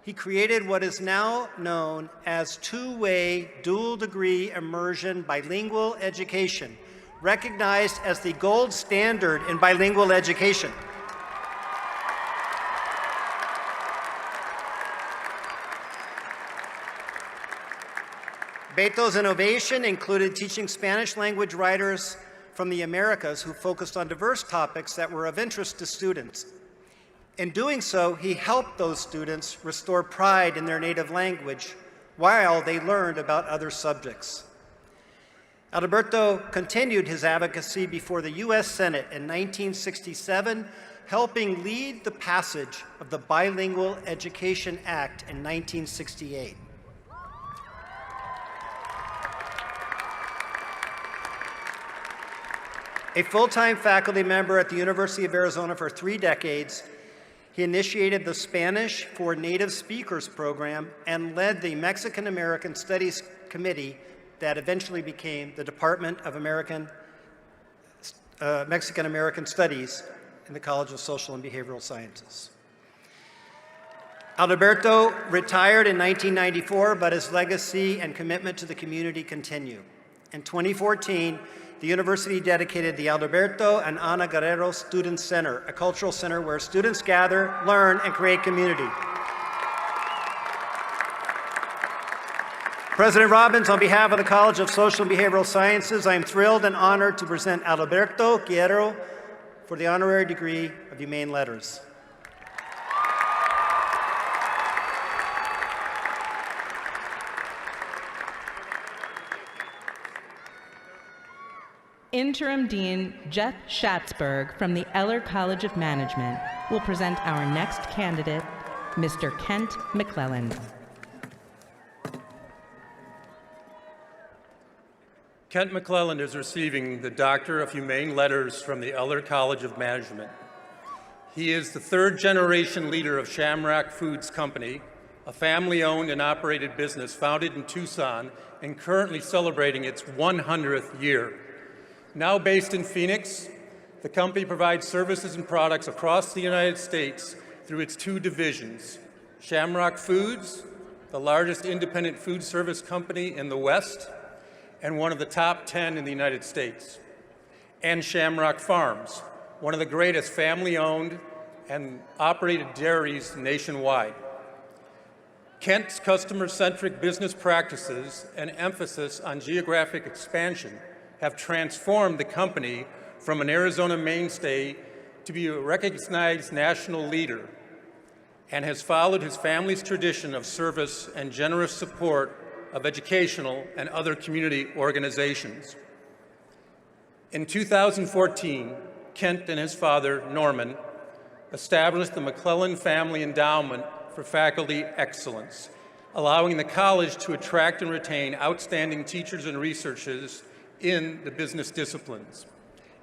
he created what is now known as two-way dual-degree immersion bilingual education, recognized as the gold standard in bilingual education. Beto's innovation included teaching Spanish language writers from the Americas who focused on diverse topics that were of interest to students. In doing so, he helped those students restore pride in their native language while they learned about other subjects. Adalberto continued his advocacy before the U.S. Senate in 1967, helping lead the passage of the Bilingual Education Act in 1968. A full-time faculty member at the University of Arizona for 3 decades, he initiated the Spanish for Native Speakers program and led the Mexican American Studies Committee that eventually became the Department of American Mexican American Studies in the College of Social and Behavioral Sciences. Alberto retired in 1994, but his legacy and commitment to the community continue. In 2014, the university dedicated the Alberto and Ana Guerrero Student Center, a cultural center where students gather, learn, and create community. President Robbins, on behalf of the College of Social and Behavioral Sciences, I am thrilled and honored to present Alberto Guerrero for the honorary degree of Humane Letters. Interim Dean Jeff Schatzberg from the Eller College of Management will present our next candidate, Mr. Kent McClellan. Kent McClellan is receiving the Doctor of Humane Letters from the Eller College of Management. He is the third generation leader of Shamrock Foods Company, a family-owned and operated business founded in Tucson and currently celebrating its 100th year. Now based in Phoenix, the company provides services and products across the United States through its two divisions, Shamrock Foods, the largest independent food service company in the West, and one of the top 10 in the United States, and Shamrock Farms, one of the greatest family-owned and operated dairies nationwide. Kent's customer-centric business practices and emphasis on geographic expansion have transformed the company from an Arizona mainstay to be a recognized national leader, and has followed his family's tradition of service and generous support of educational and other community organizations. In 2014, Kent and his father, Norman, established the McClellan Family Endowment for Faculty Excellence, allowing the college to attract and retain outstanding teachers and researchers in the business disciplines.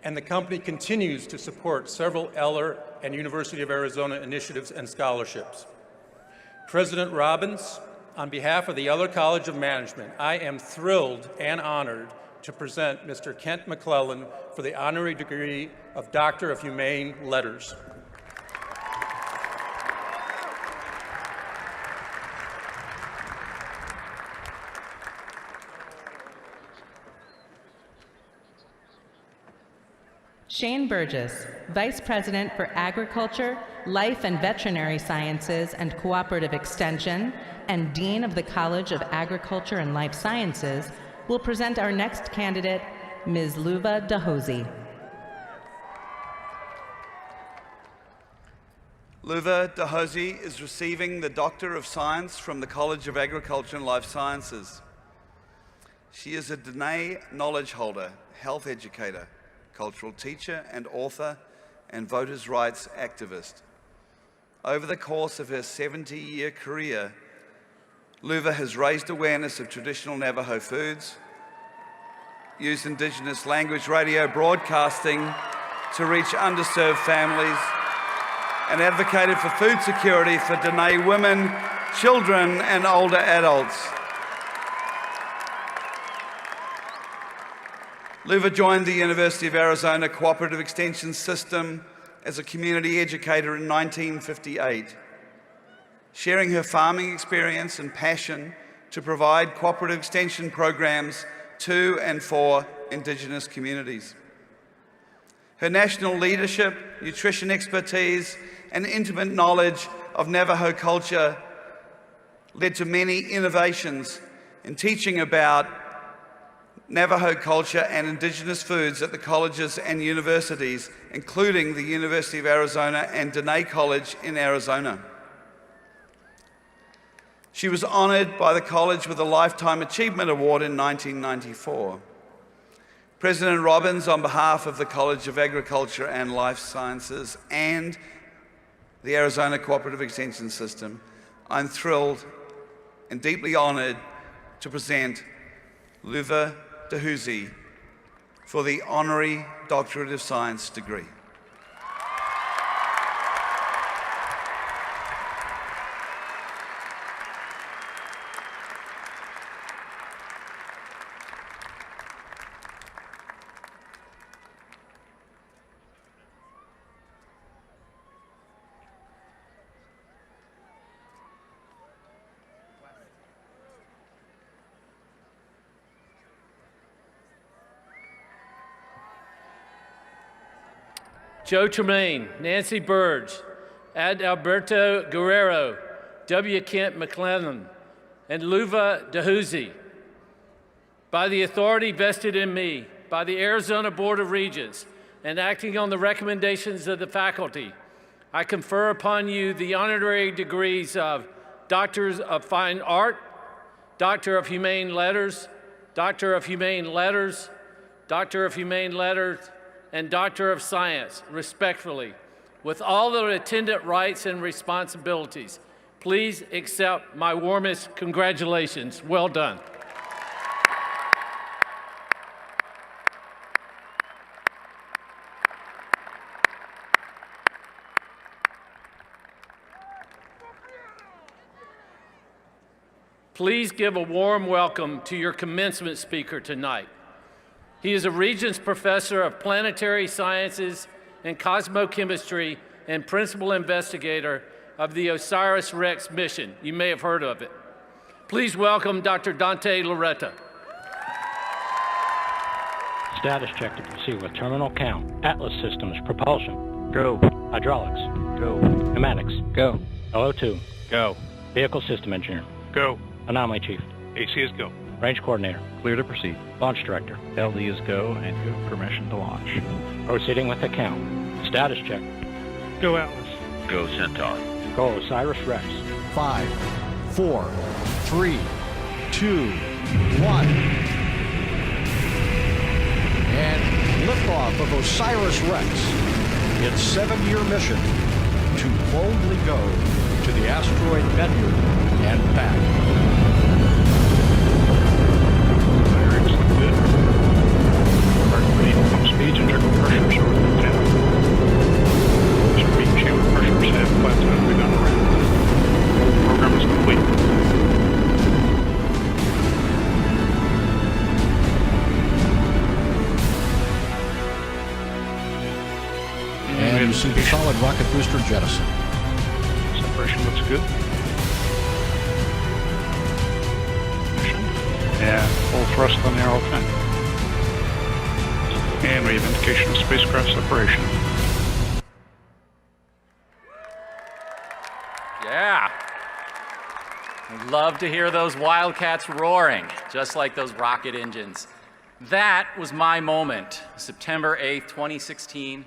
And the company continues to support several Eller and University of Arizona initiatives and scholarships. President Robbins, on behalf of the Eller College of Management, I am thrilled and honored to present Mr. Kent McClellan for the honorary degree of Doctor of Humane Letters. Shane Burgess, Vice President for Agriculture, Life and Veterinary Sciences and Cooperative Extension, and Dean of the College of Agriculture and Life Sciences, will present our next candidate, Ms. Luva Dahosi. Luva Dahosi is receiving the Doctor of Science from the College of Agriculture and Life Sciences. She is a Dene knowledge holder, health educator, cultural teacher and author, and voters' rights activist. Over the course of her 70-year career, Luva has raised awareness of traditional Navajo foods, used Indigenous language radio broadcasting to reach underserved families, and advocated for food security for Dene women, children, and older adults. Luva joined the University of Arizona Cooperative Extension System as a community educator in 1958, sharing her farming experience and passion to provide cooperative extension programs to and for Indigenous communities. Her national leadership, nutrition expertise, and intimate knowledge of Navajo culture led to many innovations in teaching about Navajo culture and Indigenous foods at the colleges and universities, including the University of Arizona and Dene College in Arizona. She was honored by the college with a Lifetime Achievement Award in 1994. President Robbins, on behalf of the College of Agriculture and Life Sciences and the Arizona Cooperative Extension System, I'm thrilled and deeply honored to present Luva Dahosi for the Honorary Doctorate of Science degree. Joe Tremaine, Nancy Burge, Adalberto Guerrero, W. Kent McClellan, and Luva DeHuzi. By the authority vested in me by the Arizona Board of Regents and acting on the recommendations of the faculty, I confer upon you the honorary degrees of Doctors of Fine Art, Doctor of Humane Letters, Doctor of Humane Letters, Doctor of Humane Letters, and Doctor of Science, respectfully, with all the attendant rights and responsibilities. Please accept my warmest congratulations. Well done. Please give a warm welcome to your commencement speaker tonight. He is a Regents Professor of Planetary Sciences and Cosmochemistry and Principal Investigator of the OSIRIS-REx mission. You may have heard of it. Please welcome Dr. Dante Loretta. Status check to proceed with terminal count. Atlas systems, propulsion. Go. Hydraulics. Go. Pneumatics. Go. LO2. Go. Vehicle system engineer. Go. Anomaly chief. AC is go. Range coordinator. Clear to proceed. Launch director. LD is go and you have permission to launch. Proceeding with the count. Status check. Go Atlas. Go Centaur. Go OSIRIS-REx. 5, 4, 3, 2, 1. And liftoff of OSIRIS-REx. Its 7-year mission to boldly go to the asteroid Bennu and back. Pump speeds and trickle pressures over the 10. Speed chamber pressures have plateaued begun around. Program is complete. And solid rocket booster jettison. Separation looks good. And full thrust on the arrow fin. And we have indication of spacecraft separation. Yeah. I'd love to hear those Wildcats roaring, just like those rocket engines. That was my moment, September 8th, 2016.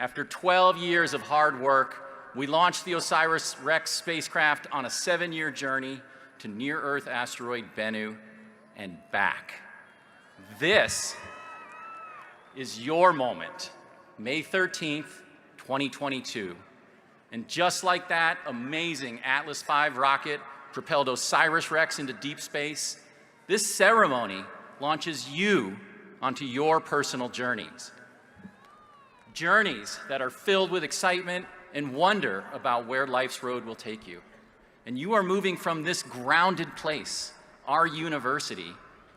After 12 years of hard work, we launched the OSIRIS-REx spacecraft on a 7-year journey to near-Earth asteroid Bennu and back. This is your moment, May 13th, 2022. And just like that amazing Atlas V rocket propelled OSIRIS-REx into deep space, this ceremony launches you onto your personal journeys. Journeys that are filled with excitement and wonder about where life's road will take you. And you are moving from this grounded place, our university,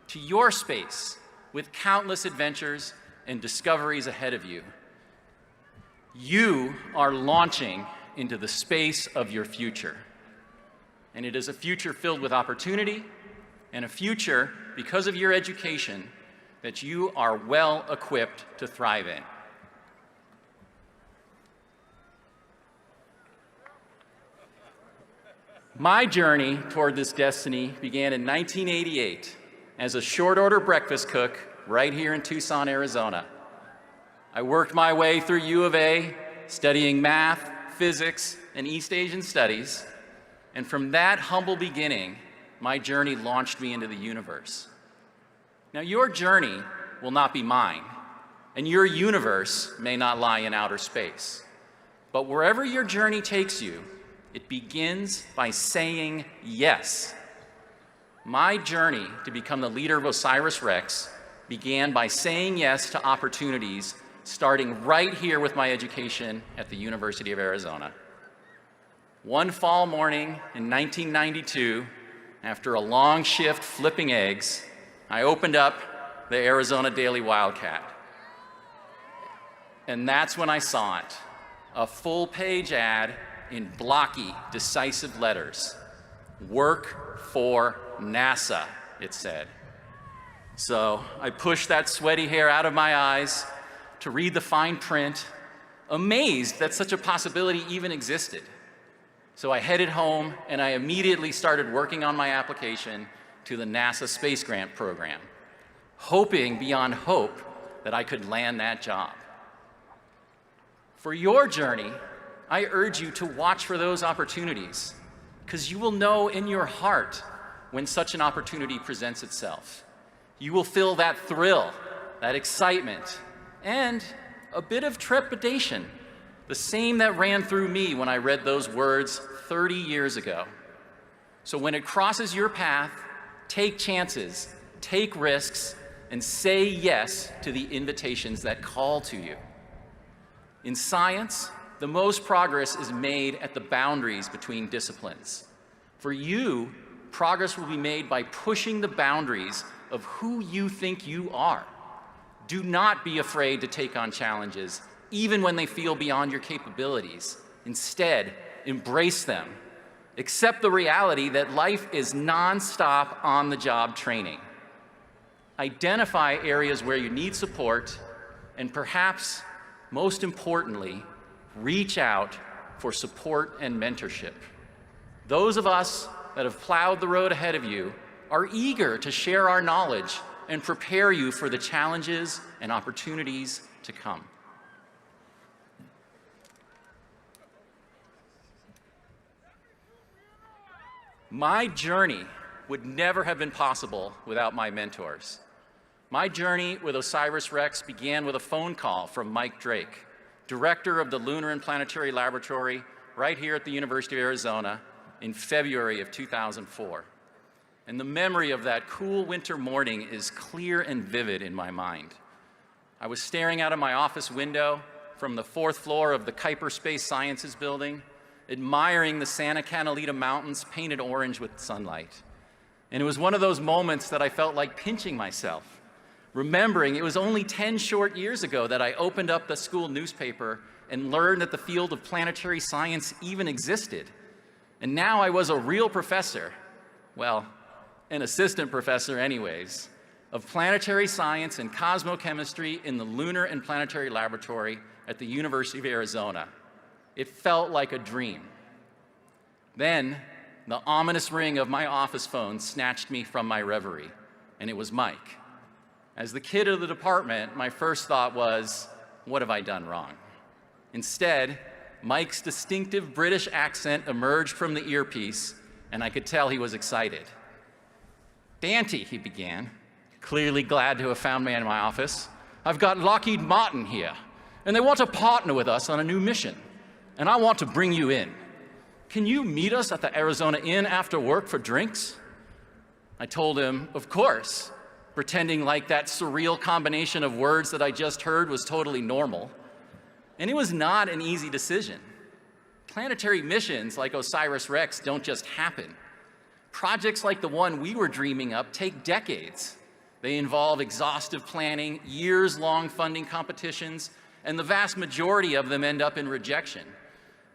to your space with countless adventures and discoveries ahead of you. You are launching into the space of your future. And it is a future filled with opportunity and a future, because of your education, that you are well equipped to thrive in. My journey toward this destiny began in 1988 as a short order breakfast cook right here in Tucson, Arizona. I worked my way through U of A, studying math, physics, and East Asian studies, and from that humble beginning, my journey launched me into the universe. Now, your journey will not be mine, and your universe may not lie in outer space. But wherever your journey takes you, it begins by saying yes. My journey to become the leader of OSIRIS-REx began by saying yes to opportunities, starting right here with my education at the University of Arizona. One fall morning in 1992, after a long shift flipping eggs, I opened up the Arizona Daily Wildcat. And that's when I saw it, a full-page ad in blocky, decisive letters. Work for NASA, it said. So I pushed that sweaty hair out of my eyes to read the fine print, amazed that such a possibility even existed. So I headed home and I immediately started working on my application to the NASA Space Grant Program, hoping beyond hope that I could land that job. For your journey, I urge you to watch for those opportunities, because you will know in your heart when such an opportunity presents itself. You will feel that thrill, that excitement, and a bit of trepidation, the same that ran through me when I read those words 30 years ago. So when it crosses your path, take chances, take risks, and say yes to the invitations that call to you. In science, the most progress is made at the boundaries between disciplines. For you, progress will be made by pushing the boundaries of who you think you are. Do not be afraid to take on challenges, even when they feel beyond your capabilities. Instead, embrace them. Accept the reality that life is non-stop on-the-job training. Identify areas where you need support, and perhaps, most importantly, reach out for support and mentorship. Those of us that have plowed the road ahead of you are eager to share our knowledge and prepare you for the challenges and opportunities to come. My journey would never have been possible without my mentors. My journey with OSIRIS-REx began with a phone call from Mike Drake, director of the Lunar and Planetary Laboratory right here at the University of Arizona in February of 2004. And the memory of that cool winter morning is clear and vivid in my mind. I was staring out of my office window from the 4th floor of the Kuiper Space Sciences building, admiring the Santa Catalina Mountains painted orange with sunlight. And it was one of those moments that I felt like pinching myself, remembering it was only 10 short years ago that I opened up the school newspaper and learned that the field of planetary science even existed. And now I was a real professor, well, an assistant professor anyways, of planetary science and cosmochemistry in the Lunar and Planetary Laboratory at the University of Arizona. It felt like a dream. Then, the ominous ring of my office phone snatched me from my reverie, and it was Mike. As the kid of the department, my first thought was, what have I done wrong? Instead, Mike's distinctive British accent emerged from the earpiece, and I could tell he was excited. "Dante," he began, clearly glad to have found me in my office, "I've got Lockheed Martin here, and they want to partner with us on a new mission, and I want to bring you in. Can you meet us at the Arizona Inn after work for drinks?" I told him, of course, pretending like that surreal combination of words that I just heard was totally normal. And it was not an easy decision. Planetary missions like OSIRIS-REx don't just happen. Projects like the one we were dreaming up take decades. They involve exhaustive planning, years-long funding competitions, and the vast majority of them end up in rejection.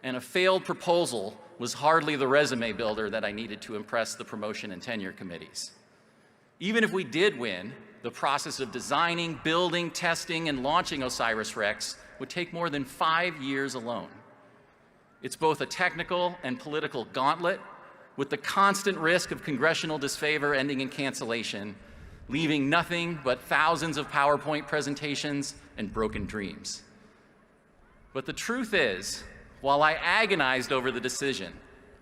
And a failed proposal was hardly the resume builder that I needed to impress the promotion and tenure committees. Even if we did win, the process of designing, building, testing, and launching OSIRIS-REx would take more than 5 years alone. It's both a technical and political gauntlet, with the constant risk of congressional disfavor ending in cancellation, leaving nothing but thousands of PowerPoint presentations and broken dreams. But the truth is, while I agonized over the decision,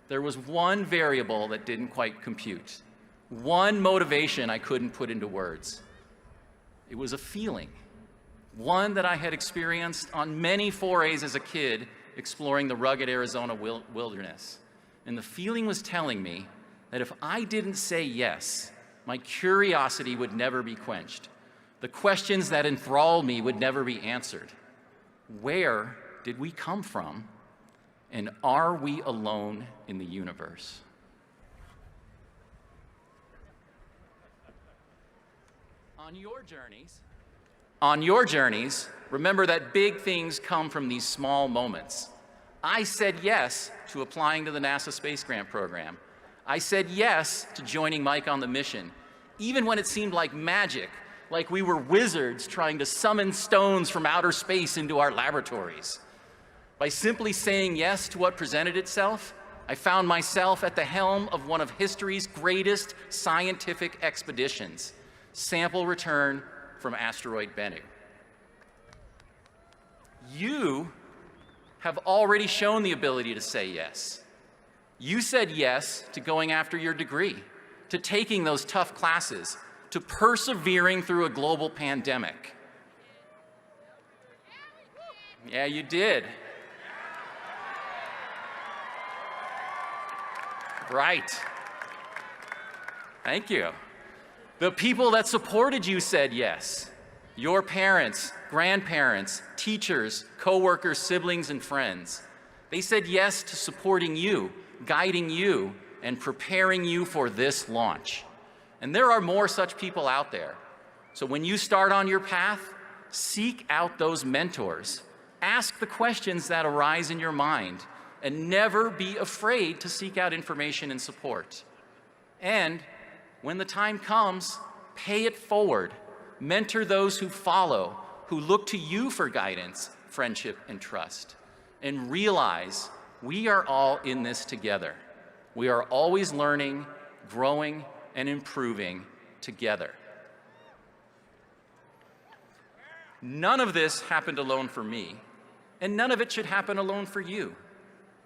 there was one variable that didn't quite compute, one motivation I couldn't put into words. It was a feeling, one that I had experienced on many forays as a kid exploring the rugged Arizona wilderness. And the feeling was telling me that if I didn't say yes, my curiosity would never be quenched. The questions that enthralled me would never be answered. Where did we come from? And are we alone in the universe? On your journeys, remember that big things come from these small moments. I said yes to applying to the NASA Space Grant Program. I said yes to joining Mike on the mission, even when it seemed like magic, like we were wizards trying to summon stones from outer space into our laboratories. By simply saying yes to what presented itself, I found myself at the helm of one of history's greatest scientific expeditions, sample return from asteroid Bennu. You have already shown the ability to say yes. You said yes to going after your degree, to taking those tough classes, to persevering through a global pandemic. Yeah, you did. Right. Thank you. The people that supported you said yes. Your parents, grandparents, teachers, coworkers, siblings, and friends. They said yes to supporting you, guiding you, and preparing you for this launch. And there are more such people out there. So when you start on your path, seek out those mentors. Ask the questions that arise in your mind, and never be afraid to seek out information and support. And when the time comes, pay it forward. Mentor those who follow, who look to you for guidance, friendship, and trust. And realize we are all in this together. We are always learning, growing, and improving together. None of this happened alone for me, and none of it should happen alone for you.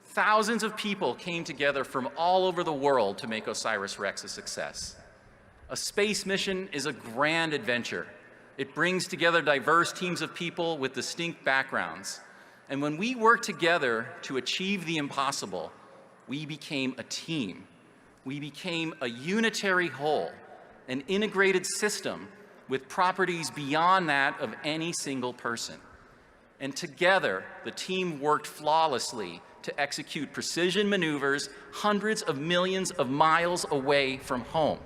Thousands of people came together from all over the world to make OSIRIS-REx a success. A space mission is a grand adventure. It brings together diverse teams of people with distinct backgrounds. And when we work together to achieve the impossible, we became a team. We became a unitary whole, an integrated system with properties beyond that of any single person. And together, the team worked flawlessly to execute precision maneuvers hundreds of millions of miles away from home.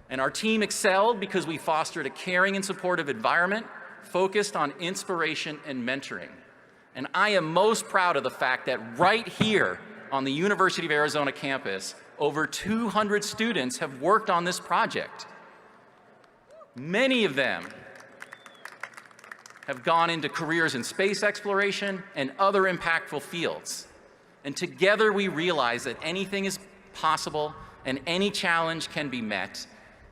And our team excelled because we fostered a caring and supportive environment focused on inspiration and mentoring. And I am most proud of the fact that right here on the University of Arizona campus, over 200 students have worked on this project. Many of them have gone into careers in space exploration and other impactful fields. And together we realize that anything is possible and any challenge can be met.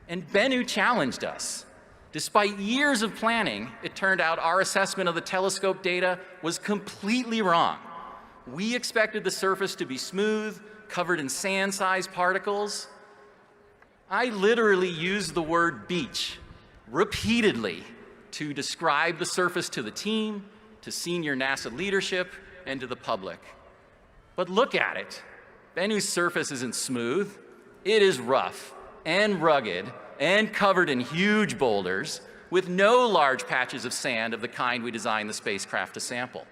And Bennu challenged us. Despite years of planning, it turned out our assessment of the telescope data was completely wrong. We expected the surface to be smooth, covered in sand-sized particles. I literally used the word beach repeatedly to describe the surface to the team, to senior NASA leadership, and to the public. But look at it. Bennu's surface isn't smooth. It is rough and rugged and covered in huge boulders with no large patches of sand of the kind we designed the spacecraft to sample.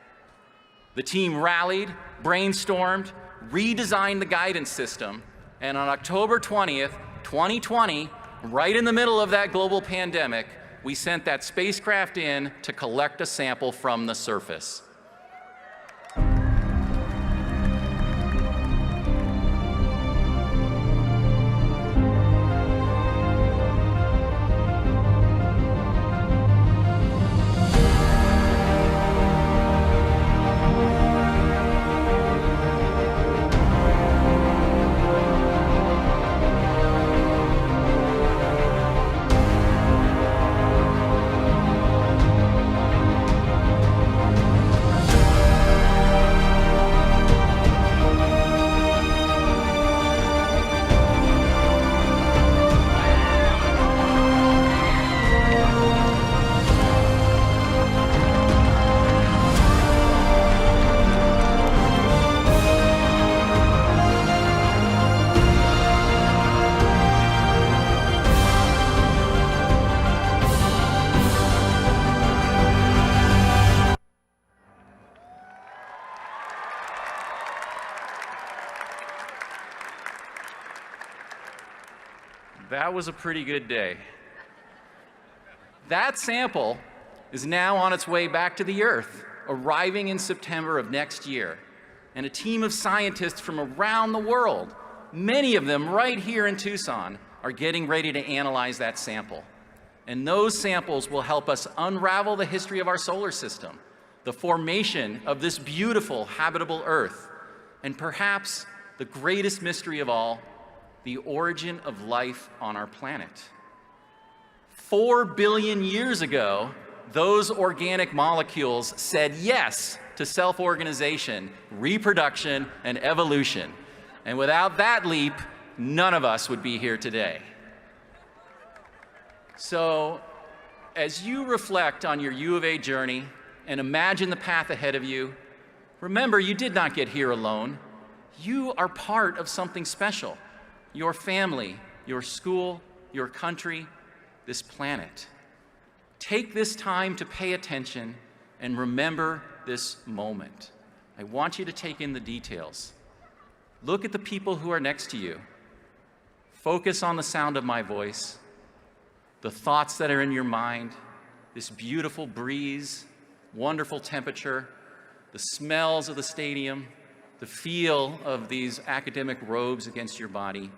The team rallied, brainstormed, redesigned the guidance system, and on October 20th, 2020, right in the middle of that global pandemic, we sent that spacecraft in to collect a sample from the surface. That was a pretty good day. That sample is now on its way back to the Earth, arriving in September of next year. And a team of scientists from around the world, many of them right here in Tucson, are getting ready to analyze that sample. And those samples will help us unravel the history of our solar system, the formation of this beautiful habitable earth, and perhaps the greatest mystery of all, the origin of life on our planet. 4 billion years ago, those organic molecules said yes to self-organization, reproduction, and evolution. And without that leap, none of us would be here today. So, as you reflect on your U of A journey and imagine the path ahead of you, remember you did not get here alone. You are part of something special. Your family, your school, your country, this planet. Take this time to pay attention and remember this moment. I want you to take in the details. Look at the people who are next to you. Focus on the sound of my voice, the thoughts that are in your mind, this beautiful breeze, wonderful temperature, the smells of the stadium, the feel of these academic robes against your body.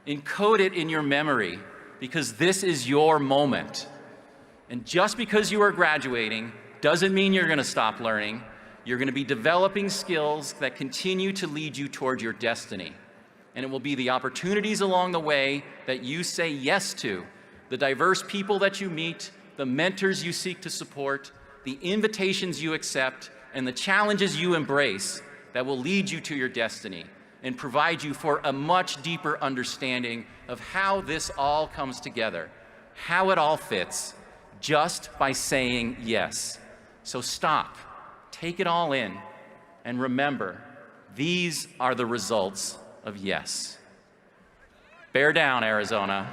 Encode it in your memory, because this is your moment. And just because you are graduating doesn't mean you're going to stop learning. You're going to be developing skills that continue to lead you toward your destiny. And it will be the opportunities along the way that you say yes to, the diverse people that you meet, the mentors you seek to support, the invitations you accept, and the challenges you embrace that will lead you to your destiny and provide you for a much deeper understanding of how this all comes together, how it all fits, just by saying yes. So stop, take it all in, and remember, these are the results of yes. Bear down, Arizona.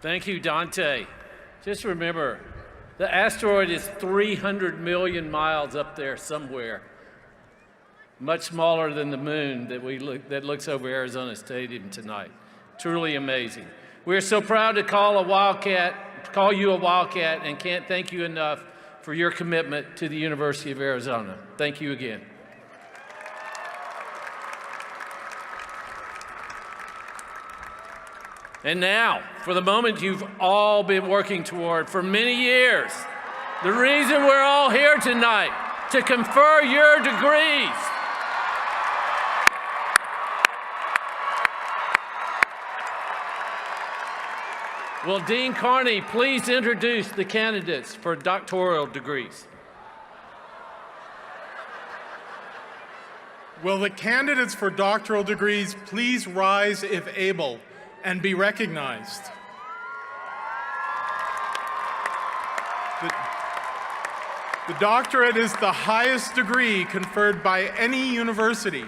Thank you, Dante. Just remember, the asteroid is 300 million miles up there somewhere, much smaller than the moon that looks over Arizona Stadium tonight. Truly amazing. We're so proud to call you a Wildcat, and can't thank you enough for your commitment to the University of Arizona. Thank you again. And now, for the moment you've all been working toward for many years, the reason we're all here tonight, to confer your degrees. Will Dean Carney please introduce the candidates for doctoral degrees? Will the candidates for doctoral degrees please rise if able and be recognized? The doctorate is the highest degree conferred by any university.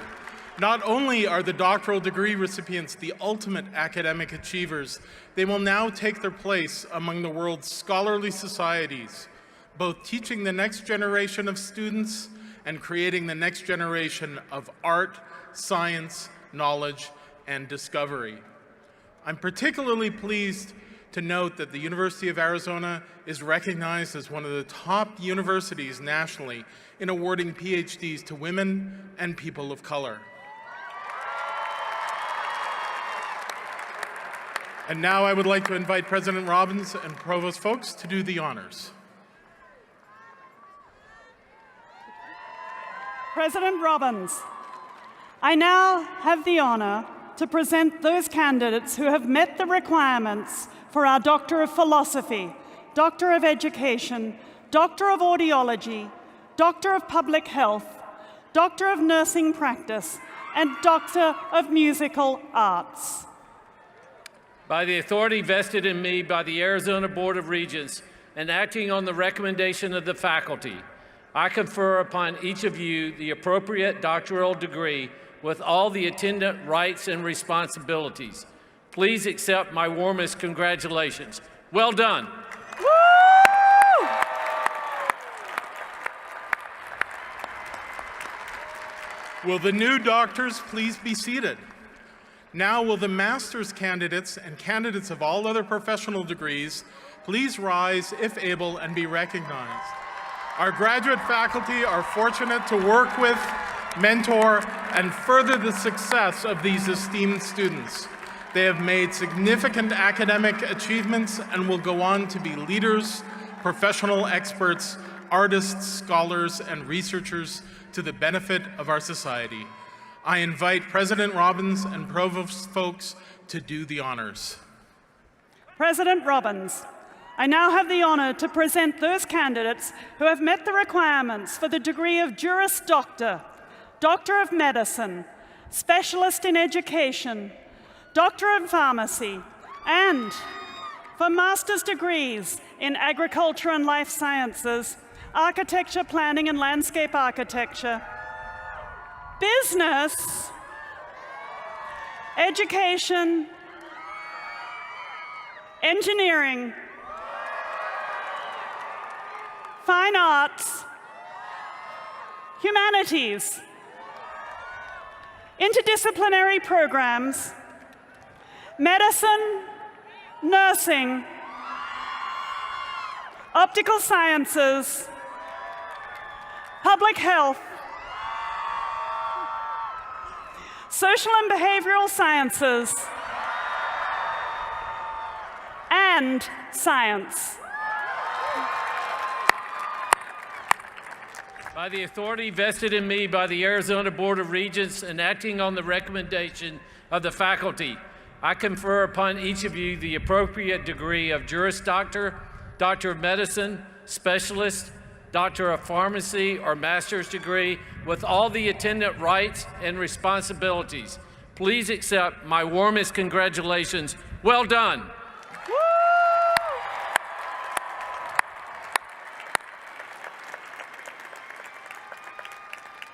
Not only are the doctoral degree recipients the ultimate academic achievers, they will now take their place among the world's scholarly societies, both teaching the next generation of students and creating the next generation of art, science, knowledge, and discovery. I'm particularly pleased to note that the University of Arizona is recognized as one of the top universities nationally in awarding PhDs to women and people of color. And now I would like to invite President Robbins and Provost folks to do the honors. President Robbins, I now have the honor to present those candidates who have met the requirements for our Doctor of Philosophy, Doctor of Education, Doctor of Audiology, Doctor of Public Health, Doctor of Nursing Practice, and Doctor of Musical Arts. By the authority vested in me by the Arizona Board of Regents and acting on the recommendation of the faculty, I confer upon each of you the appropriate doctoral degree with all the attendant rights and responsibilities. Please accept my warmest congratulations. Well done. Woo! Will the new doctors please be seated? Now will the master's candidates and candidates of all other professional degrees please rise if able and be recognized. Our graduate faculty are fortunate to work with mentor, and further the success of these esteemed students. They have made significant academic achievements and will go on to be leaders, professional experts, artists, scholars, and researchers to the benefit of our society. I invite President Robbins and Provost folks to do the honors. President Robbins, I now have the honor to present those candidates who have met the requirements for the degree of Juris Doctor, Doctor of Medicine, Specialist in Education, Doctor of Pharmacy, and for master's degrees in Agriculture and Life Sciences, Architecture, Planning and Landscape Architecture, Business, Education, Engineering, Fine Arts, Humanities, Interdisciplinary Programs, Medicine, Nursing, Optical Sciences, Public Health, Social and Behavioral Sciences, and Science. By the authority vested in me by the Arizona Board of Regents and acting on the recommendation of the faculty, I confer upon each of you the appropriate degree of Juris Doctor, Doctor of Medicine, Specialist, Doctor of Pharmacy, or Master's degree with all the attendant rights and responsibilities. Please accept my warmest congratulations. Well done.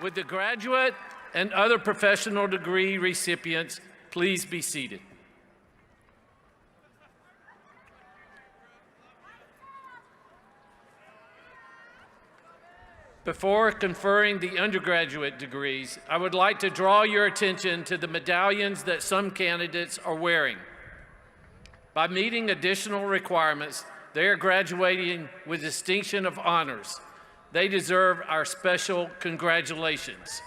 With the graduate and other professional degree recipients, please be seated. Before conferring the undergraduate degrees, I would like to draw your attention to the medallions that some candidates are wearing. By meeting additional requirements, they are graduating with distinction of honors. They deserve our special congratulations.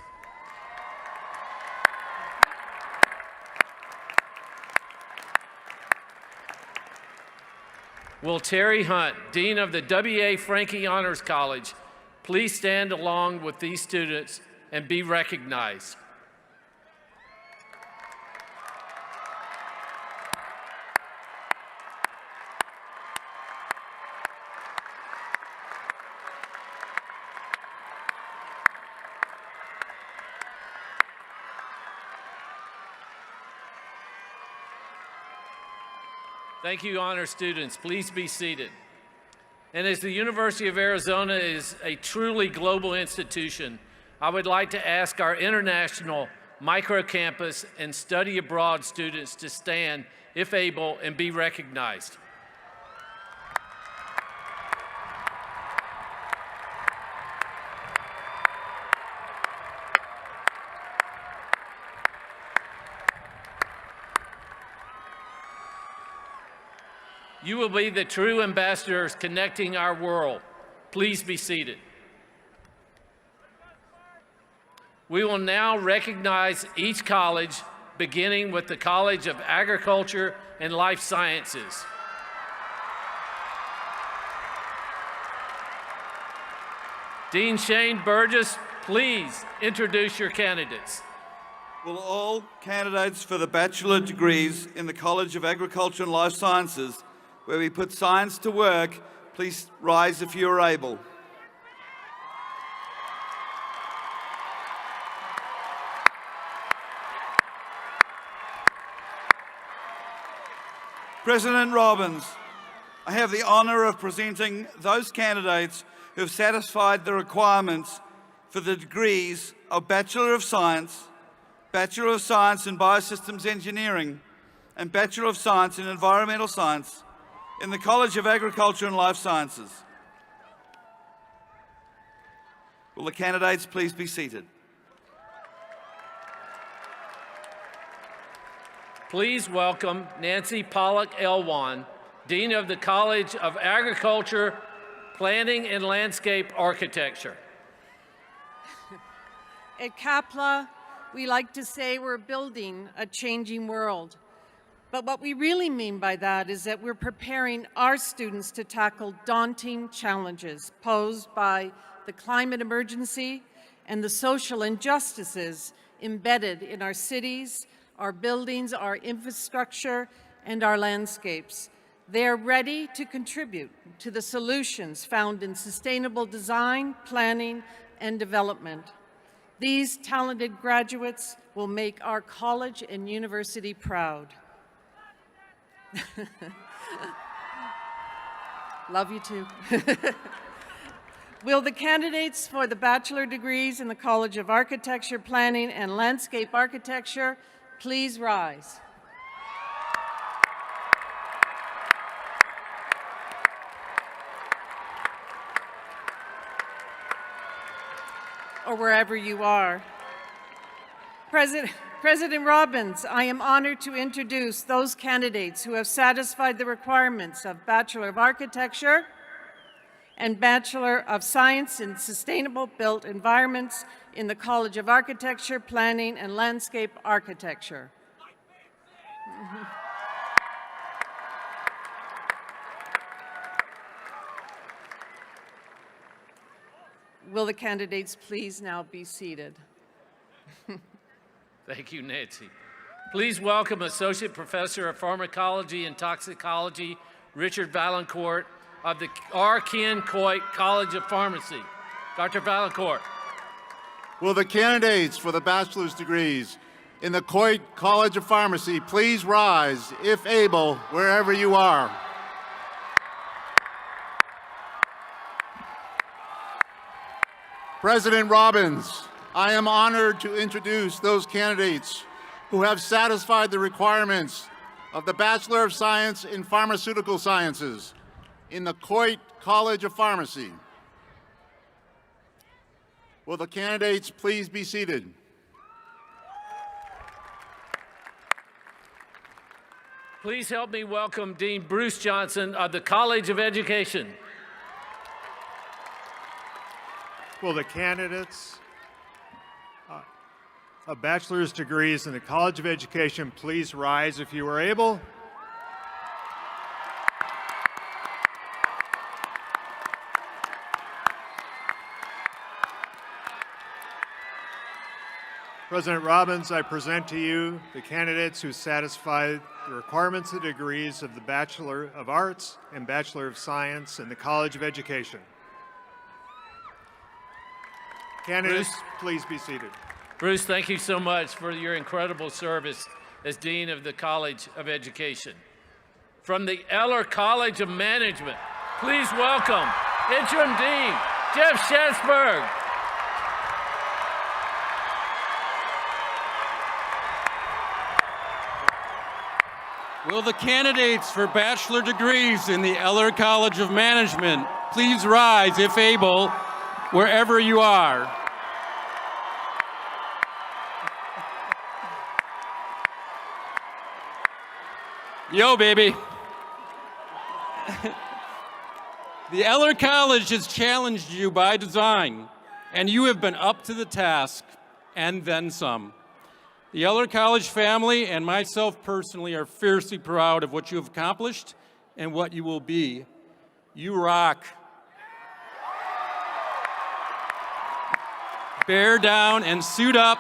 Will Terry Hunt, Dean of the W.A. Franke Honors College, please stand along with these students and be recognized. Thank you, honor students. Please be seated. And as the University of Arizona is a truly global institution, I would like to ask our international micro-campus and study abroad students to stand, if able, and be recognized. You will be the true ambassadors connecting our world. Please be seated. We will now recognize each college, beginning with the College of Agriculture and Life Sciences. Dean Shane Burgess, please introduce your candidates. Will all candidates for the bachelor degrees in the College of Agriculture and Life Sciences, where we put science to work, please rise if you are able. President Robbins, I have the honor of presenting those candidates who have satisfied the requirements for the degrees of Bachelor of Science, Bachelor of Science in Biosystems Engineering, and Bachelor of Science in Environmental Science in the College of Agriculture and Life Sciences. Will the candidates please be seated? Please welcome Nancy Pollock Elwan, Dean of the College of Agriculture, Planning and Landscape Architecture. At CAPLA, we like to say we're building a changing world. But what we really mean by that is that we're preparing our students to tackle daunting challenges posed by the climate emergency and the social injustices embedded in our cities, our buildings, our infrastructure, and our landscapes. They are ready to contribute to the solutions found in sustainable design, planning, and development. These talented graduates will make our college and university proud. Love you too. Will the candidates for the bachelor degrees in the College of Architecture, Planning, and Landscape Architecture please rise? Or wherever you are. President Robbins, I am honored to introduce those candidates who have satisfied the requirements of Bachelor of Architecture and Bachelor of Science in Sustainable Built Environments in the College of Architecture, Planning, and Landscape Architecture. Will the candidates please now be seated? Thank you, Nancy. Please welcome Associate Professor of Pharmacology and Toxicology, Richard Valancourt of the R. Ken Coit College of Pharmacy. Dr. Valancourt. Will the candidates for the bachelor's degrees in the Coit College of Pharmacy please rise, if able, wherever you are? President Robbins, I am honored to introduce those candidates who have satisfied the requirements of the Bachelor of Science in Pharmaceutical Sciences in the Coit College of Pharmacy. Will the candidates please be seated? Please help me welcome Dean Bruce Johnson of the College of Education. Will the candidates of bachelor's degrees in the College of Education please rise if you are able? President Robbins, I present to you the candidates who satisfy the requirements of the degrees of the Bachelor of Arts and Bachelor of Science in the College of Education. Candidates, please be seated. Bruce, thank you so much for your incredible service as Dean of the College of Education. From the Eller College of Management, please welcome Interim Dean Jeff Schatzberg. Will the candidates for bachelor degrees in the Eller College of Management please rise, if able, wherever you are? Yo, baby. The Eller College has challenged you by design, and you have been up to the task, and then some. The Eller College family and myself personally are fiercely proud of what you have accomplished and what you will be. You rock. Bear down and suit up.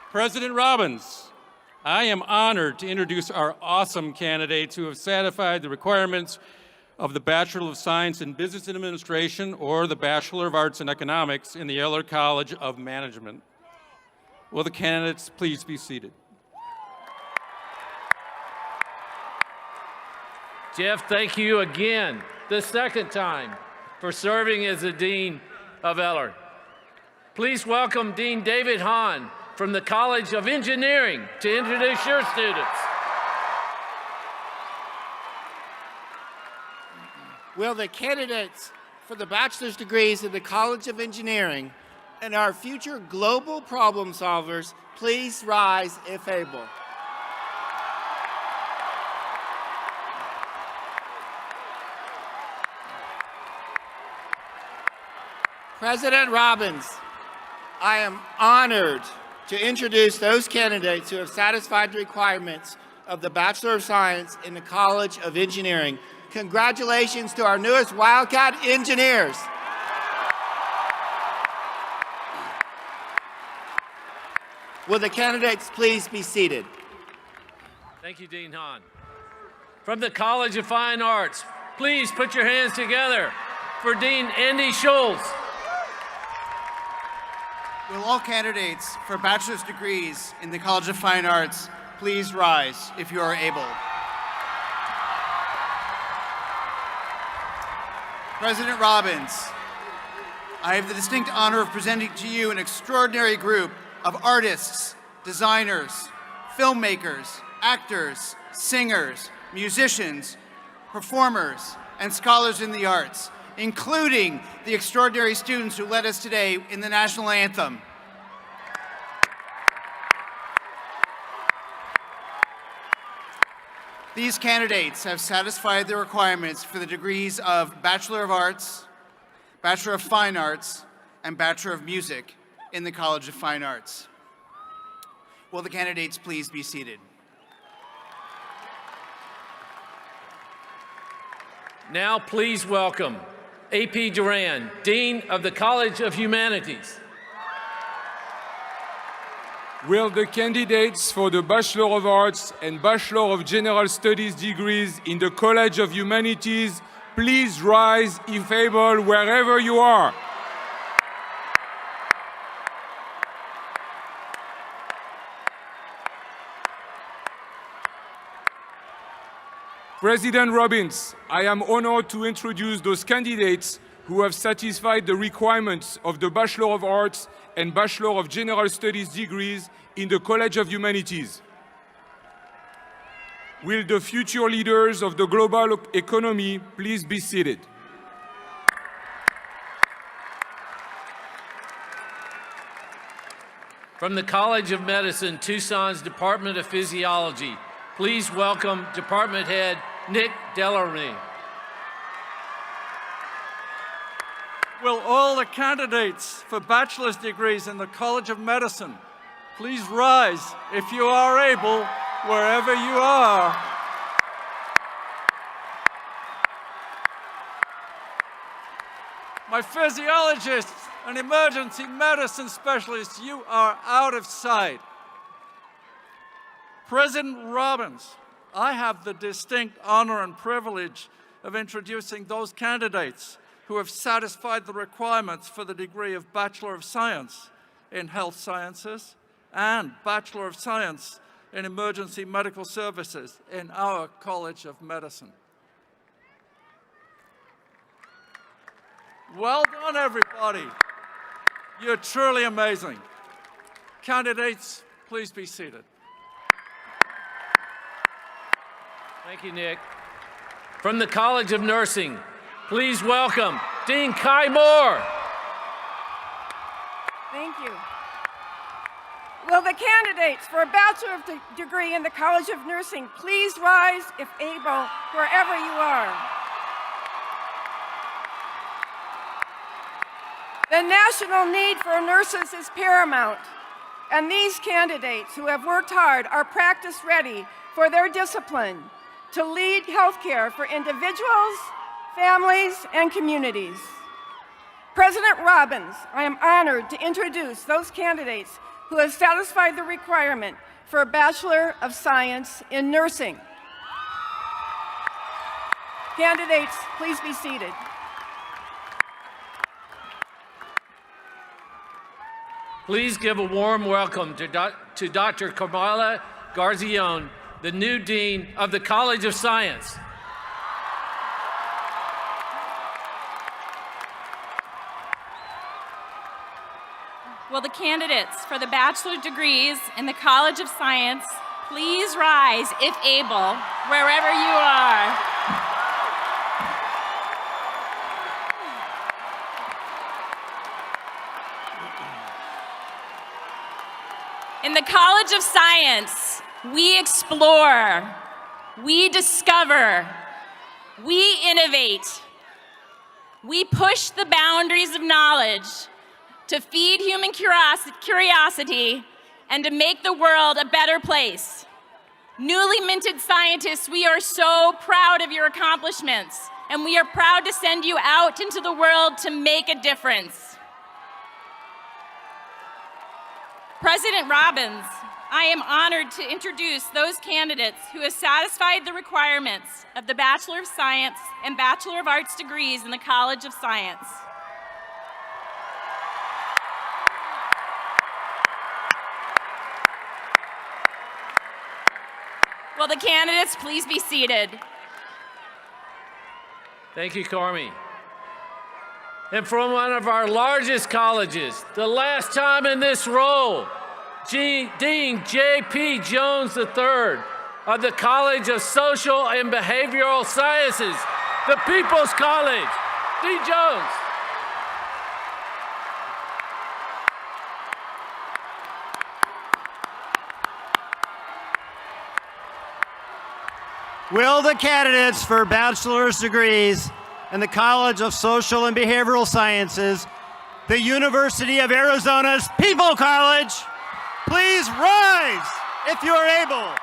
President Robbins, I am honored to introduce our awesome candidates who have satisfied the requirements of the Bachelor of Science in Business Administration or the Bachelor of Arts in Economics in the Eller College of Management. Will the candidates please be seated? Jeff, thank you again, the second time, for serving as the Dean of Eller. Please welcome Dean David Hahn from the College of Engineering to introduce your students. Will the candidates for the bachelor's degrees in the College of Engineering and our future global problem solvers please rise if able? President Robbins, I am honored to introduce those candidates who have satisfied the requirements of the Bachelor of Science in the College of Engineering. Congratulations to our newest Wildcat engineers. Will the candidates please be seated? Thank you, Dean Hahn. From the College of Fine Arts, please put your hands together for Dean Andy Schultz. Will all candidates for bachelor's degrees in the College of Fine Arts please rise if you are able? President Robbins, I have the distinct honor of presenting to you an extraordinary group of artists, designers, filmmakers, actors, singers, musicians, performers, and scholars in the arts, including the extraordinary students who led us today in the national anthem. These candidates have satisfied the requirements for the degrees of Bachelor of Arts, Bachelor of Fine Arts, and Bachelor of Music in the College of Fine Arts. Will the candidates please be seated? Now please welcome A.P. Duran, Dean of the College of Humanities. Will the candidates for the Bachelor of Arts and Bachelor of General Studies degrees in the College of Humanities please rise if able wherever you are? President Robbins, I am honored to introduce those candidates who have satisfied the requirements of the Bachelor of Arts and Bachelor of General Studies degrees in the College of Humanities. Will the future leaders of the global economy please be seated? From the College of Medicine, Tucson's Department of Physiology, please welcome Department Head Nick Delorme. Will all the candidates for bachelor's degrees in the College of Medicine please rise if you are able, wherever you are. My physiologists and emergency medicine specialists, you are out of sight. President Robbins, I have the distinct honor and privilege of introducing those candidates who have satisfied the requirements for the degree of Bachelor of Science in Health Sciences and Bachelor of Science in Emergency Medical Services in our College of Medicine. Well done, everybody. You're truly amazing. Candidates, please be seated. Thank you, Nick. From the College of Nursing, please welcome Dean Kai Moore. Thank you. Will the candidates for a bachelor's degree in the College of Nursing please rise, if able, wherever you are. The national need for nurses is paramount, and these candidates who have worked hard are practice ready for their discipline to lead healthcare for individuals, families, and communities. President Robbins, I am honored to introduce those candidates who have satisfied the requirement for a Bachelor of Science in Nursing. Candidates, please be seated. Please give a warm welcome to Dr. Kamala Garzione, the new Dean of the College of Science. Will the candidates for the bachelor degrees in the College of Science please rise, if able, wherever you are. In the College of Science, we explore, we discover, we innovate, we push the boundaries of knowledge, to feed human curiosity, and to make the world a better place. Newly minted scientists, we are so proud of your accomplishments, and we are proud to send you out into the world to make a difference. President Robbins, I am honored to introduce those candidates who have satisfied the requirements of the Bachelor of Science and Bachelor of Arts degrees in the College of Science. Will the candidates please be seated? Thank you, Carmi. And from one of our largest colleges, the last time in this role, Dean J.P. Jones III of the College of Social and Behavioral Sciences, the People's College. Dean Jones. Will the candidates for bachelor's degrees in the College of Social and Behavioral Sciences, the University of Arizona's People College, please rise if you are able.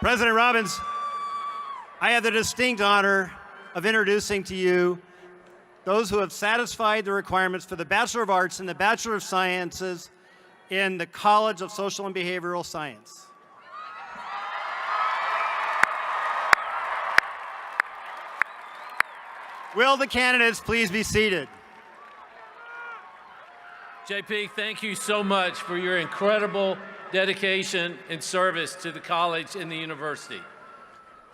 President Robbins, I have the distinct honor of introducing to you those who have satisfied the requirements for the Bachelor of Arts and the Bachelor of Sciences in the College of Social and Behavioral Science. Will the candidates please be seated? JP, thank you so much for your incredible dedication and service to the college and the university.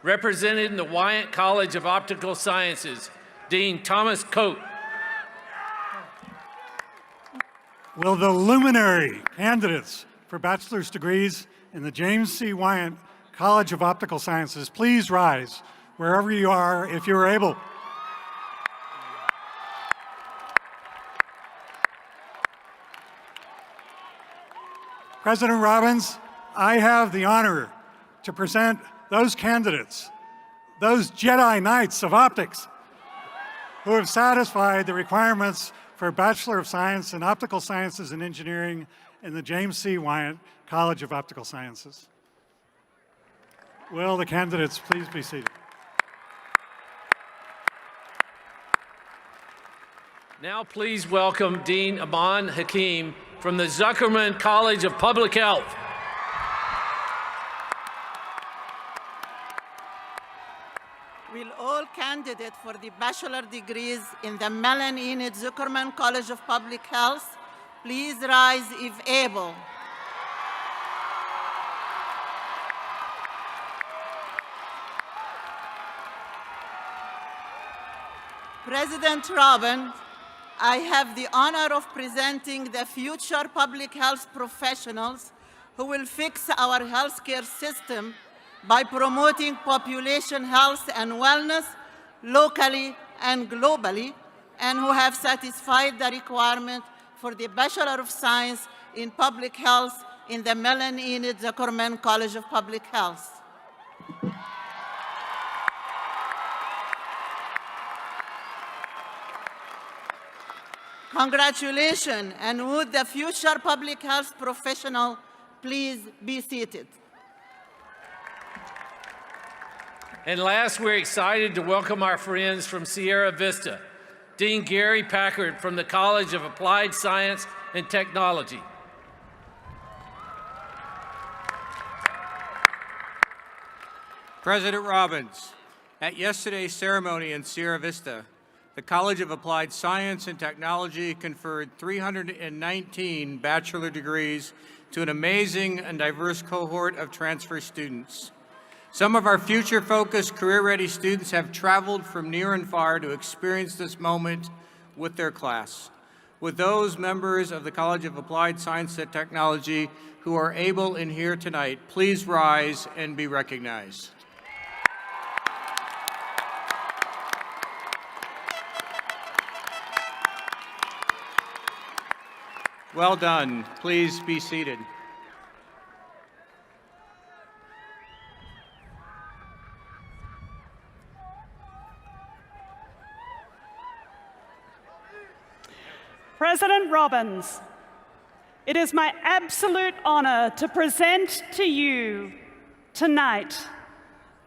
Representing the Wyant College of Optical Sciences, Dean Thomas Coate. Will the luminary candidates for bachelor's degrees in the James C. Wyant College of Optical Sciences please rise wherever you are if you are able. President Robbins, I have the honor to present those candidates, those Jedi Knights of optics, who have satisfied the requirements for a Bachelor of Science in Optical Sciences and Engineering in the James C. Wyant College of Optical Sciences. Will the candidates please be seated? Now please welcome Dean Aman Hakim from the Zuckerman College of Public Health. Will all candidates for the bachelor degrees in the Mellon Enid Zuckerman College of Public Health please rise if able. President Robbins, I have the honor of presenting the future public health professionals who will fix our healthcare system by promoting population health and wellness locally and globally, and who have satisfied the requirement for the Bachelor of Science in Public Health in the Mellon Enid Zuckerman College of Public Health. Congratulations, and would the future public health professional please be seated? And last, we're excited to welcome our friends from Sierra Vista, Dean Gary Packard from the College of Applied Science and Technology. President Robbins, at yesterday's ceremony in Sierra Vista, the College of Applied Science and Technology conferred 319 bachelor degrees to an amazing and diverse cohort of transfer students. Some of our future-focused, career-ready students have traveled from near and far to experience this moment with their class. With those members of the College of Applied Science and Technology who are able in here tonight, please rise and be recognized. Well done. Please be seated. President Robbins, it is my absolute honor to present to you tonight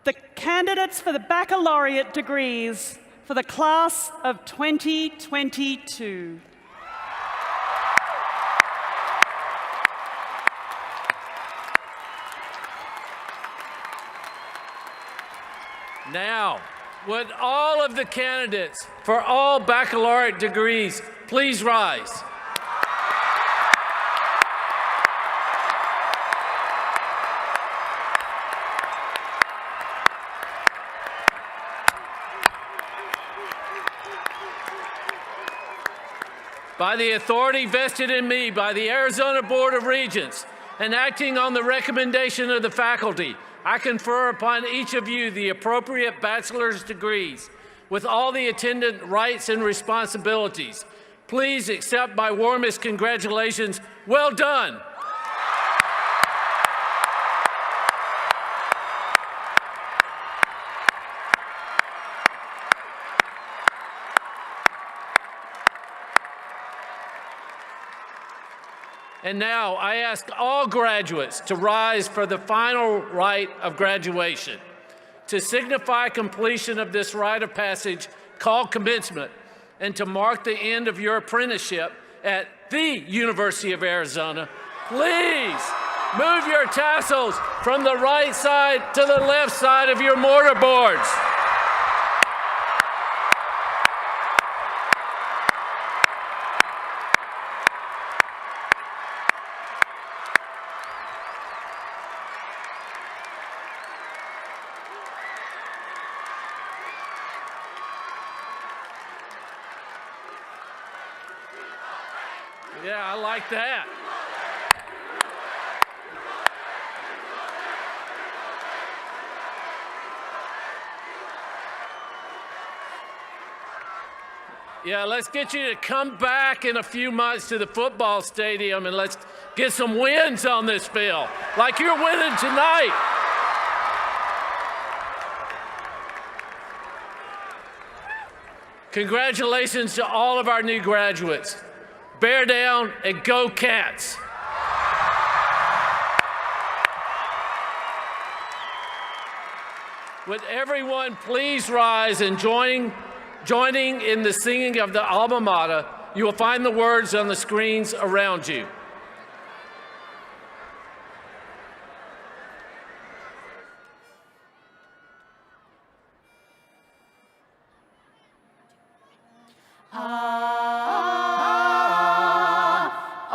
the candidates for the baccalaureate degrees for the class of 2022. Now, would all of the candidates for all baccalaureate degrees please rise? By the authority vested in me by the Arizona Board of Regents and acting on the recommendation of the faculty, I confer upon each of you the appropriate bachelor's degrees with all the attendant rights and responsibilities. Please accept my warmest congratulations. Well done. And now I ask all graduates to rise for the final rite of graduation. To signify completion of this rite of passage called commencement, and to mark the end of your apprenticeship at the University of Arizona, please move your tassels from the right side to the left side of your mortarboards. Yeah, I like that. Yeah, let's get you to come back in a few months to the football stadium and let's get some wins on this field, like you're winning tonight. Congratulations to all of our new graduates. Bear down and go Cats. Would everyone please rise and joining in the singing of the Alma Mater? You will find the words on the screens around you.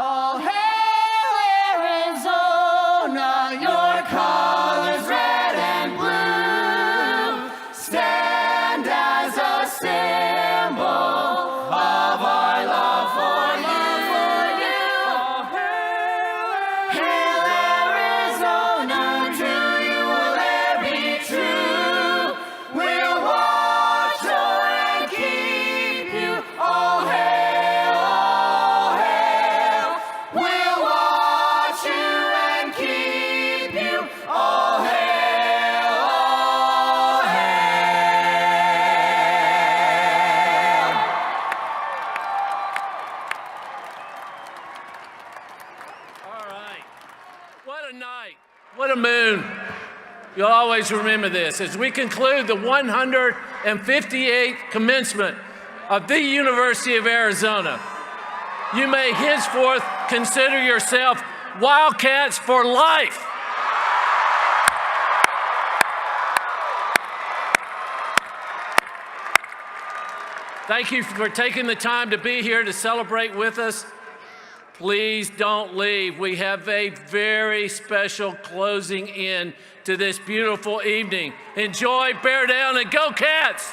All hail Arizona, your colors red and blue stand as a symbol of our love for you. All hail Arizona, to you will e'er be true. We'll watch o'er and keep you. All hail, we'll watch you and keep you. All hail, All right. What a night. What a moon. You'll always remember this as we conclude the 158th commencement of the University of Arizona. You may henceforth consider yourself Wildcats for life. Thank you for taking the time to be here to celebrate with us. Please don't leave. We have a very special closing in to this beautiful evening. Enjoy, bear down, and go Cats!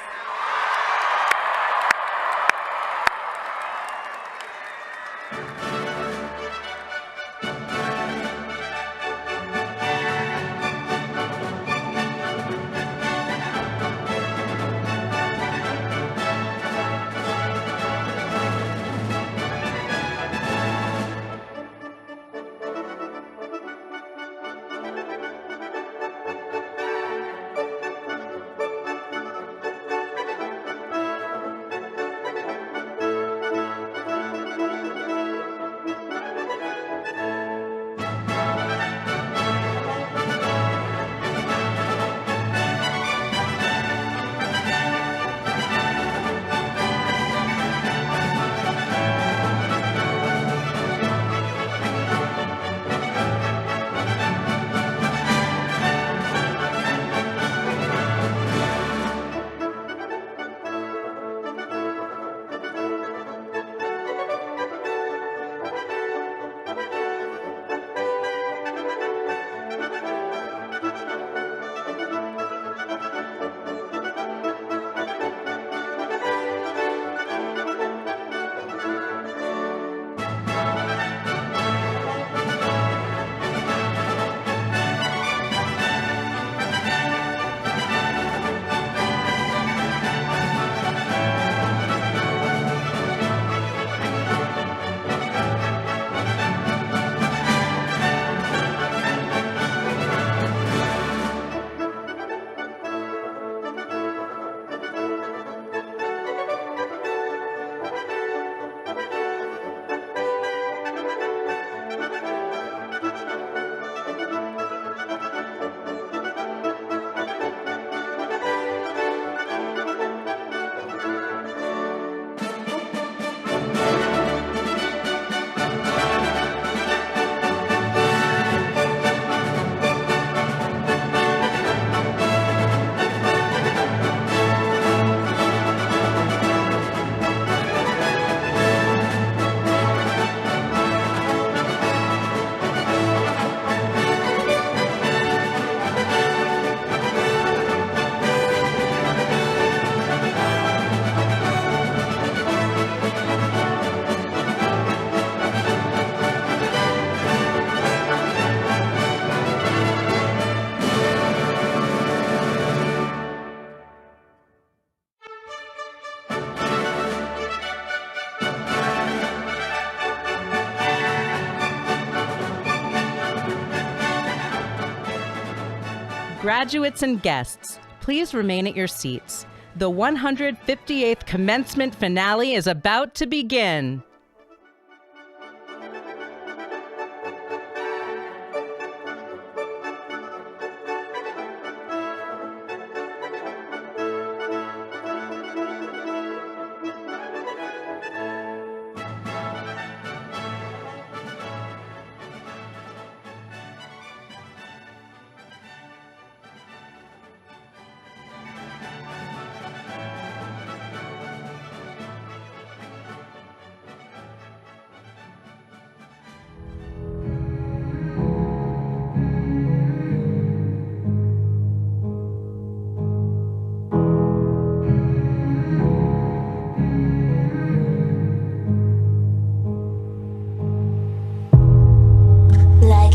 Graduates and guests, please remain at your seats. The 158th Commencement finale is about to begin.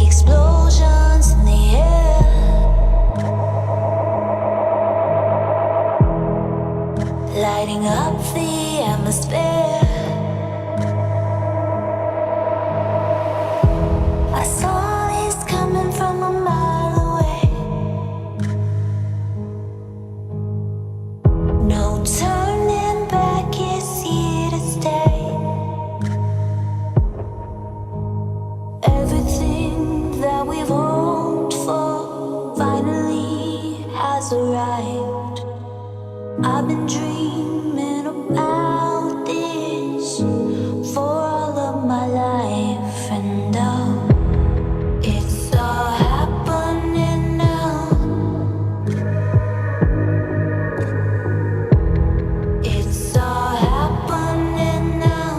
Explosions in the air, lighting up the atmosphere. I saw this coming from a mile away. No turning back, it's here to stay. Everything that we've hoped for finally has arrived. I've been dreaming about this for all of my life, and it's all happening now. It's all happening now.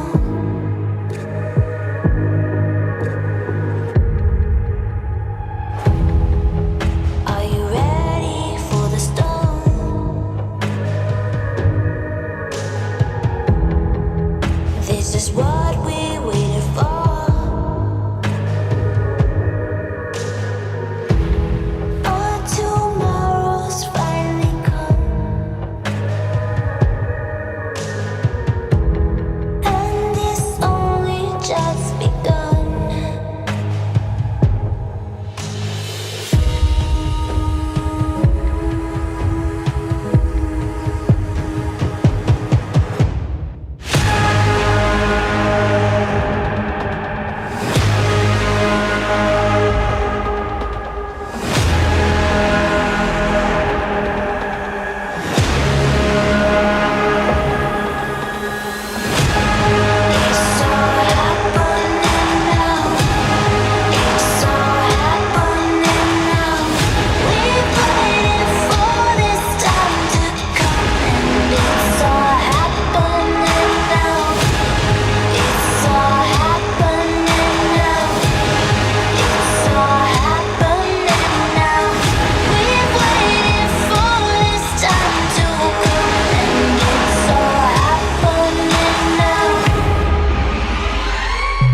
Are you ready for the storm? This is what we waited for. Our tomorrows finally come, and it's only just begun.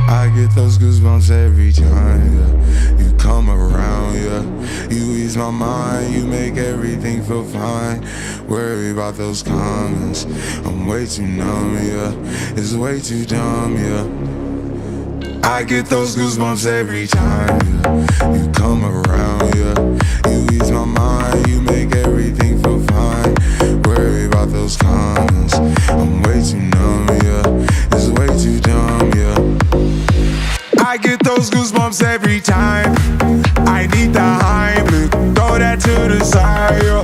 I get those goosebumps every time, yeah. You come around, yeah. You ease my mind, you make everything feel fine. Worry about those comments, I'm way too numb, yeah. It's way too dumb, yeah. I get those goosebumps every time, yeah. You come around, yeah. You ease my mind, you make everything feel fine. Worry about those comments, I'm way too numb, yeah. It's way too dumb, yeah. I get those goosebumps every time. I need the Heimlich, throw that to the side, yeah.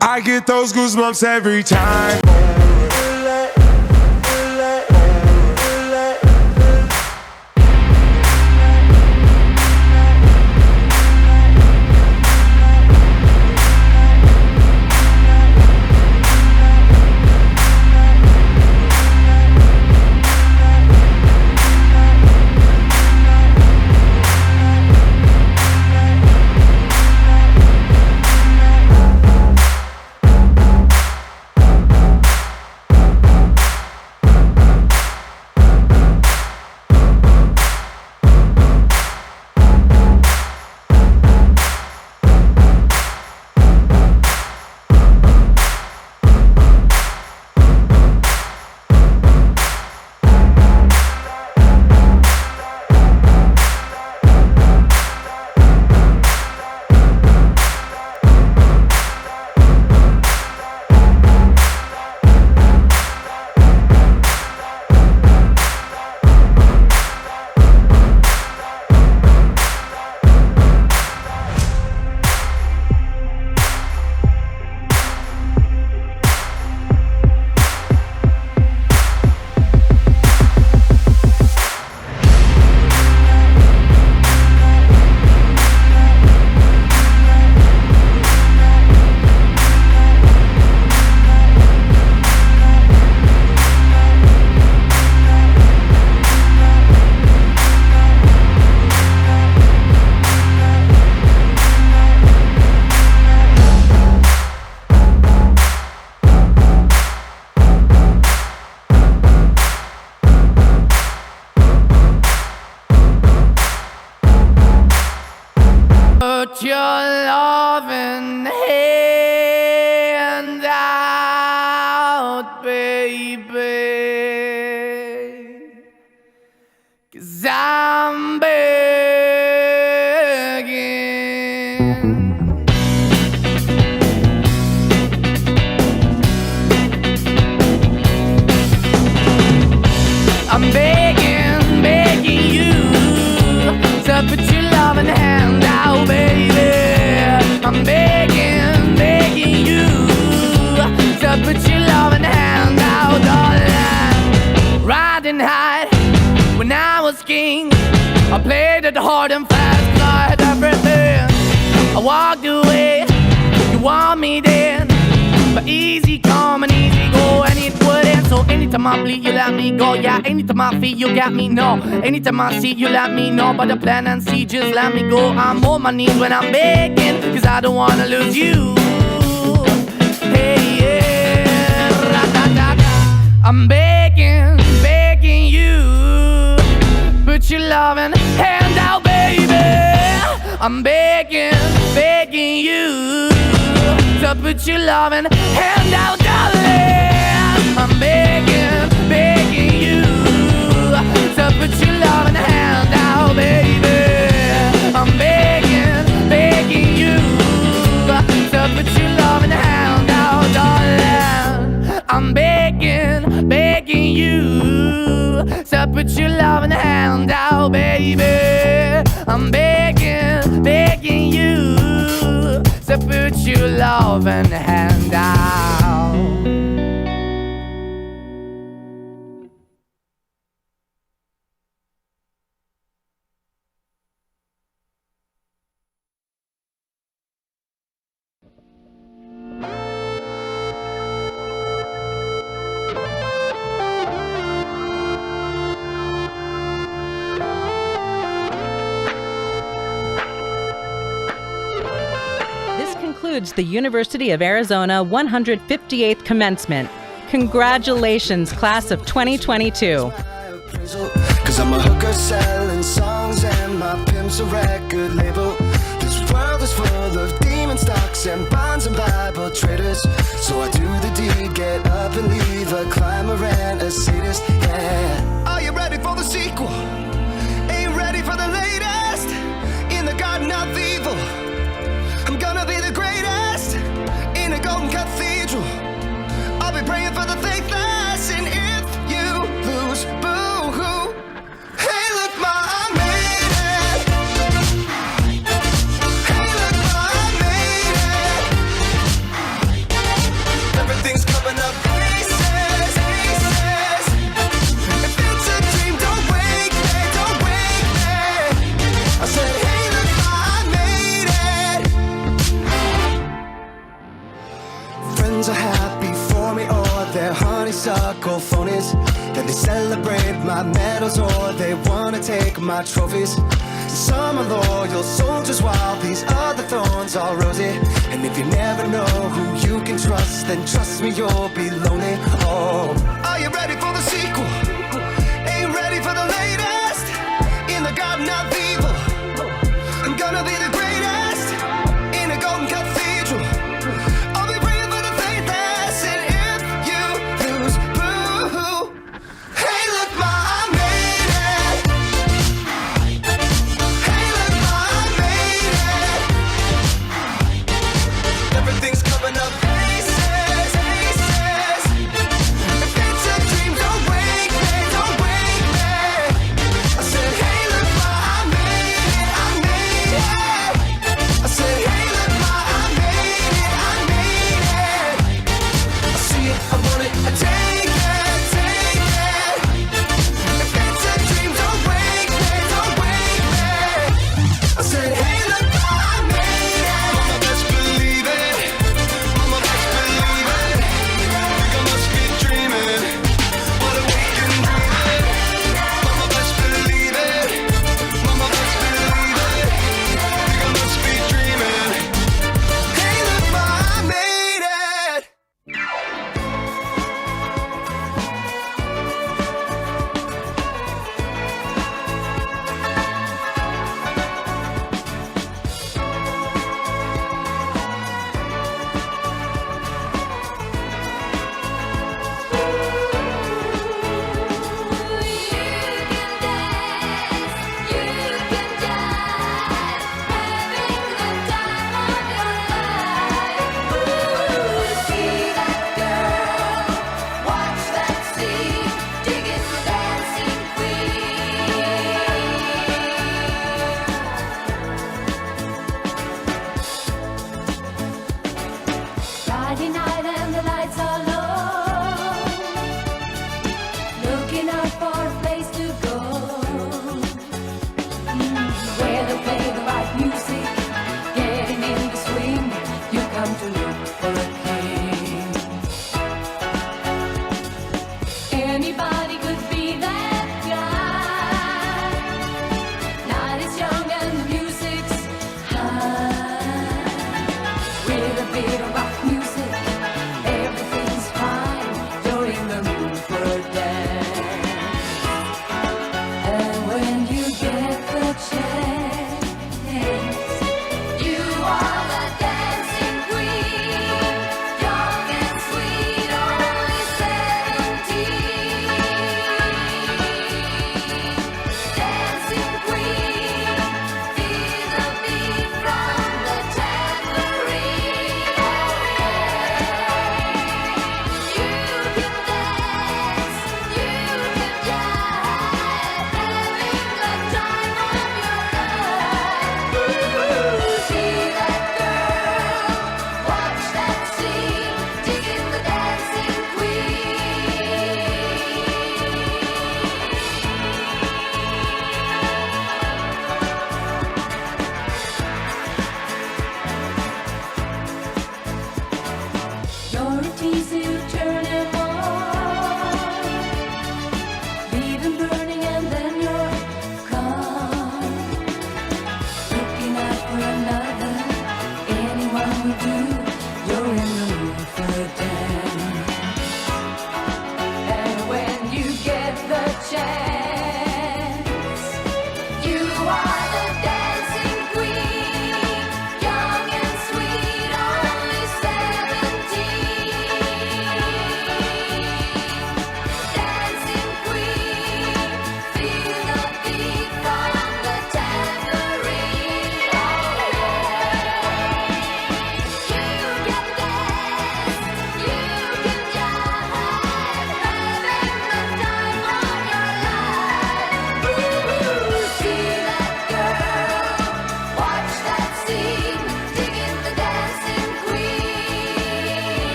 I get those goosebumps every time. Put your loving hand out, baby, 'cause I'm begging. I'm begging, begging you to put your loving hand out, baby. I'm begging, begging you to put your loving hand out, darling. Riding high when I was king, I played it hard and fast 'cause I had everything. I walked away, you want me then, but easy come and easy go, and it wouldn't. So anytime I bleed, you let me go. Yeah, anytime I feel, you got me, no. Anytime I see, you let me know. But the plan and see, just let me go. I'm on my knees when I'm begging, 'cause I don't wanna lose you. Hey, yeah, ra-da-da-da. I'm begging, begging you, put your loving hand out, baby. I'm begging, begging you to put your loving hand out, darling. I'm begging, begging you to put your loving hand out, baby. I'm begging, begging you to put your loving hand out, darling. I'm begging, begging you to put your loving hand out, baby. I'm begging, begging you to put your loving hand out. Concludes the University of Arizona 158th Commencement. Congratulations, class of 2022. Cause I'm a hooker selling songs and my pimp's a record label. This world is full of demon stocks and bonds and Bible traders. So I do the deed, get up and leave a climber and a sadist, yeah. Are you ready for the sequel? Ain't ready for the latest? In the garden of evil, I'm gonna be the greatest in a golden cathedral. I'll be praying for the faithless, and if you lose, boo-hoo. Hey, look, ma, I made it. Hey, look, ma, I made it. Everything's coming up aces, aces. If it's a dream, don't wake me, don't wake me. I said, hey, look, ma, I made it. Friends are happy for me, or they're honeysuckle phonies. Then they celebrate my medals, or they wanna take my trophies. Some are loyal soldiers, while these other thorns are rosy. And if you never know who you can trust, then trust me, you'll be lonely. Oh, are you ready for the sequel? Ain't ready for the latest in the garden of evil. I'm gonna be the greatest in a golden cathedral. I'll be praying for the faithless, and if you lose, boo-hoo. Hey, look, ma, I made it. Hey, look, ma, I made it. Everything's coming up aces, aces. If it's a dream, don't wake me,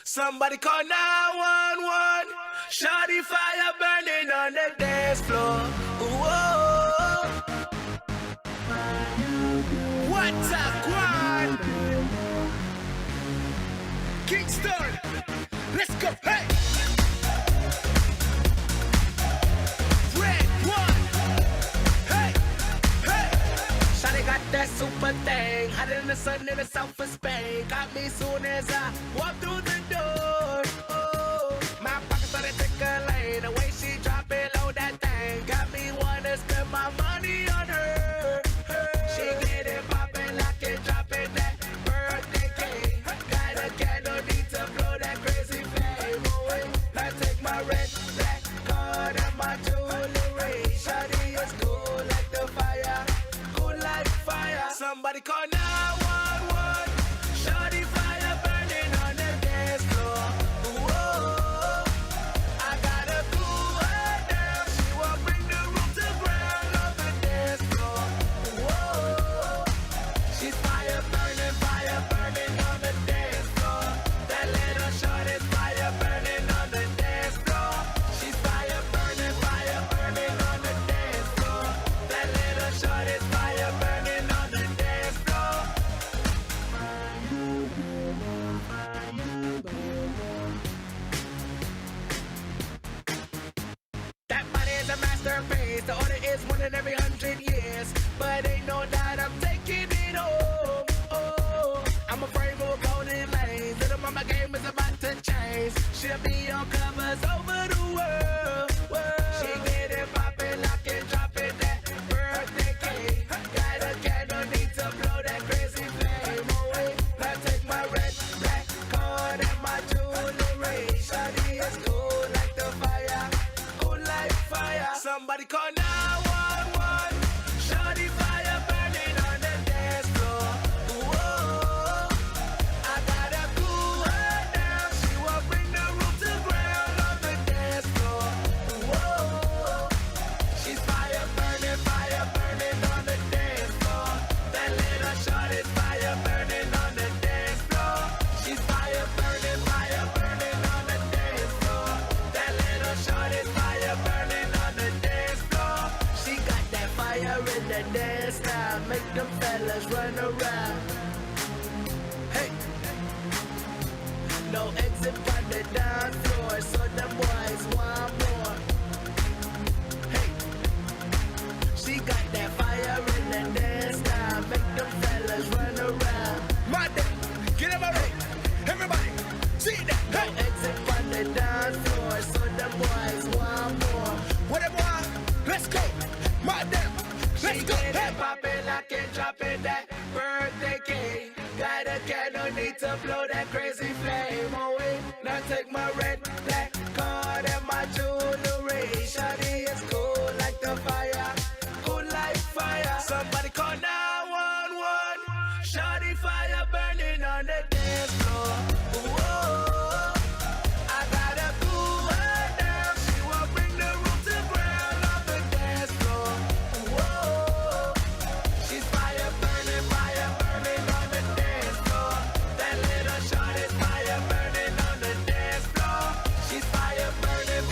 Somebody call 911. Shawty fire burning on the dance floor. Whoa. What's up, Quan? Kingston. Let's go. Hey. Red one. Hey. Hey. Shawty got that super thing. Hot in the sun in the south of Spain. Got me soon as I walk through the door. Oh, my pocket started tickling. The way she drop it low, that thing got me wanna spend my money on her. She get it poppin', lock it, drop it, that birthday cake. Got a candle, need to blow that crazy flame away. I take my red, black card and my jewelry. Shawty is cool like the fire, cool like fire. Somebody call 911. Shawty fire burning on the dance floor. Whoa, I gotta cool her down. She won't bring the room to ground on the dance floor. Whoa, she's fire burning on the dance floor. That little short is fire burning on the dance floor. She's fire burning on the dance floor. That little short is fire burning on the dance floor. That body is a masterpiece. The order is one in every 100 years. But ain't no doubt I'm taking it home. Oh, I'm afraid we'll go in lanes. Little mama game is about to change. She'll be on covers over the world. She get it poppin', lock it, drop it, that birthday cake. Got a candle, need to blow that crazy flame away. I take my red, black card and my jewelry. Shawty is cool like the fire, cool like fire. Somebody call 911. Shawty fire burning on the dance floor. Whoa, I gotta cool her down. She won't bring the room to ground on the dance floor. Whoa, she's fire burning on the dance floor. That little short is fire burning on the dance floor. She's fire burning on the dance floor. That little short is fire burning on the dance floor. She got that fire in the dance now, make them fellas run around. Hey, no exit on the dance floor, so them boys want more. Hey, she got that fire in the dance now, make them fellas run around. My day, get him right, everybody, see that. Hey, no exit on the dance floor, so them boys want more. What them want? Let's go, my damn, let's go. She get it poppin', lock it, drop it, that birthday cake. Got a candle, need to blow that crazy flame away. Now take my red, black card and my jewelry. Shawty is cool like the fire, cool like fire. Somebody call 911. Shawty fire burning on the dance floor. Whoa, I gotta cool her down. She won't bring the room to ground on the dance floor. Whoa, she's fire burning on the dance floor. That little short is fire burning on the dance floor. She's fire burning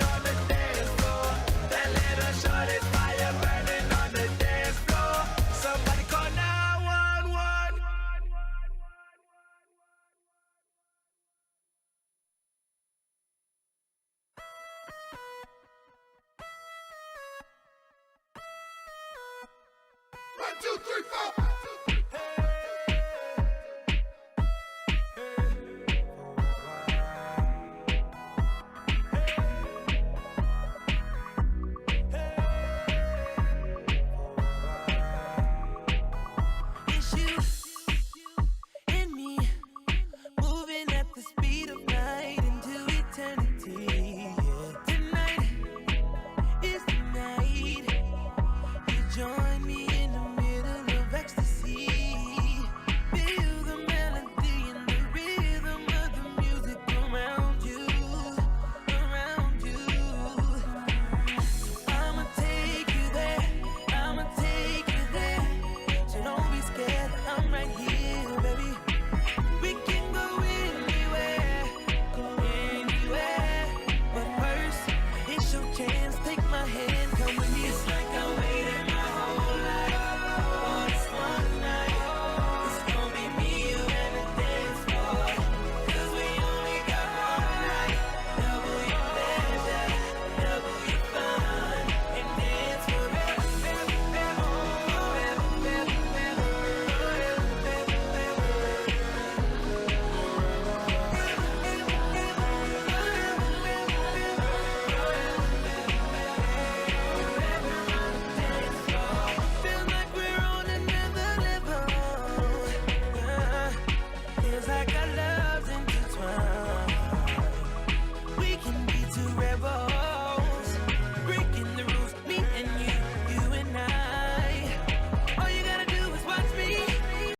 on the dance floor. That little short is fire burning on the dance floor. Somebody call 911. One, two, three, four.